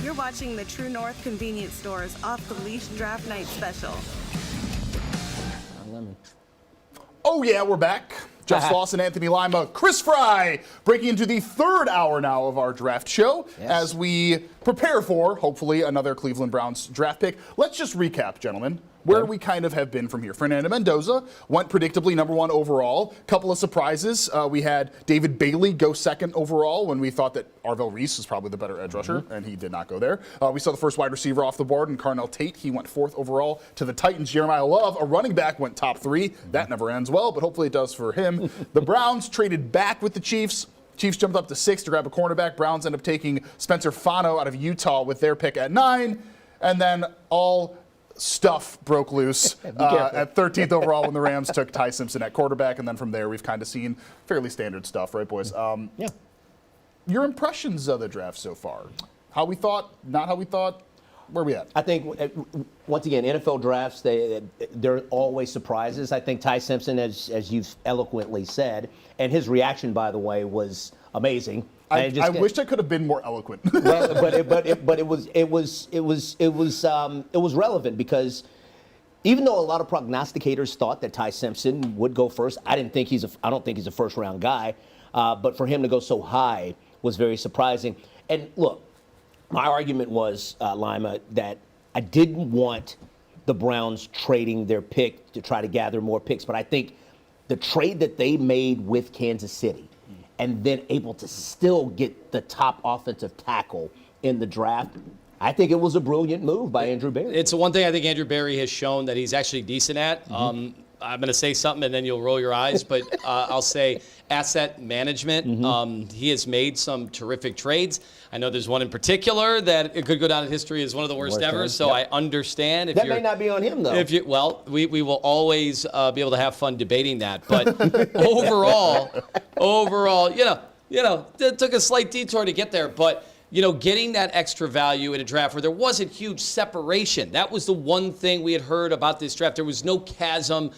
You're watching the True North Convenience Stores Off the Leash Draft Night Special. Oh, yeah, we're back. Jeff Sloss and Anthony Lima, Chris Fry, breaking into the third hour now of our draft show as we prepare for, hopefully, another Cleveland Browns draft pick. Let's just recap, gentlemen, where we kind of have been from here. Fernando Mendoza went predictably #1 overall. Couple of surprises. We had David Bailey go 2nd overall when we thought that Arvell Reese was probably the better edge rusher, and he did not go there. We saw the first wide receiver off the board, and Carnell Tate. He went 4th overall to the Titans. Jeremiah Love, a running back, went top 3. That never ends well, but hopefully it does for him. The Browns traded back with the Chiefs. Chiefs jumped up to 6 to grab a cornerback. Browns end up taking Spencer Fano out of Utah with their pick at 9. And then all stuff broke loose at 13th overall when the Rams took Ty Simpson at quarterback. And then from there, we've kind of seen fairly standard stuff, right, boys? Your impressions of the draft so far? How we thought, not how we thought? Where are we at? I think, once again, NFL drafts, there are always surprises. I think Ty Simpson, as you've eloquently said, and his reaction, by the way, was amazing. I wished I could have been more eloquent. but it was relevant because even though a lot of prognosticators thought that Ty Simpson would go first, I don't think he's a first round guy. But for him to go so high was very surprising. And look, my argument was, Lima, that I didn't want the Browns trading their pick to try to gather more picks, but I think the trade that they made with Kansas City and then able to still get the top offensive tackle in the draft, I think it was a brilliant move by Andrew Berry. It's the one thing I think Andrew Berry has shown that he's actually decent at. I'm going to say something and then you'll roll your eyes, but I'll say asset management. He has made some terrific trades. I know there's one in particular that it could go down in history as one of the worst ever, so I understand. That may not be on him, though. We will always be able to have fun debating that. But overall, it took a slight detour to get there. But getting that extra value in a draft where there wasn't huge separation. That was the one thing we had heard about this draft. There was no chasm,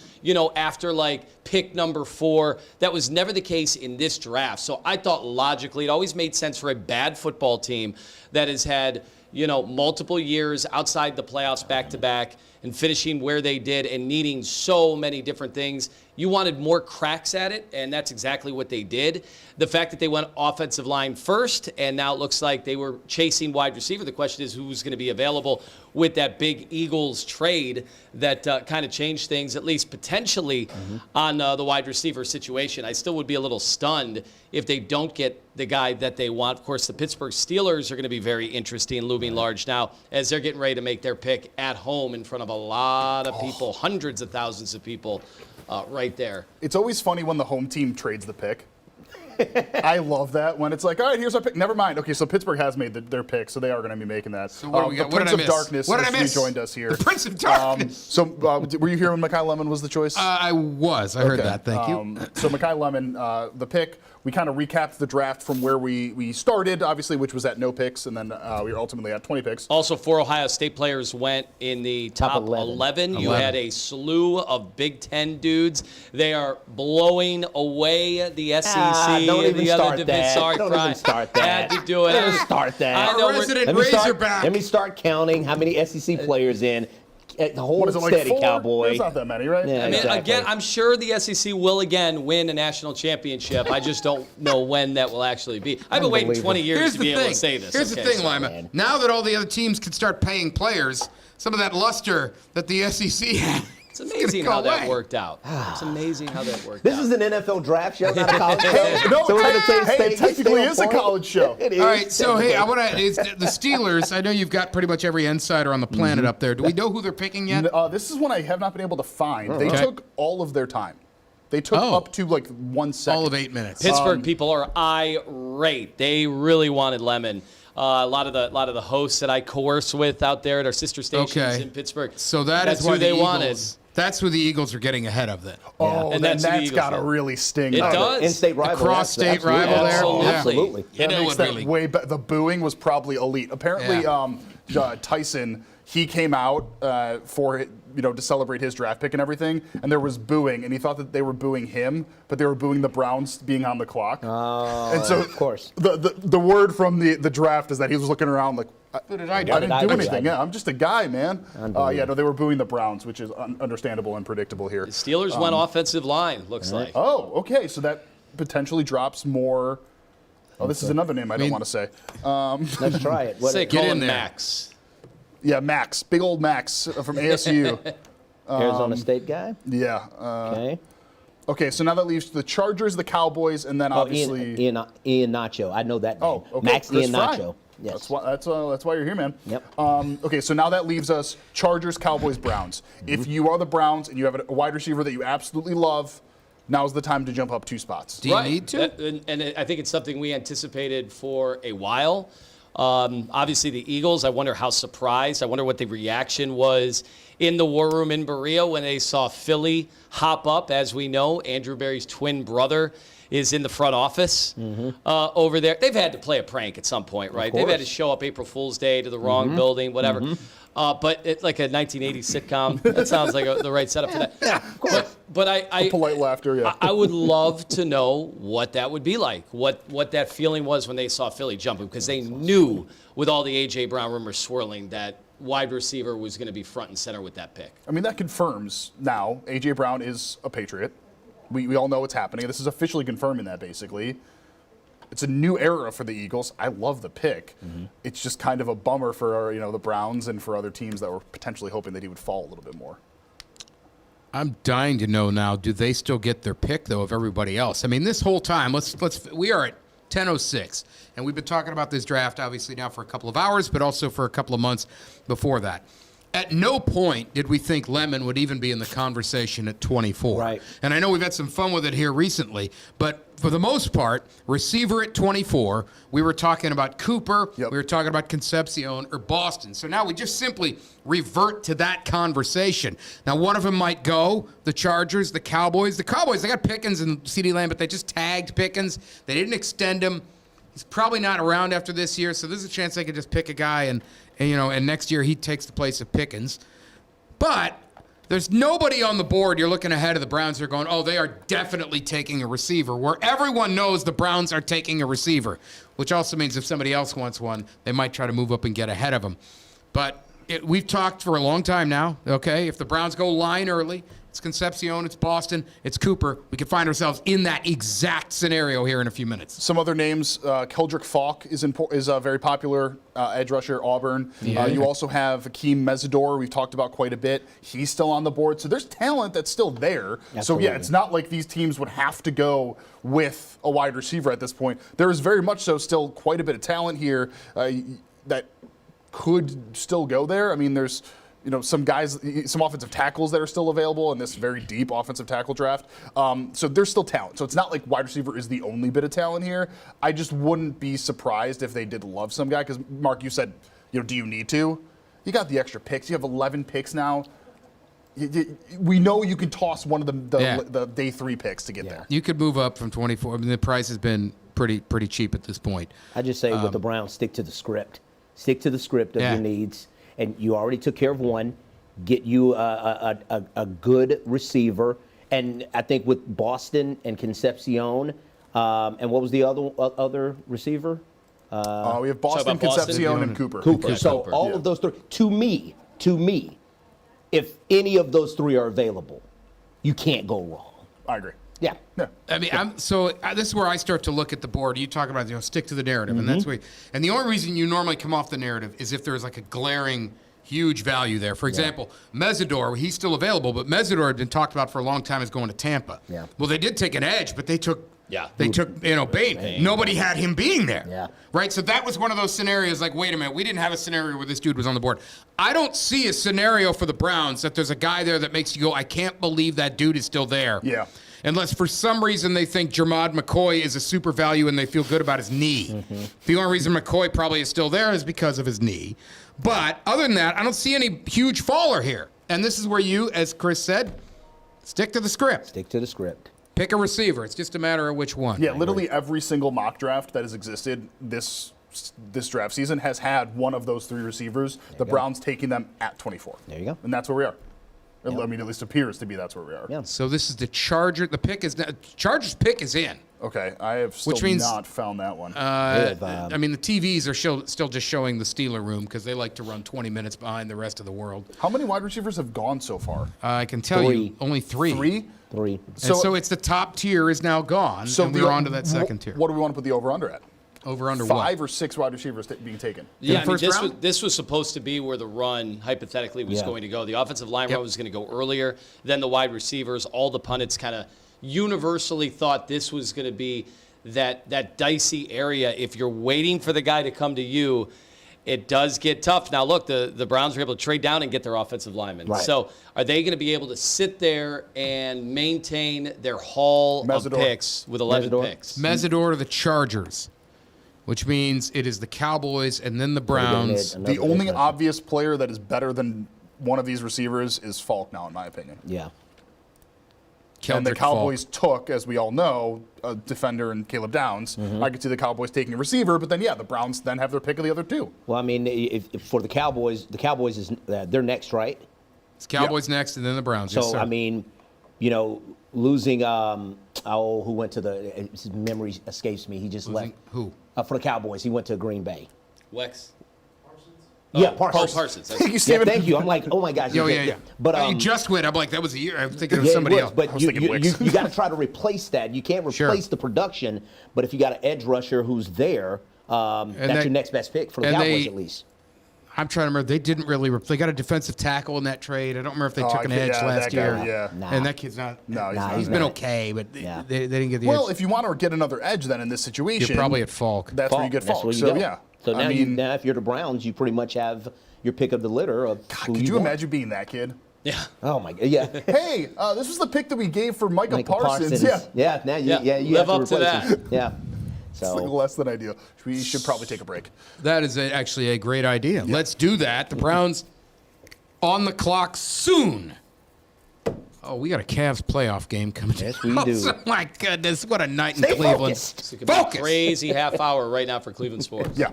after pick number 4. That was never the case in this draft. So I thought logically it always made sense for a bad football team that has had, multiple years outside the playoffs back-to-back and finishing where they did and needing so many different things. You wanted more cracks at it, and that's exactly what they did. The fact that they went offensive line first, and now it looks like they were chasing wide receiver. The question is who's going to be available with that big Eagles trade that kind of changed things, at least potentially, on the wide receiver situation. I still would be a little stunned if they don't get the guy that they want. Of course, the Pittsburgh Steelers are going to be very interesting, looming large now, as they're getting ready to make their pick at home in front of a lot of people, hundreds of thousands of people right there. It's always funny when the home team trades the pick. I love that when it's like, all right, here's our pick. Never mind. Okay, so Pittsburgh has made their pick, so they are going to be making that. So what do we got? The What did Prince I of miss? Darkness What did I has miss? rejoined us here. The Prince of Darkness. Were you here when Mekhi Lemon was the choice? I was. I heard that. Thank you. So Mekhi Lemon, the pick. We kind of recapped the draft from where we started, obviously, which was at no picks, and then we were ultimately at 20 picks. Also, 4 Ohio State players went in the top 11. You had a slew of Big Ten dudes. They are blowing away the SEC. Don't even the other start division. that. Sorry, Don't Fry. even start that. Had to do it. Don't even start that. I know Our resident Razorback. Let me start counting how many SEC players in. Hold What is it, like steady, 4? Cowboy. There's not that many, right? Yeah, I mean, exactly. again, I'm sure the SEC will again win a national championship. I just don't know when that will actually be. I've been waiting 20 years Here's to the be thing. able to say this. Here's the thing, Lima. Now that all the other teams can start paying players, some of that luster that the SEC had. It's amazing how that worked out. It's amazing how that worked This out. is an NFL draft show, not a college show. No, so we're going to it technically is a college show. It is. All right, so hey, I want to. The Steelers. I know you've got pretty much every insider on the planet up there. Do we know who they're picking yet? This is one I have not been able to find. They Okay. took all of their time. They took up to like 1 second. All of 8 minutes. Pittsburgh people are irate. They really wanted Lemon. A lot of the hosts that I coerce with out there at our sister stations in Pittsburgh. So that's is why who they the wanted. Eagles, that's who the Eagles are getting ahead of then. Oh, And then that's who the that's Eagles got to did. really sting. It them. does. In-state rival. Cross-state rival there. Absolutely. Yeah. Absolutely. You That know makes what that really? way better. The booing was probably elite. Apparently, Tyson, he came out to celebrate his draft pick and everything, and there was booing, and he thought that they were booing him, but they were booing the Browns being on the clock. Oh, and so, of course. The word from the draft is that he was looking around like, What did I do? I didn't do anything. Yeah, I'm just a guy, man. No, they were booing the Browns, which is understandable and predictable here. The Steelers went offensive line, looks like. Oh, okay. So that potentially drops more. Oh, this is another name I don't want to say. Let's try it. Say, call him Max. Yeah, Max. Big old Max from ASU. Arizona State guy? Yeah. Okay. Okay, so now that leaves the Chargers, the Cowboys, and then obviously Ian Nacho. I know that name. Oh, okay. Max Chris Ian Fry. Nacho. Yes. That's why you're here, man. Yep. Okay, so now that leaves us Chargers, Cowboys, Browns. If you are the Browns and you have a wide receiver that you absolutely love, now's the time to jump up 2 spots. Do you need to? And I think it's something we anticipated for a while. Obviously, the Eagles, I wonder how surprised. I wonder what the reaction was in the war room in Berea when they saw Philly hop up. As we know, Andrew Berry's twin brother is in the front office over there. They've had to play a prank at some point, right? They've had to show up April Fool's Day to the wrong building, whatever. But it's like a 1980s sitcom. That sounds like the right setup for that. Yeah, of course. But I polite laughter, yeah. I would love to know what that would be like, what that feeling was when they saw Philly jumping, because they knew with all the A.J. Brown rumors swirling that wide receiver was going to be front and center with that pick. I mean, that confirms now A.J. Brown is a Patriot. We all know what's happening. This is officially confirming that, basically. It's a new era for the Eagles. I love the pick. It's just kind of a bummer for the Browns and for other teams that were potentially hoping that he would fall a little bit more. I'm dying to know now, do they still get their pick, though, of everybody else? I mean, this whole time, we are at 10:06, and we've been talking about this draft, obviously, now for a couple of hours, but also for a couple of months before that. At no point did we think Lemon would even be in the conversation at 24. Right. And I know we've had some fun with it here recently, but for the most part, receiver at 24, we were talking about Cooper, we were talking about Concepcion or Boston. So now we just simply revert to that conversation. Now, one of them might go, the Chargers, the Cowboys. The Cowboys, they got Pickens and CeeDee Lamb, but they just tagged Pickens. They didn't extend him. He's probably not around after this year, so there's a chance they could just pick a guy and next year he takes the place of Pickens. But there's nobody on the board. You're looking ahead of the Browns. They're going, oh, they are definitely taking a receiver, where everyone knows the Browns are taking a receiver, which also means if somebody else wants one, they might try to move up and get ahead of them. But we've talked for a long time now, okay? If the Browns go line early, it's Concepcion, it's Boston, it's Cooper. We could find ourselves in that exact scenario here in a few minutes. Some other names, Keldrick Falk is a very popular edge rusher, Auburn. Yeah. You also have Akeem Mesidor, we've talked about quite a bit. He's still on the board. So there's talent that's still there. Absolutely. So, yeah, it's not like these teams would have to go with a wide receiver at this point. There is very much so still quite a bit of talent here that could still go there. I mean, there's some guys, some offensive tackles that are still available in this very deep offensive tackle draft. So there's still talent. So it's not like wide receiver is the only bit of talent here. I just wouldn't be surprised if they did love some guy. Because Mark, you said, do you need to? You got the extra picks. You have 11 picks now. We know you can toss one of the day 3 picks to get there. You could move up from 24. I mean, the price has been pretty cheap at this point. I just say with the Browns, stick to the script. Stick to the script of your needs. And you already took care of one. Get you a good receiver. And I think with Boston and Concepcion, and what was the other receiver? We have Boston, Concepcion, and Cooper. So all of those 3, to me, if any of those 3 are available, you can't go wrong. I agree. Yeah. I mean, this is where I start to look at the board. You talk about stick to the narrative, and that's where. And the only reason you normally come off the narrative is if there's like a glaring, huge value there. For example, Mesidor, he's still available, but Mesidor had been talked about for a long time as going to Tampa. Yeah. Well, they did take an edge, but they took Bain. Nobody had him being there. Yeah. Right? So that was one of those scenarios like, wait a minute, we didn't have a scenario where this dude was on the board. I don't see a scenario for the Browns that there's a guy there that makes you go, I can't believe that dude is still there. Yeah. Unless for some reason they think Jermod McCoy is a super value and they feel good about his knee. The only reason McCoy probably is still there is because of his knee. But other than that, I don't see any huge faller here. And this is where you, as Chris said, stick to the script. Stick to the script. Pick a receiver. It's just a matter of which one. Yeah, literally every single mock draft that has existed this draft season has had one of those 3 receivers. The Browns taking them at 24. There you go. And that's where we are. I mean, at least appears to be that's where we are. Yeah. So this is the Charger. The pick is Chargers pick is in. Okay, I have still not found that one. I mean, the TVs are still just showing the Steeler room because they like to run 20 minutes behind the rest of the world. How many wide receivers have gone so far? I can tell you, only 3. 3. So it's the top tier is now gone, and we're on to that second tier. What do we want to put the over-under at? Over-under 5 what? or 6 wide receivers being taken? Yeah, I mean, this was supposed to be where the run, hypothetically, was going to go. The offensive line run was going to go earlier than the wide receivers. All the pundits kind of universally thought this was going to be that dicey area. If you're waiting for the guy to come to you, it does get tough. Now, look, the Browns were able to trade down and get their offensive linemen. Right. So are they going to be able to sit there and maintain their haul of picks with 11 picks? Mesidor to the Chargers, which means it is the Cowboys and then the Browns. The only obvious player that is better than one of these receivers is Falk now, in my opinion. Yeah. And the Cowboys took, as we all know, a defender and Caleb Downs. I could see the Cowboys taking a receiver, but then, the Browns then have their pick of the other 2. Well, I mean, if for the Cowboys is they're next, right? It's Cowboys next and then the Browns. So, yes, sir. I mean, losing, who went to his memory escapes me. He just left. Who? For the Cowboys. He went to Green Bay. Wex. Yeah, Parsons. Parsons. Thank you, Steven. Thank you. I'm like, oh my gosh. Yeah. But you just went. I'm like, that was a year. I'm thinking of somebody else. But you got to try to replace that. You can't replace the production. But if you got an edge rusher who's there, that's your next best pick for the Cowboys at least. I'm trying to remember. They didn't really. They got a defensive tackle in that trade. I don't remember if they took an edge last year. And that kid's not. No, he's been okay, but they didn't get the edge. Well, if you want to get another edge, then in this situation, you're probably at Falk. That's where you get Falk. So now, now if you're the Browns, you pretty much have your pick of the litter of who could you want. imagine being that kid? Yeah. Oh my God. Yeah. Hey, this was the pick that we gave for Micah Parsons. Yeah. Now you live have up to that. Yeah. It's like less than ideal. We should probably take a break. That is actually a great idea. Yeah. Let's do that. The Browns on the clock soon. Oh, we got a Cavs playoff game coming. Yes, we do. Oh, my goodness, what a night in Stay Cleveland. Focused. It's a crazy half hour right now for Cleveland sports. Yeah.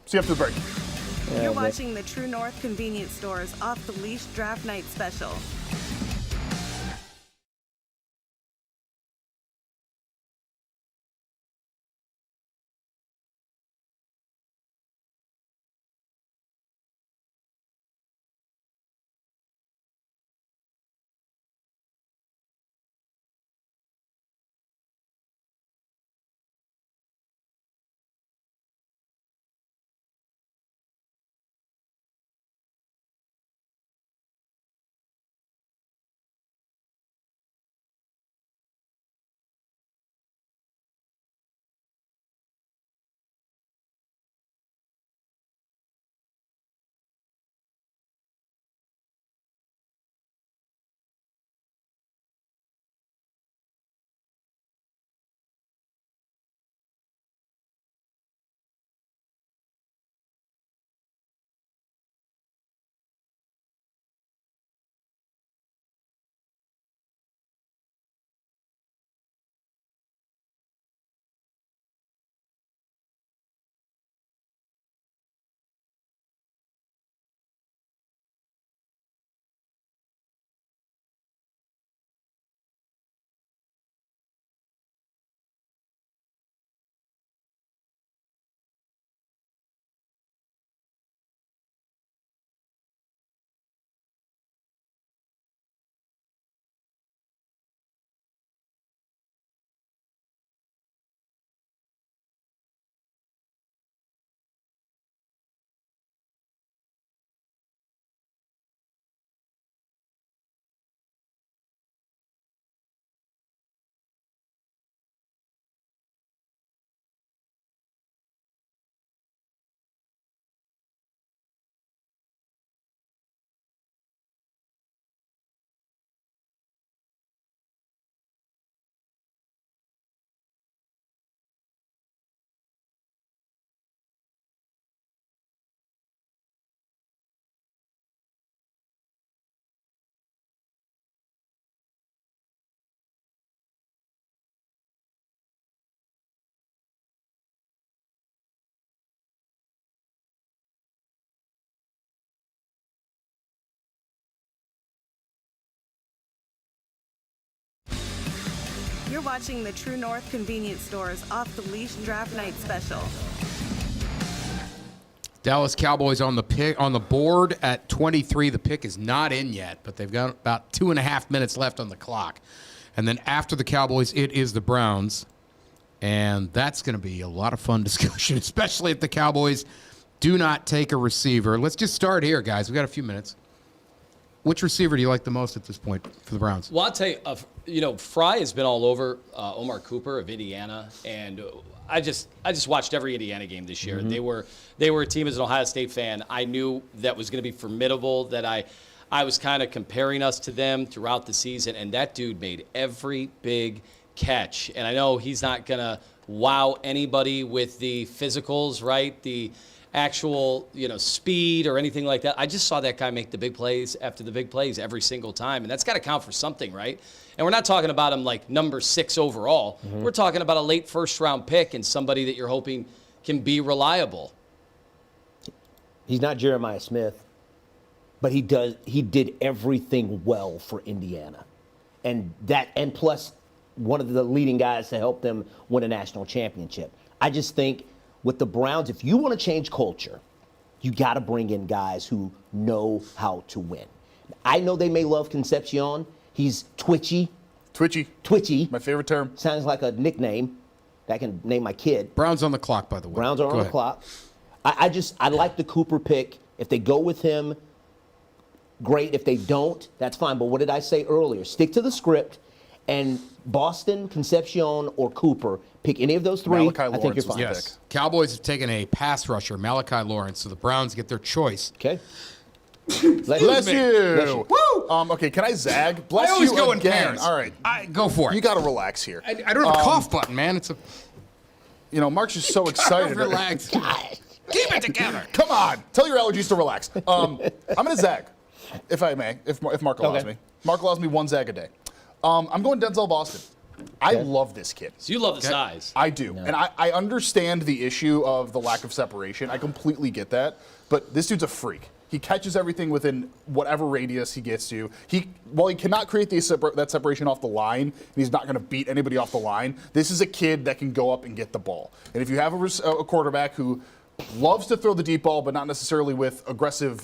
See you after the break. You're watching the True North Convenience Stores Off the Leash Draft Night Special. You're watching the True North Convenience Stores Off the Leash Draft Night Special. Dallas Cowboys on the board at 23. The pick is not in yet, but they've got about 2.5 minutes left on the clock. And then after the Cowboys, it is the Browns. And that's going to be a lot of fun discussion, especially if the Cowboys do not take a receiver. Let's just start here, guys. We've got a few minutes. Which receiver do you like the most at this point for the Browns? Well, I'll tell you, Fry has been all over Omar Cooper of Indiana, and I just watched every Indiana game this year. Mm-hmm. They were a team as an Ohio State fan. I knew that was going to be formidable, that I was kind of comparing us to them throughout the season, and that dude made every big catch. And I know he's not going to wow anybody with the physicals, right? The actual, speed or anything like that. I just saw that guy make the big plays after the big plays every single time, and that's got to count for something, right? And we're not talking about him like number 6 overall. Mm-hmm. We're talking about a late first-round pick and somebody that you're hoping can be reliable. He's not Jeremiah Smith, but he did everything well for Indiana. And plus one of the leading guys to help them win a national championship. I just think with the Browns, if you want to change culture, you got to bring in guys who know how to win. I know they may love Concepcion. He's twitchy. Twitchy. My favorite term. Sounds like a nickname that I can name my kid. Browns on the clock, by the way. Browns are on the clock. I like the Cooper pick. If they go with him, great. If they don't, that's fine. But what did I say earlier? Stick to the script. And Boston, Concepcion, or Cooper, pick any of those three. I think you're fine. Yes. Cowboys have taken a pass rusher, Malachi Lawrence, so the Browns get their choice. Okay. Bless you. Woo! Okay, can I zag? Bless I always you go in again. pairs. All right. Go for it. You got to relax here. I don't have a cough button, man. It's a. Mark's just so excited. Relax. Keep it together. Come on. Tell your allergies to relax. I'm going to zag, if I may, if Mark allows me. Mark allows me one zag a day. I'm going Denzel Boston. I love this kid. So you love the size. I do. And I understand the issue of the lack of separation. I completely get that. But this dude's a freak. He catches everything within whatever radius he gets to. While he cannot create that separation off the line, and he's not going to beat anybody off the line, this is a kid that can go up and get the ball. And if you have a quarterback who loves to throw the deep ball, but not necessarily with aggressive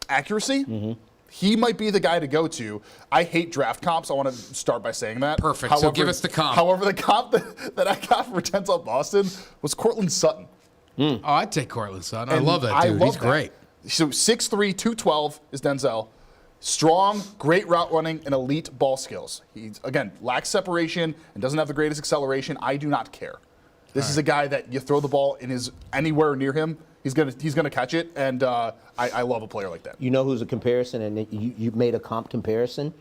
accuracy, he might be the guy to go to. I hate draft comps. I want to start by saying that. Perfect. However, so give us the comp. However, the comp that I got for Denzel Boston was Cortland Sutton. Oh, I'd take Cortland Sutton. I love that dude. He's great. So 6'3", 212 is Denzel. Strong, great route running, and elite ball skills. He, again, lacks separation and doesn't have the greatest acceleration. I do not care. This is a guy that you throw the ball anywhere near him, he's gonna catch it, and I love a player like that. You know who's a comparison, and you made a comp comparison.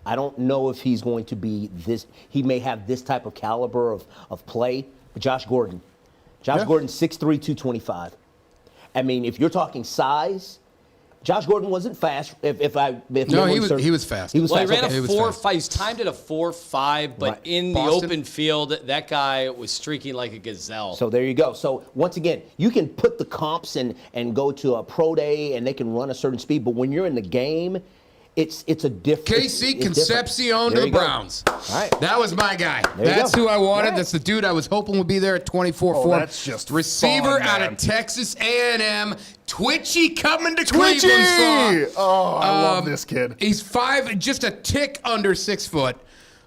I don't know if he's going to be this. He may have this type of caliber of play, but Josh Gordon. Gordon, 6'3", 225. I mean, if you're talking size, Josh Gordon wasn't fast. He was fast. He was fast. He ran a 4.5. He's timed at a 4.5, but in the open field, that guy was streaking like a gazelle. So there you go. So once again, you can put the comps and go to a pro day, and they can run a certain speed. But when you're in the game, it's a different. KC Concepcion to the Browns. All right. That was my guy. That's who I wanted. Right. That's the dude I was hoping would be there at 24-4. Oh, that's just receiver fun, out man. of Texas A&M. Twitchy coming to Twitchy! Cleveland. Oh, I love this kid. He's 5, just a tick under 6 foot.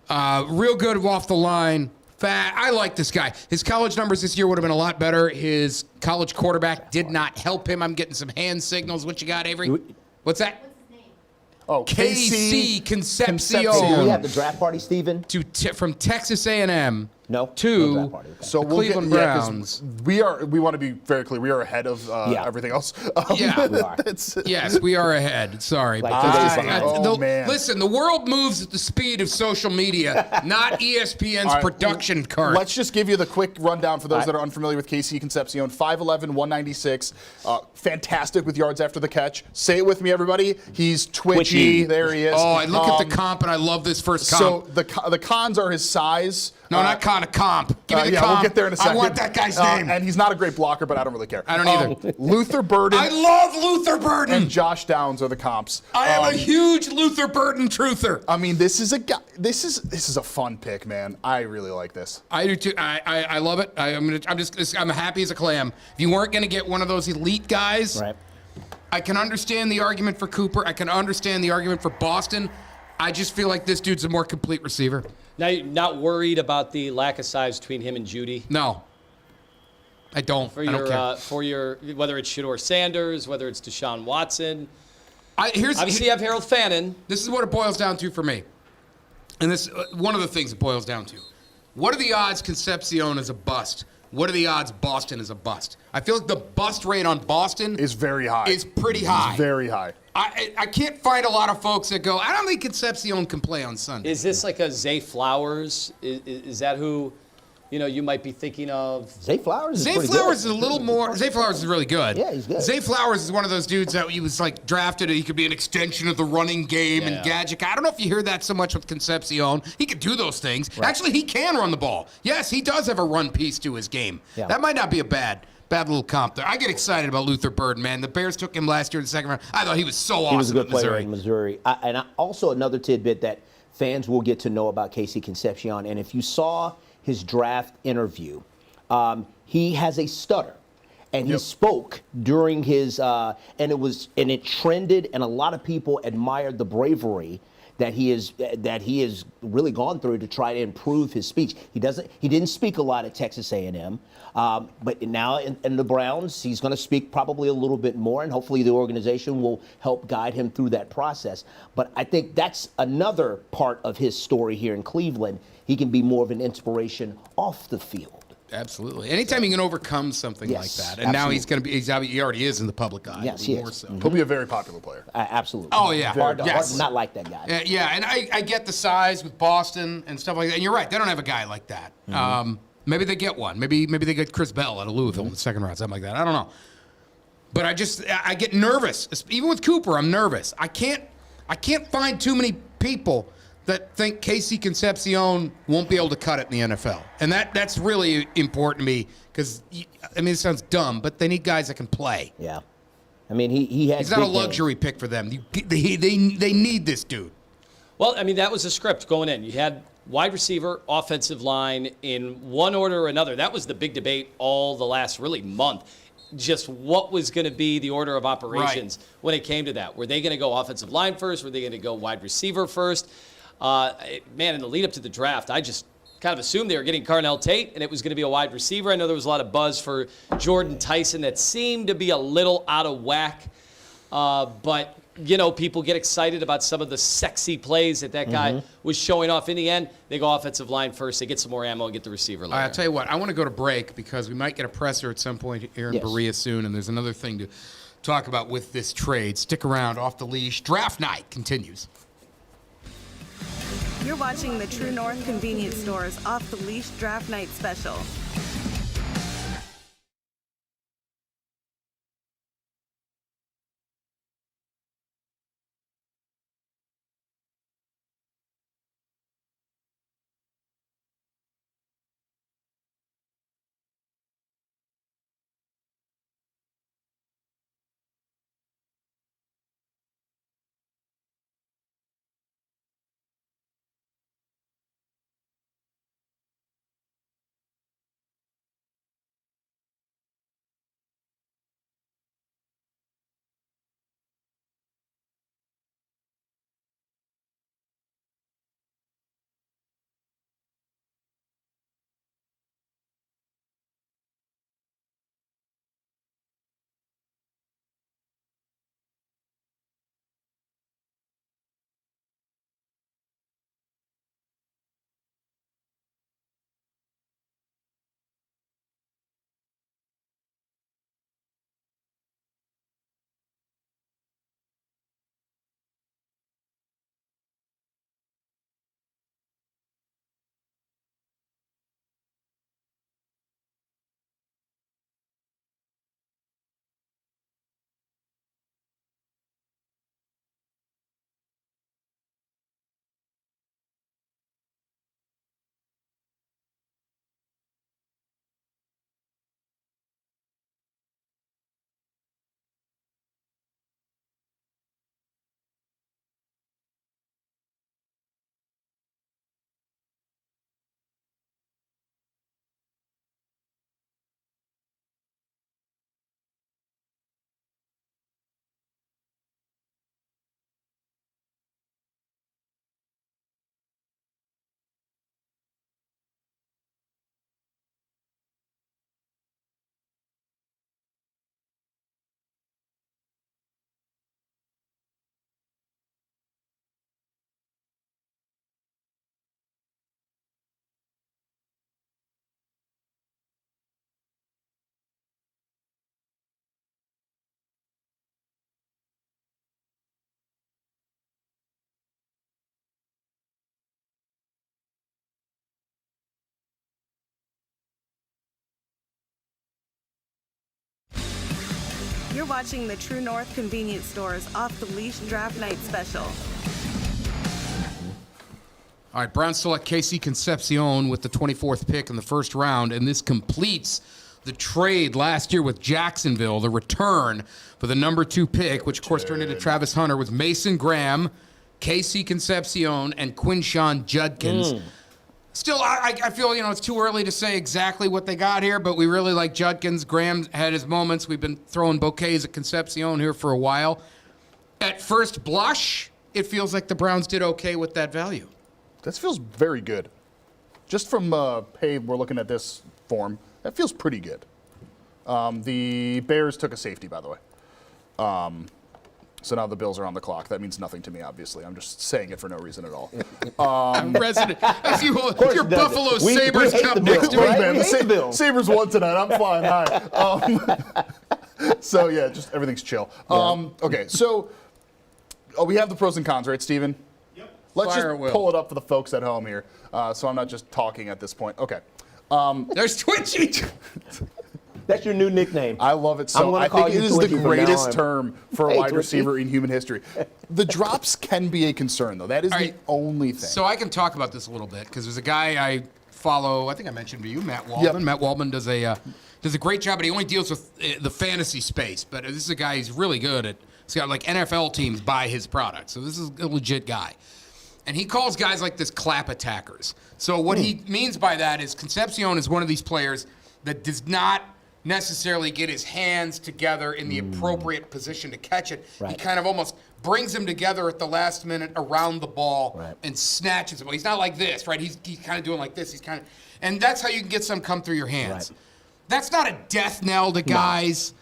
Real good off the line. Fat. I like this guy. His college numbers this year would have been a lot better. His college quarterback did not help him. I'm getting some hand signals. What you got, Avery? What's that? Oh, KC Concepcion. Do we have the draft party, Steven? From Texas A&M no to party. Okay. So the we'll Cleveland Browns. We want to be very clear. We are ahead of everything else. Yeah, we are. Yes, we are ahead. Sorry. Man. Listen, the world moves at the speed of social media, not ESPN's production cart. Let's just give you the quick rundown for those that are unfamiliar with KC Concepcion. 5'11", 196. Fantastic with yards after the catch. Say it with me, everybody. He's twitchy. There he is. Oh, I look at the comp, and I love this first comp. So the cons are his size. No, not Comp. Give me the yeah, Comp. we'll get there in a second. I want that guy's name. And he's not a great blocker, but I don't really care. I don't either. Luther Burden. I love Luther Burden. And Josh Downs are the comps. I am a huge Luther Burden truther. I mean, this is a guy. This is a fun pick, man. I really like this. I do too. I love it. I'm happy as a clam. If you weren't going to get one of those elite guys, right. I can understand the argument for Cooper. I can understand the argument for Boston. I just feel like this dude's a more complete receiver. Now, you're not worried about the lack of size between him and Judy? No. I don't. For I don't care. For your, whether it's Shedeur Sanders, whether it's Deshaun Watson. Obviously, you have Harold Fannin. This is what it boils down to for me. And this one of the things it boils down to. What are the odds Concepcion is a bust? What are the odds Boston is a bust? I feel like the bust rate on Boston is very high. Is pretty high. It's very high. I can't find a lot of folks that go, I don't think Concepcion can play on Sunday. Is this like a Zay Flowers? Is that who, you might be thinking of? Zay Flowers is Zay pretty Flowers good. is a little more. Zay Flowers is really good. Yeah, he's good. Zay Flowers is one of those dudes that he was like drafted. He could be an extension of the running game Yeah. and gadget. I don't know if you hear that so much with Concepcion. He could do those things. Right. Actually, he can run the ball. Yes, he does have a run piece to his game. Yeah. That might not be a bad little comp there. I get excited about Luther Burden, man. The Bears took him last year in the second round. I thought he was so awesome. He was a good at player Missouri. in Missouri. Also another tidbit that fans will get to know about Casey Concepcion, and if you saw his draft interview, he has a stutter. And he spoke during his, and it trended, and a lot of people admired the bravery that he has really gone through to try to improve his speech. He didn't speak a lot at Texas A&M, but now in the Browns, he's going to speak probably a little bit more, and hopefully the organization will help guide him through that process. But I think that's another part of his story here in Cleveland. He can be more of an inspiration off the field. Absolutely. Anytime you can overcome something like that, and now he's going to be, he already is in the public eye. Yes, he more is. so. He'll be a very popular player. Absolutely. Oh, yeah. Hard to Yes. not like that guy. Yeah, and I get the size with Boston and stuff like that. And you're right, they don't have a guy like that. Maybe they get one. Maybe they get Chris Bell out of Louisville in the second round, something like that. I don't know. But I get nervous. Even with Cooper, I'm nervous. I can't find too many people that think Casey Concepcion won't be able to cut it in the NFL. And that's really important to me because, it sounds dumb, but they need guys that can play. Yeah. I mean, he has. He's not a luxury pick for them. They need this dude. Well, that was the script going in. You had wide receiver, offensive line in one order or another. That was the big debate all the last really month. Just what was going to be the order of operations when it came to that. Were they going to go offensive line first? Were they going to go wide receiver first? In the lead up to the draft, I just kind of assumed they were getting Carnell Tate and it was going to be a wide receiver. I know there was a lot of buzz for Jordan Tyson that seemed to be a little out of whack. But, people get excited about some of the sexy plays that guy was showing off. In the end, they go offensive line first. They get some more ammo and get the receiver later. I'll tell you what, I want to go to break because we might get a presser at some point here in Berea soon, and there's another thing to talk about with this trade. Stick around. Off the Leash. Draft night continues. You're watching the True North Convenience Stores Off the Leash Draft Night Special. You're watching the True North Convenience Stores Off the Leash Draft Night Special. All right, Browns select KC Concepcion with the 24th pick in the first round, and this completes the trade last year with Jacksonville. The return for the number 2 pick, which of course turned into Travis Hunter, was Mason Graham, KC Concepcion, and Quinshawn Judkins. Still, I feel, it's too early to say exactly what they got here, but we really like Judkins. Graham had his moments. We've been throwing bouquets at Concepcion here for a while. At first blush, it feels like the Browns did okay with that value. This feels very good. Just from, hey, we're looking at this form, that feels pretty good. The Bears took a safety, by the way. So now the Bills are on the clock. That means nothing to me, obviously. I'm just saying it for no reason at all. Resident, as your Buffalo Sabres cup next to me. Man, the Sabres won tonight. I'm flying high. So, yeah, just everything's chill. Okay, so we have the pros and cons, right, Steven? Yep. Let's just pull it up for the folks at home here, so I'm not just talking at this point. Okay. There's Twitchy. That's your new nickname. I love it so. I think it is the greatest term for a wide receiver in human history. The drops can be a concern, though. That is the only thing. So I can talk about this a little bit because there's a guy I follow. I think I mentioned to you, Matt Waldman. Yep. Matt Waldman does a great job, but he only deals with the fantasy space. But this is a guy who's really good at. He's got like NFL teams buy his product, so this is a legit guy. And he calls guys like this clap attackers. So what he means by that is Concepcion is one of these players that does not necessarily get his hands together in the appropriate position to catch it. Right. He kind of almost brings them together at the last minute around the ball and snatches them. He's not like this, right? He's kind of doing like this. And that's how you can get some come through your hands. Right. That's not a death knell to guys.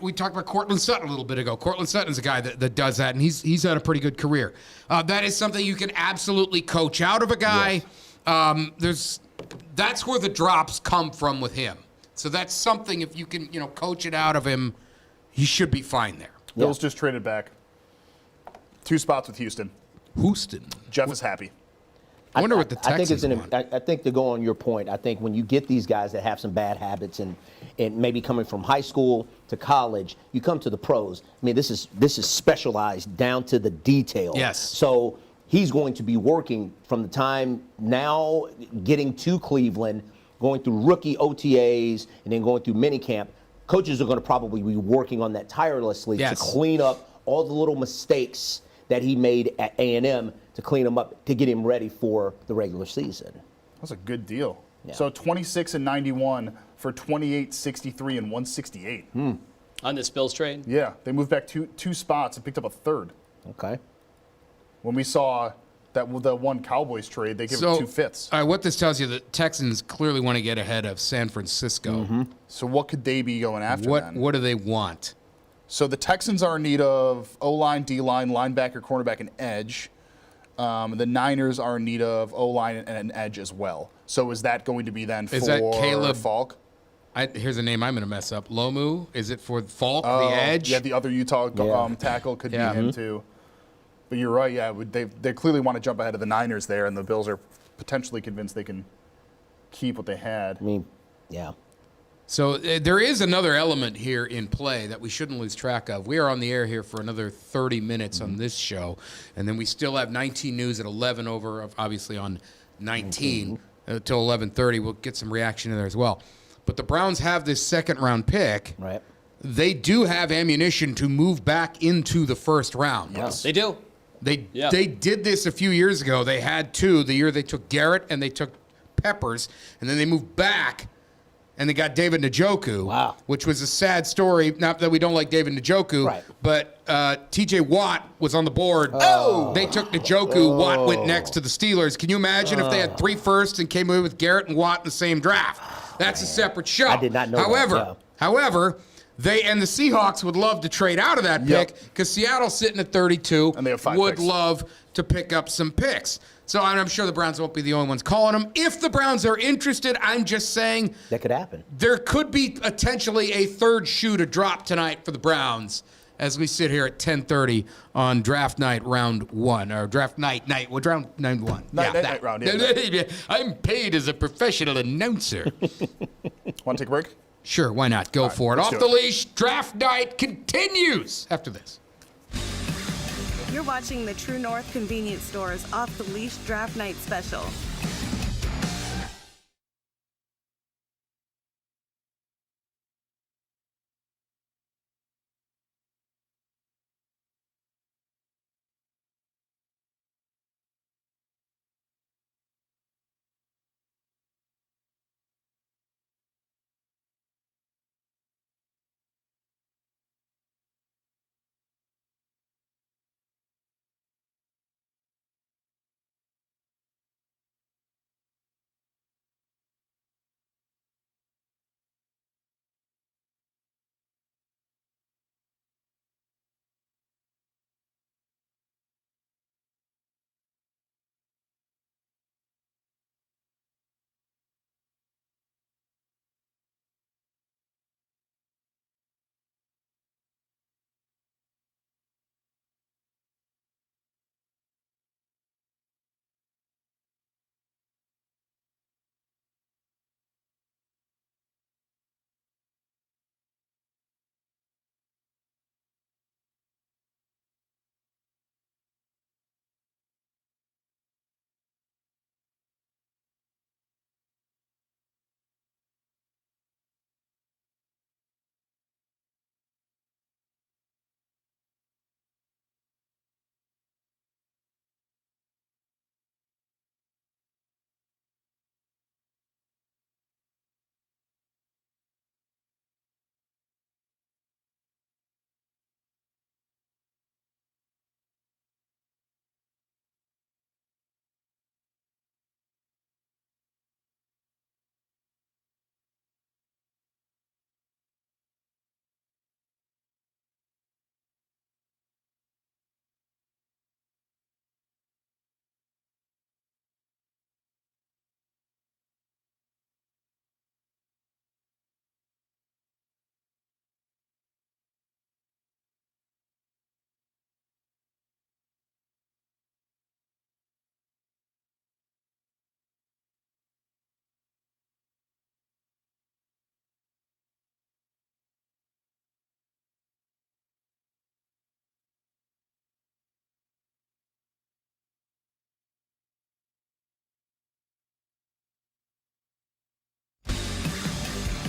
We talked about Cortland Sutton a little bit ago. Cortland Sutton's a guy that does that, and he's had a pretty good career. That is something you can absolutely coach out of a guy. Yes. That's where the drops come from with him. So that's something, if you can, coach it out of him, he should be fine there. Bills just traded back 2 spots with Houston. Jeff is happy. I wonder what the Texans want. I think to go on your point, I think when you get these guys that have some bad habits and maybe coming from high school to college, you come to the pros. I mean, this is specialized down to the detail. Yes. So he's going to be working from the time now getting to Cleveland, going through rookie OTAs, and then going through minicamp. Coaches are going to probably be working on that tirelessly to clean up all the little mistakes that he made at A&M, to clean him up, to get him ready for the regular season. That's a good deal. Yeah. So 26 and 91 for 28, 63, and 168. On this Bills trade? Yeah, they moved back two spots and picked up a third. Okay. When we saw that the one Cowboys trade, they gave it 2 fifths. What this tells you, the Texans clearly want to get ahead of San Francisco. So what could they be going after then? What do they want? So the Texans are in need of O-line, D-line, linebacker, cornerback, and edge. The Niners are in need of O-line and an edge as well. So is that going to be then for Caleb Falk? Here's a name I'm going to mess up. Lomu? Is it for Falk, the edge? Yeah, the other Utah tackle could be him too. But you're right, they clearly want to jump ahead of the Niners there, and the Bills are potentially convinced they can keep what they had. I mean, yeah. So there is another element here in play that we shouldn't lose track of. We are on the air here for another 30 minutes on this show, and then we still have 19 News at 11 over, obviously, on 19 until 11:30. We'll get some reaction in there as well. But the Browns have this second-round pick. Right. They do have ammunition to move back into the first round. Yes. They do. They did this a few years ago. They had 2. The year they took Garrett and they took Peppers, and then they moved back and they got David Njoku, which was a sad story. Not that we don't like David Njoku, but T.J. Watt was on the board. They took Njoku. Watt went next to the Steelers. Can you imagine if they had 3 firsts and came away with Garrett and Watt in the same draft? That's a separate show. I did not know that. However, they and the Seahawks would love to trade out of that pick because Seattle's sitting at 32. And they have 5 would picks. love to pick up some picks. So I'm sure the Browns won't be the only ones calling them. If the Browns are interested, I'm just saying that could happen. There could be potentially a third shoe to drop tonight for the Browns as we sit here at 10:30 on draft night round 1 or draft night. What round 1? Night round. Yeah. I'm paid as a professional announcer. Want to take a break? Sure, why not? Go for it. let's Off do the it. Leash draft night continues after this. You're watching the True North Convenience Store's Off the Leash Draft Night Special.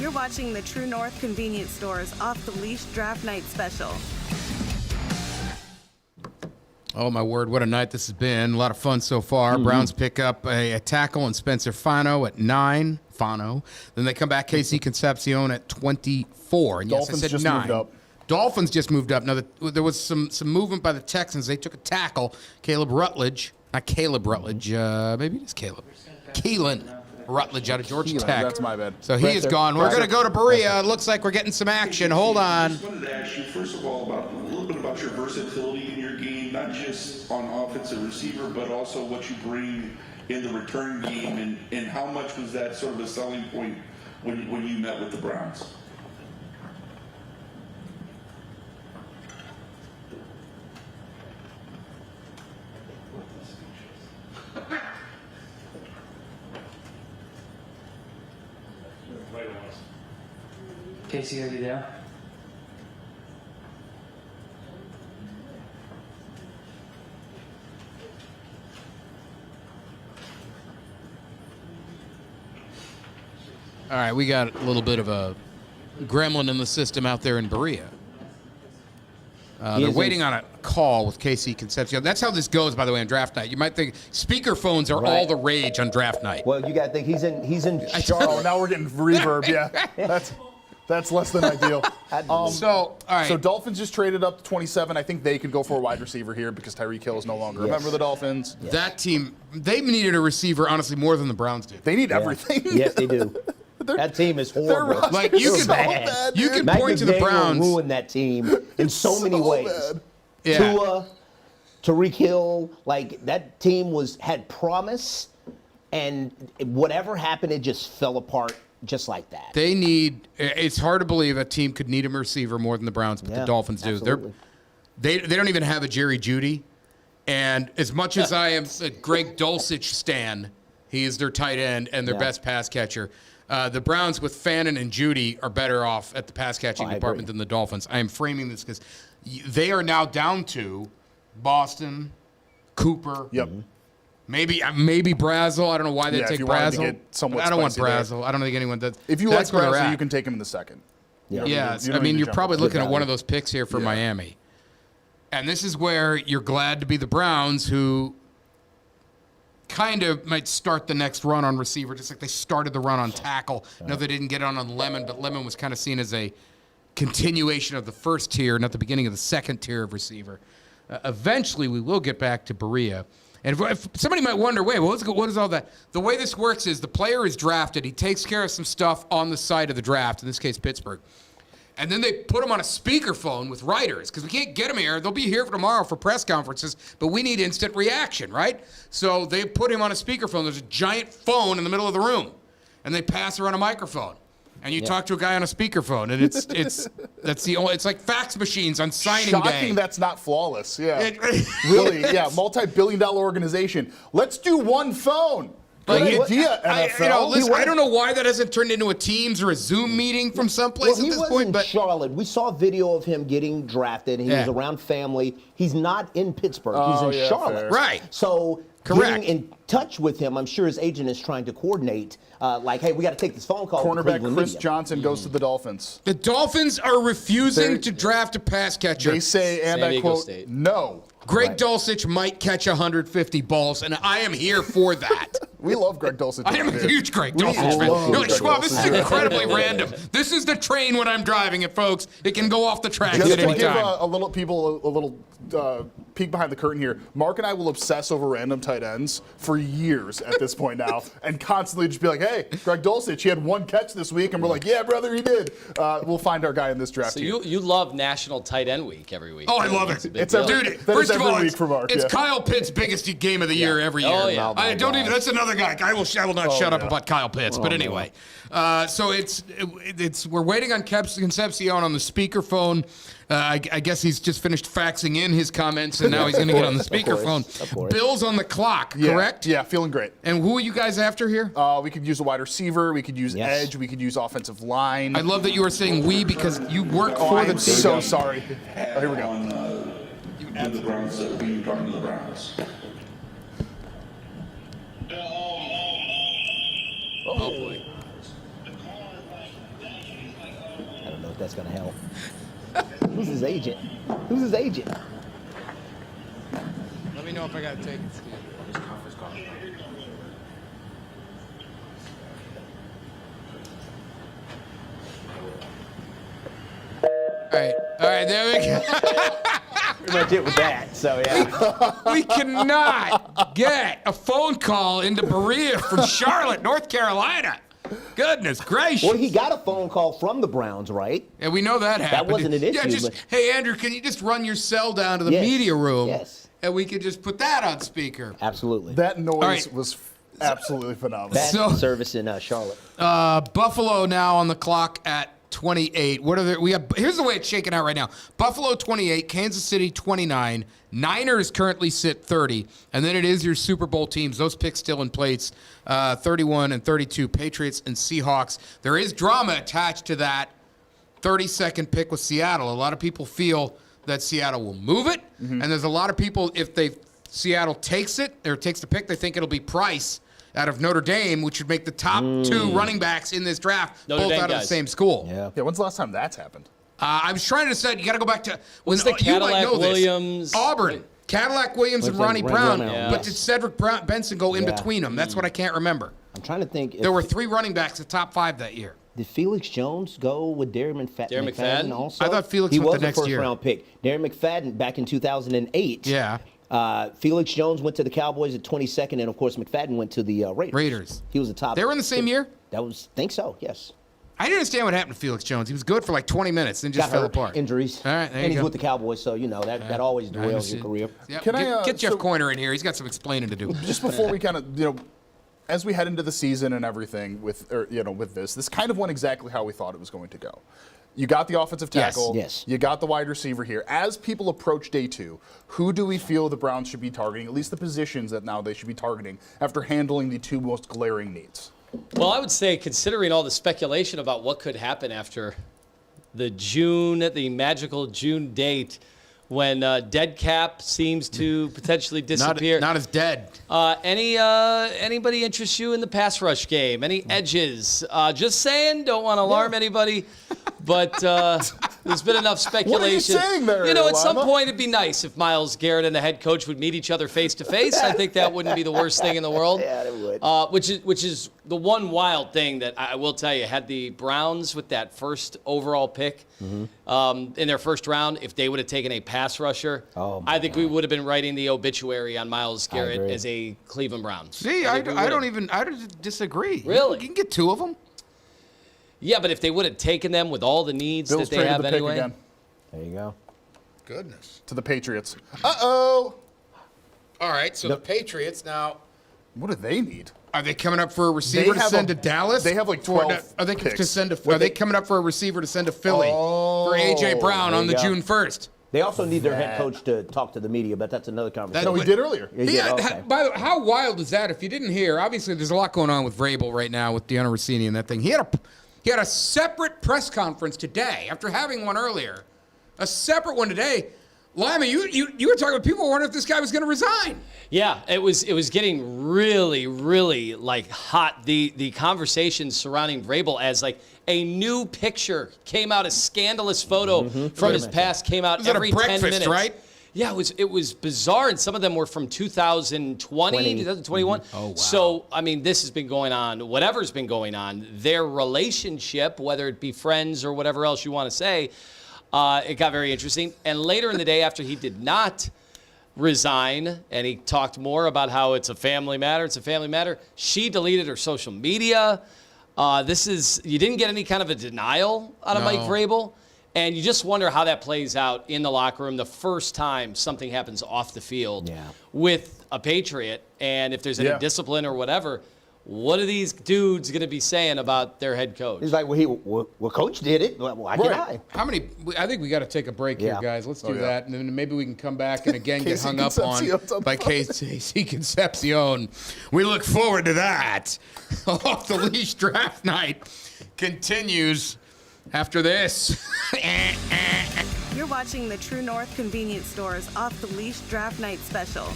You're watching the True North Convenience Store's Off the Leash Draft Night Special. Oh, my word, what a night this has been. A lot of fun so far. Browns pick up a tackle in Spencer Fano at 9. Fano. Then they come back KC Concepcion at 24. And Dolphins yes, I said just 9. moved up. Dolphins just moved up. Now, there was some movement by the Texans. They took a tackle. Caleb Rutledge. Not Caleb Rutledge. Maybe it is Caleb. Keelan Rutledge out of Georgia Tech. That's my bad. So he is gone. We're going to go to Berea. It looks like we're getting some action. Hold on. I just wanted to ask you, first of all, about a little bit about your versatility in your game, not just on offensive receiver, but also what you bring in the return game, and how much was that sort of a selling point when you met with the Browns? Casey, are you there? All right, we got a little bit of a gremlin in the system out there in Berea. They're waiting on a call with KC Concepcion. That's how this goes, by the way, on draft night. You might think speakerphones are all the rage on draft night. Well, you got to think he's in Charlotte. Oh, now we're getting reverb. Yeah, that's less than ideal. All right. So Dolphins just traded up to 27. I think they could go for a wide receiver here because Tyreek Hill is no longer. Remember the Dolphins? Yes. That team, they needed a receiver, honestly, more than the Browns did. They need everything. Yes, they do. That team is horrible. Like you They're can, bad. you can Mike point to the McDaniel Browns. ruined that team in so many ways. bad. Yeah. Tua, Tyreek Hill, like that team had promise, and whatever happened, it just fell apart just like that. They need. It's hard to believe a team could need a receiver more than the Browns, but the Dolphins do. Absolutely. They don't even have a Jerry Jeudy, and as much as I am a Greg Dulcich stan, he is their tight end and their best pass catcher. The Browns with Fannin and Judy are better off at the pass catching department than the Dolphins. I am framing this because they are now down to Boston, Cooper. Yep. Maybe Brazel. I don't know why they take Brazel. I don't want Brazel. I don't think anyone does. If you like Brazel, you can take him in the second. You're probably looking at one of those picks here for Miami. And this is where you're glad to be the Browns, who kind of might start the next run on receiver, just like they started the run on tackle. No, they didn't get on Lemon, but Lemon was kind of seen as a continuation of the first tier, not the beginning of the second tier of receiver. Eventually, we will get back to Berea. And if somebody might wonder, wait, what is all that? The way this works is the player is drafted. He takes care of some stuff on the side of the draft, in this case, Pittsburgh. And then they put him on a speakerphone with writers because we can't get him here. They'll be here for tomorrow for press conferences, but we need instant reaction, right? So they put him on a speakerphone. There's a giant phone in the middle of the room, and they pass around a microphone. And you talk to a guy on a speakerphone, and it's like fax machines on signing day. Shocking that's not flawless. Yeah, really. Yeah, multi-billion-dollar organization. Let's do one phone. Good idea, NFL. I don't know why that hasn't turned into a Teams or a Zoom meeting from someplace at this point. He was in Charlotte. We saw video of him getting drafted. He was around family. He's not in Pittsburgh. He's in Charlotte. Fair. Right. So getting in touch with him, I'm sure his agent is trying to coordinate, hey, we got to take this phone call. Cornerback Chris Johnson goes to the Dolphins. The Dolphins are refusing to draft a pass catcher. They say, and I quote, no. Greg Dulcich might catch 150 balls, and I am here for that. We love Greg Dulcich. I am a huge Greg Dulcich fan. You're like, Schwab, this is incredibly random. This is the train when I'm driving it, folks. It can go off the tracks at any give time. a little peek behind the curtain here. Mark and I will obsess over random tight ends for years at this point now, and constantly just be like, hey, Greg Dulcich, he had one catch this week, and we're like, yeah, brother, he did. We'll find our guy in this draft. So you love National Tight End Week every week. Oh, I love it. It's a dude. First of all, it's Kyle Pitts' biggest game of the year every year. Oh, yeah. I don't even. That's another guy. I will not shut up about Kyle Pitts. But anyway, so we're waiting on Concepcion on the speakerphone. I guess he's just finished faxing in his comments, and now he's going to get on the speakerphone. Bill's on the clock, correct? Yeah, feeling great. And who are you guys after here? We could use a wide receiver. We could use edge. We could use offensive line. I love that you were saying we because you work for the team. I'm so sorry. Here we go. And the Browns that we talking to the Browns. Oh boy. I don't know if that's going to help. Who's his agent? Who's his agent? Let me know if I got to take it, Steve. All right, there we go. Pretty much it with that, so yeah. We cannot get a phone call into Berea from Charlotte, North Carolina. Goodness gracious. Well, he got a phone call from the Browns, right? Yeah, we know that happened. That wasn't an issue. Yeah, just, hey, Andrew, can you just run your cell down to the media room? Yes. And we could just put that on speaker. Absolutely. That noise was absolutely phenomenal. Best service in Charlotte. Buffalo now on the clock at 28. Here's the way it's shaking out right now. Buffalo 28, Kansas City 29, Niners currently sit 30, and then it is your Super Bowl teams. Those picks still in place, 31 and 32, Patriots and Seahawks. There is drama attached to that 32nd pick with Seattle. A lot of people feel that Seattle will move it, and there's a lot of people, if Seattle takes it, or takes the pick, they think it'll be Price out of Notre Dame, which would make the top two running backs in this draft both out of the same school. Yeah. When's the last time that's happened? I was trying to say, you got to go back to when the Cadillac Williams, Auburn, Cadillac Williams and Ronnie Brown. But did Cedric Benson go in between them? That's what I can't remember. I'm trying to think. There were 3 running backs at top 5 that year. Did Felix Jones go with Darren McFadden also? I thought Felix went the next year. He was a first-round pick. Darren McFadden back in 2008. Yeah. Felix Jones went to the Cowboys at 22nd, and of course McFadden went to the Raiders. He was the top. They were in the same year? Think so, yes. I didn't understand what happened to Felix Jones. He was good for like 20 minutes, then just fell apart. Injuries. All right, and he's with the Cowboys, so that always derails your career. Yep. Get Jeff Coyner in here. He's got some explaining to do. Just before we kind of, as we head into the season and everything with this kind of went exactly how we thought it was going to go. You got the offensive tackle. Yes. You got the wide receiver here. As people approach day 2, who do we feel the Browns should be targeting, at least the positions that now they should be targeting after handling the 2 most glaring needs? Well, I would say, considering all the speculation about what could happen after the magical June date, when dead cap seems to potentially disappear. Not as dead. Anybody interest you in the pass rush game? Any edges? Just saying, don't want to alarm anybody, but there's been enough speculation. What are you saying there, at some Lima? point it'd be nice if Myles Garrett and the head coach would meet each other face to face. I think that wouldn't be the worst thing in the world. Yeah, it would. Which is the one wild thing that I will tell you, had the Browns with that first overall pick in their first round, if they would have taken a pass rusher, I think we would have been writing the obituary on Myles Garrett as a Cleveland Brown. See, I don't disagree. Really? You can get 2 of them. Yeah, but if they would have taken them with all the needs Bills that they have traded the pick anyway. again There you go. Goodness. to the Patriots. Uh-oh. All right, so the Patriots now. What do they need? Are they coming up for a receiver to send to Dallas? They have like 12 Are they picks. Are they coming up for a receiver to send to Philly for A.J. Brown there on you the go. June 1st? They also need their head coach to talk to the media, but that's another conversation. No, we did earlier. You did? Okay. By the way, how wild is that? If you didn't hear, obviously there's a lot going on with Vrabel right now with Deanna Rossini and that thing. He had a separate press conference today after having one earlier. A separate one today. Lima, you were talking about people wondering if this guy was going to resign. Yeah, it was getting really, really like hot. The conversation surrounding Vrabel as like a new picture came out, a scandalous photo from his past came out Was it a every 10 breakfast, minutes. right? Yeah, it was bizarre, and some of them were from 2020, 2021. Oh, wow. So, I mean, this has been going on, whatever's been going on, their relationship, whether it be friends or whatever else you want to say, it got very interesting. And later in the day, after he did not resign, and he talked more about how it's a family matter, she deleted her social media. You didn't get any kind of a denial out of Mike Vrabel. And you just wonder how that plays out in the locker room the first time something happens off the field with a Patriot. And if there's any discipline or whatever, what are these dudes going to be saying about their head coach? He's like, well, coach did it. Why can't I? I think we got to take a break here, guys. Let's do that, and then maybe we can come back and again get hung up on by KC Concepcion. We look forward to that. Off the Leash draft night continues after this. You're watching the True North Convenience Stores Off the Leash Draft Night Special.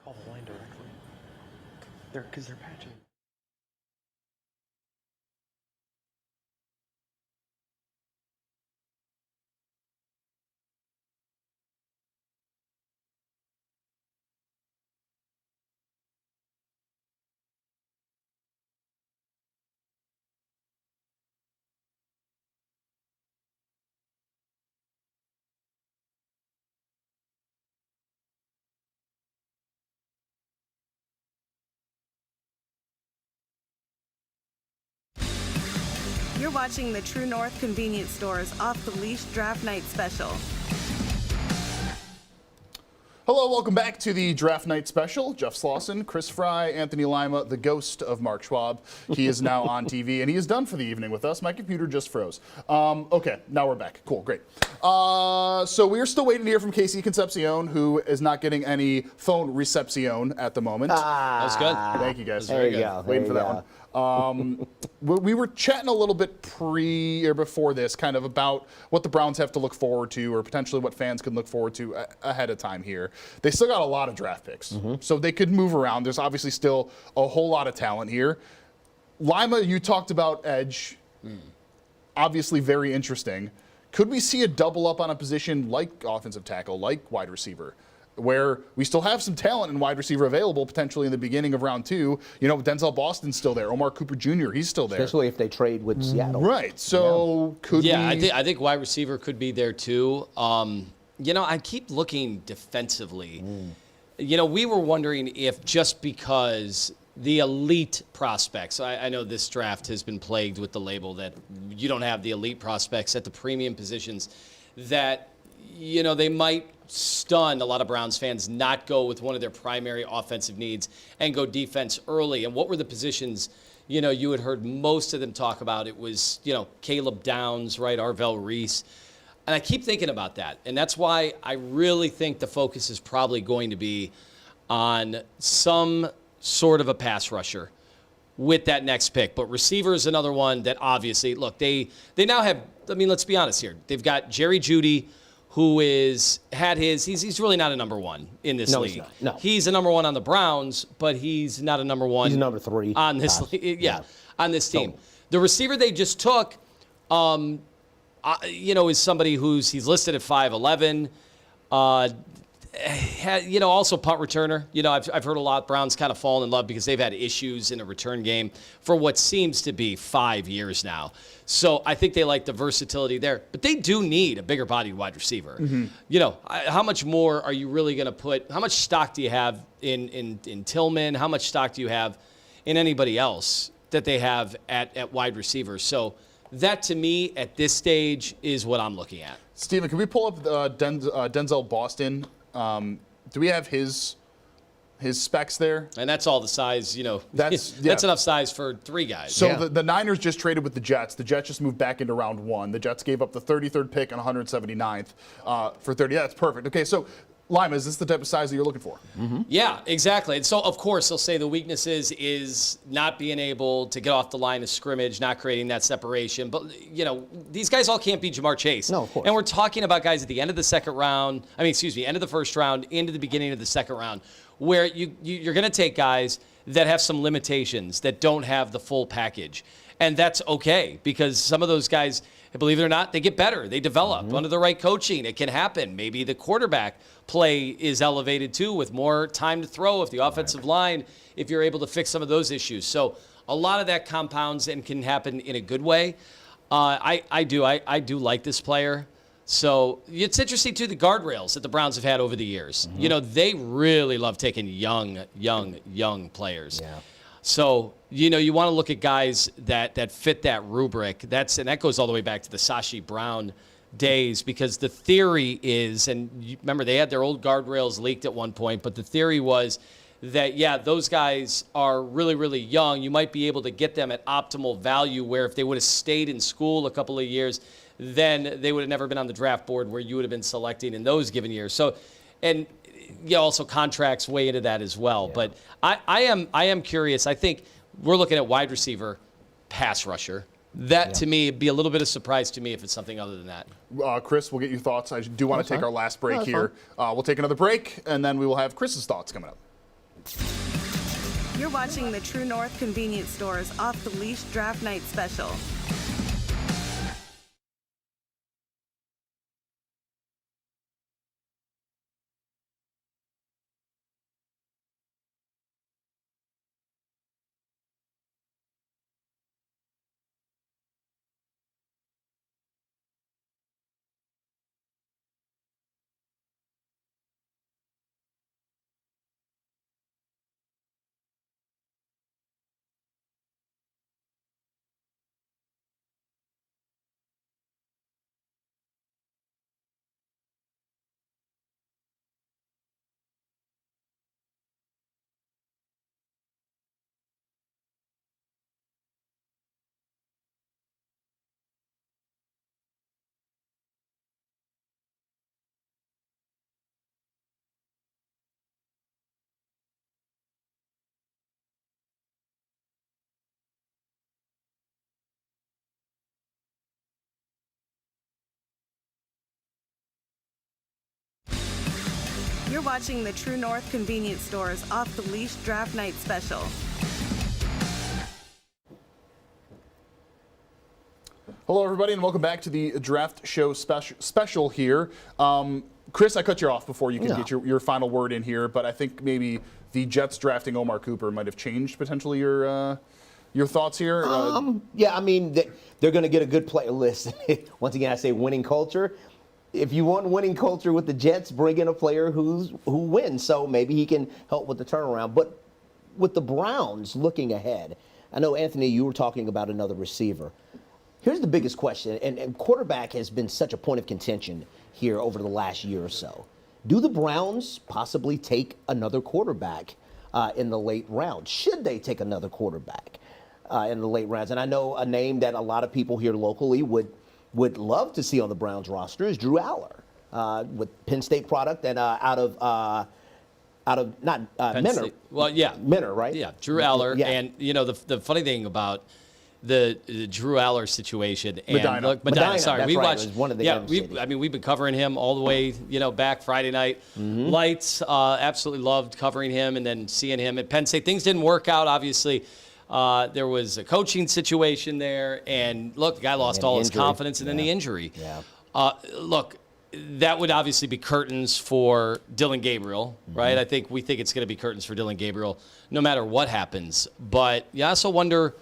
Call the line directly. Because they're patching. You're watching the True North Convenience Store's Off the Leash Draft Night Special. Hello, welcome back to the Draft Night Special. Jeff Slauson, Chris Fry, Anthony Lima, the ghost of Mark Schwab. He is now on TV, and he is done for the evening with us. My computer just froze. Okay, now we're back. Cool, great. So we are still waiting to hear from Casey Concepcion, who is not getting any phone recepcion at the moment. That was good. Thank you, guys. There you go. Waiting for There that you one. We were chatting a little bit before this, kind of about what the Browns have to look forward to, or potentially what fans can look forward to ahead of time here. They still got a lot of draft picks, so they could move around. There's obviously still a whole lot of talent here. Lima, you talked about edge. Obviously very interesting. Could we see a double up on a position like offensive tackle, like wide receiver, where we still have some talent in wide receiver available potentially in the beginning of round 2? You know, Denzel Boston's still there. Omar Cooper Jr., he's still there. Especially if they trade with Seattle. Right. So could we? I think wide receiver could be there too. You know, I keep looking defensively. You know, we were wondering if just because the elite prospects, I know this draft has been plagued with the label that you don't have the elite prospects at the premium positions, that, you know, they might stun a lot of Browns fans, not go with one of their primary offensive needs and go defense early. And what were the positions, you know, you had heard most of them talk about? It was, you know, Caleb Downs, right, Arvell Reese. And I keep thinking about that. And that's why I really think the focus is probably going to be on some sort of a pass rusher with that next pick. But receiver is another one that obviously, look, they now have, I mean, let's be honest here. They've got Jerry Jeudy, who he's really not a number one in this league. He's not. No. He's a number one on the Browns, but he's not a number one. He's number 3 on this on this team. The receiver they just took, you know, is somebody he's listed at 5'11". You know, also punt returner. You know, I've heard a lot. Browns kind of fallen in love because they've had issues in a return game for what seems to be 5 years now. So I think they like the versatility there. But they do need a bigger bodied wide receiver. You know, how much more are you really going to put? How much stock do you have in Tillman? How much stock do you have in anybody else that they have at wide receiver? So that, to me, at this stage, is what I'm looking at. Steven, can we pull up Denzel Boston? Do we have his specs there? And that's all the size, you know. That's enough size for 3 guys. So the Niners just traded with the Jets. The Jets just moved back into round 1. The Jets gave up the 33rd pick and 179th for 30. Yeah, that's perfect. Okay, so Lima, is this the type of size that you're looking for? Yeah, exactly. And so, of course, they'll say the weaknesses is not being able to get off the line of scrimmage, not creating that separation. But, you know, these guys all can't be Jamar Chase. No, of course. And we're talking about guys at the end of the second round, end of the first round, into the beginning of the second round, where you're going to take guys that have some limitations, that don't have the full package. And that's okay, because some of those guys, believe it or not, they get better. They develop under the right coaching. It can happen. Maybe the quarterback play is elevated too, with more time to throw if the offensive line, if you're able to fix some of those issues. So a lot of that compounds and can happen in a good way. I do like this player. So it's interesting too, the guardrails that the Browns have had over the years. You know, they really love taking young players. Yeah. So, you know, you want to look at guys that fit that rubric. And that goes all the way back to the Sashi Brown days, because the theory is, and you remember they had their old guardrails leaked at one point, but the theory was that, yeah, those guys are really, really young. You might be able to get them at optimal value, where if they would have stayed in school a couple of years, then they would have never been on the draft board where you would have been selecting in those given years. So, and yeah, also contracts weigh into that as well. Yeah. But I am curious. I think we're looking at wide receiver, pass rusher. That, to me, would be a little bit of surprise to me if it's something other than that. Chris, we'll get your thoughts. I do want to take our last break here. We'll take another break, and then we will have Chris's thoughts coming up. You're watching the True North Convenience Store's Off the Leash Draft Night Special. You're watching the True North Convenience Stores Off the Leash Draft Night Special. Hello, everybody, and welcome back to the Draft Show special here. Chris, I cut you off before you could get your final word in here, but I think maybe the Jets drafting Omar Cooper might have changed potentially your thoughts here. Yeah, I mean, they're going to get a good player. Listen, once again, I say winning culture. If you want winning culture with the Jets, bring in a player who wins. So maybe he can help with the turnaround. But with the Browns looking ahead, I know, Anthony, you were talking about another receiver. Here's the biggest question, and quarterback has been such a point of contention here over the last year or so. Do the Browns possibly take another quarterback in the late rounds? Should they take another quarterback in the late rounds? And I know a name that a lot of people here locally would love to see on the Browns roster is Drew Aller, with Penn State product and out of Menor. Well, yeah. Menor, right? Yeah, Drew Aller. Yeah. And, the funny thing about the Drew Aller situation. And Medina. Look, Medina, sorry. That's We right. watched. It was one of the we've been covering him all the way, back Friday night. Lights, absolutely loved covering him and then seeing him at Penn State. Things didn't work out, obviously. There was a coaching situation there. And, look, the guy lost all his confidence and then the injury. Yeah. Look, that would obviously be curtains for Dylan Gabriel, right? We think it's going to be curtains for Dylan Gabriel no matter what happens. But you also wonder,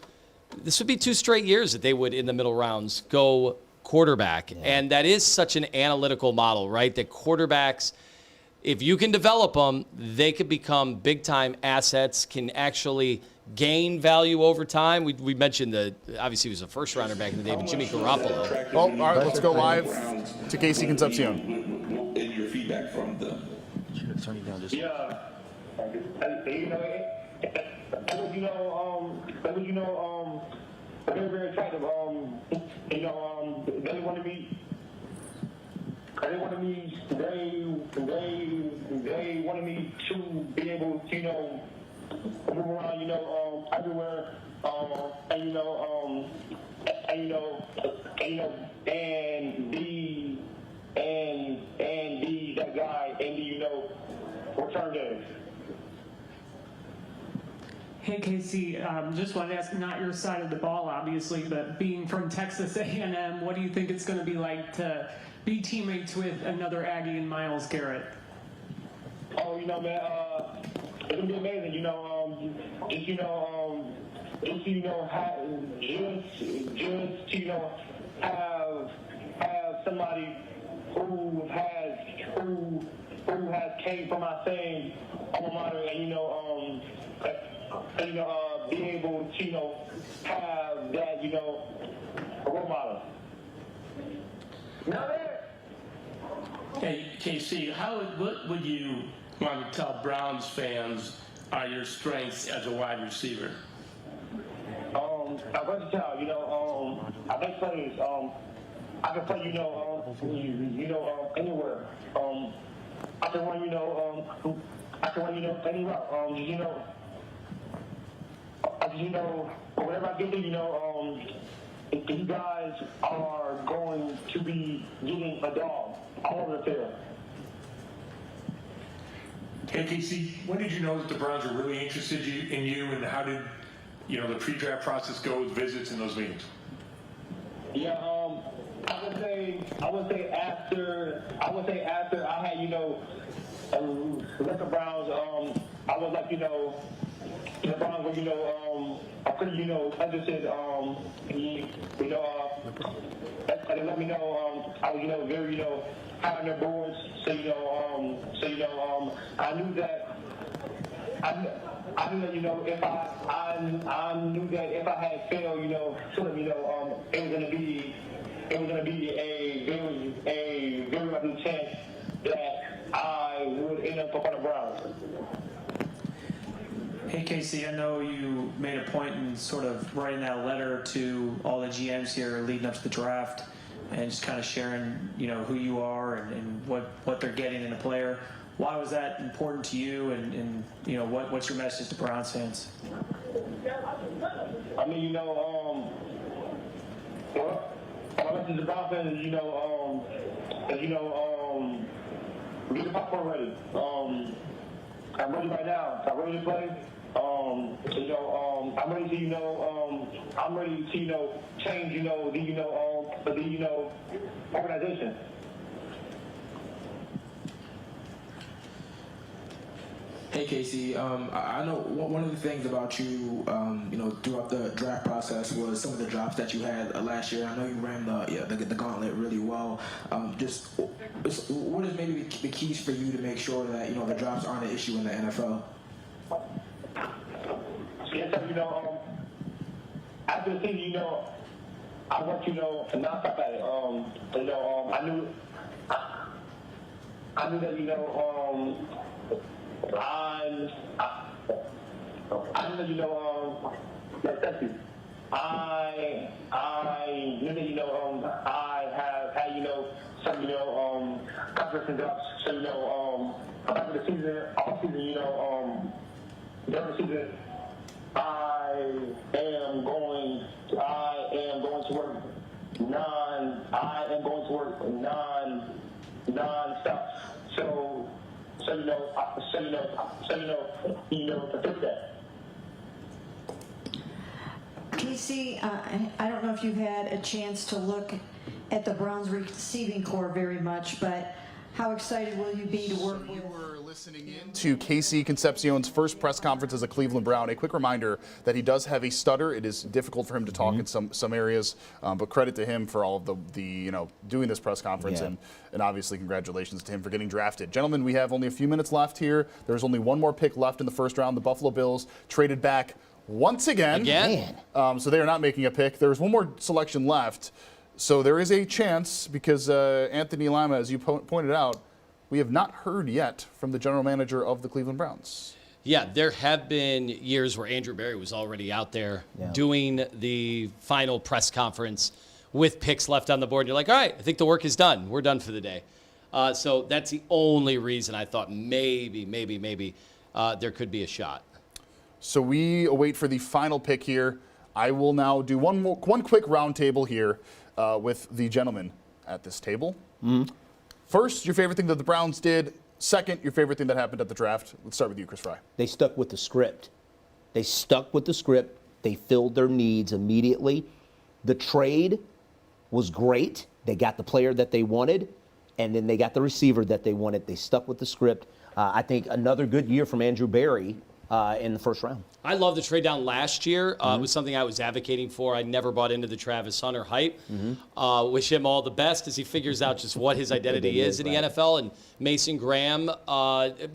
this would be 2 straight years that they would, in the middle rounds, go quarterback. And that is such an analytical model, right? That quarterbacks, if you can develop them, they could become big-time assets, can actually gain value over time. We mentioned obviously he was a first-rounder back in the day, but Jimmy Garoppolo. All right, let's go live to Casey Concepcion. And your feedback from them. Very, very attractive. They wanted me. They wanted me. They wanted me to be able to, move around, everywhere, and be that guy, and return game. Hey, Casey, just wanted to ask, not your side of the ball, obviously, but being from Texas A&M, what do you think it's going to be like to be teammates with another Aggie and Myles Garrett? Oh, man, it's going to be amazing, have somebody who has came from my same alma mater, and be able to, have that, a role model. Hey, KC, what would you want to tell Browns fans are your strengths as a wide receiver? I'm versatile, I make plays. I can play, anywhere. I can run, any route. Whenever I get there, you guys are going to be getting a dog all over the field. Hey, Casey, when did you know that the Browns were really interested in you, and how did, the pre-draft process go with visits and those meetings? Yeah, I would say after I had, with the Browns, I was like, the Browns were, I'm pretty, interested, they let me know, I was, very, high on their boards, so, I knew that, I knew that, if I knew that if I had failed, it was gonna be a very good chance that I would end up on the Browns. Hey, Casey, I know you made a point in sort of writing that letter to all the GMs here leading up to the draft and just kind of sharing, who you are and what they're getting in a player. Why was that important to you, and what's your message to Browns fans? I mean, my message to Browns fans is, Get the popcorn ready. I'm ready right now. I'm ready to play. I'm ready to, I'm ready to, change, the organization. Hey Casey, I know one of the things about you, throughout the draft process was some of the drops that you had last year. I know you ran the gauntlet really well. What is maybe the keys for you to make sure that the drops aren't an issue in the NFL? Yes, after the season, I want to not stop at it. I knew that I knew that thank you. I knew that I have had some confidence and drops. So after the season, off season, during the season, I am going to work non-stop. So to fix that. Casey, I don't know if you've had a chance to look at the Browns receiving corps very much, but how excited will you be to work with? Listening in to Casey Concepcion's first press conference as a Cleveland Brown. A quick reminder that he does have a stutter. It is difficult for him to talk in some areas, but credit to him for all of the doing this press conference, and obviously congratulations to him for getting drafted. Gentlemen, we have only a few minutes left here. There's only one more pick left in the first round. The Buffalo Bills traded back once again. So they are not making a pick. There's one more selection left. So there is a chance because Anthony Lima, as you pointed out, we have not heard yet from the general manager of the Cleveland Browns. Yeah, there have been years where Andrew Berry was already out there doing the final press conference with picks left on the board. And you're like, all right, I think the work is done. We're done for the day. So that's the only reason I thought maybe there could be a shot. So we await for the final pick here. I will now do one quick round table here with the gentlemen at this table. First, your favorite thing that the Browns did. Second, your favorite thing that happened at the draft. Let's start with you, Chris Fry. They stuck with the script. They filled their needs immediately. The trade was great. They got the player that they wanted, and then they got the receiver that they wanted. They stuck with the script. I think another good year from Andrew Berry in the first round. I love the trade down last year. It was something I was advocating for. I never bought into the Travis Hunter hype. Wish him all the best as he figures out just what his identity is in the NFL. And Mason Graham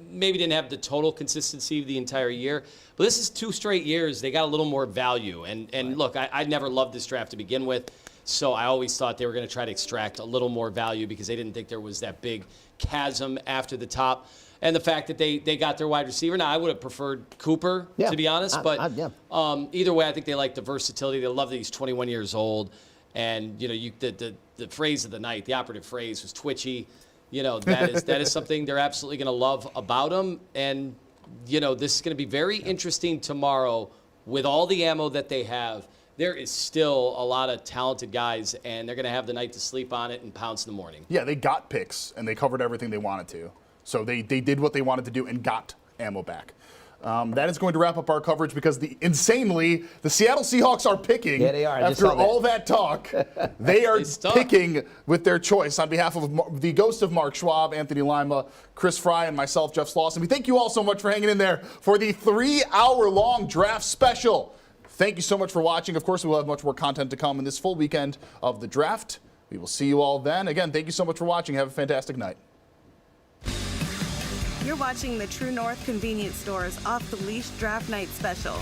maybe didn't have the total consistency the entire year. But this is 2 straight years. They got a little more value. And look, I never loved this draft to begin with. So I always thought they were going to try to extract a little more value because they didn't think there was that big chasm after the top. And the fact that they got their wide receiver. Now, I would have preferred Cooper, to be honest. But either way, I think they like the versatility. They love that he's 21 years old. And, the phrase of the night, the operative phrase was twitchy. That is something they're absolutely going to love about him. And, this is going to be very interesting tomorrow with all the ammo that they have. There is still a lot of talented guys, and they're going to have the night to sleep on it and pounce in the morning. Yeah, they got picks, and they covered everything they wanted to. So they did what they wanted to do and got ammo back. That is going to wrap up our coverage because insanely, the Seattle Seahawks are picking. Yeah, they are. After all that talk, they are picking with their choice. On behalf of the ghost of Mark Schwab, Anthony Lima, Chris Fry, and myself, Jeff Slauson, we thank you all so much for hanging in there for the 3-hour-long draft special. Thank you so much for watching. Of course, we will have much more content to come in this full weekend of the draft. We will see you all then. Again, thank you so much for watching. Have a fantastic night. You're watching the True North convenience stores off the Leash Draft Night Special.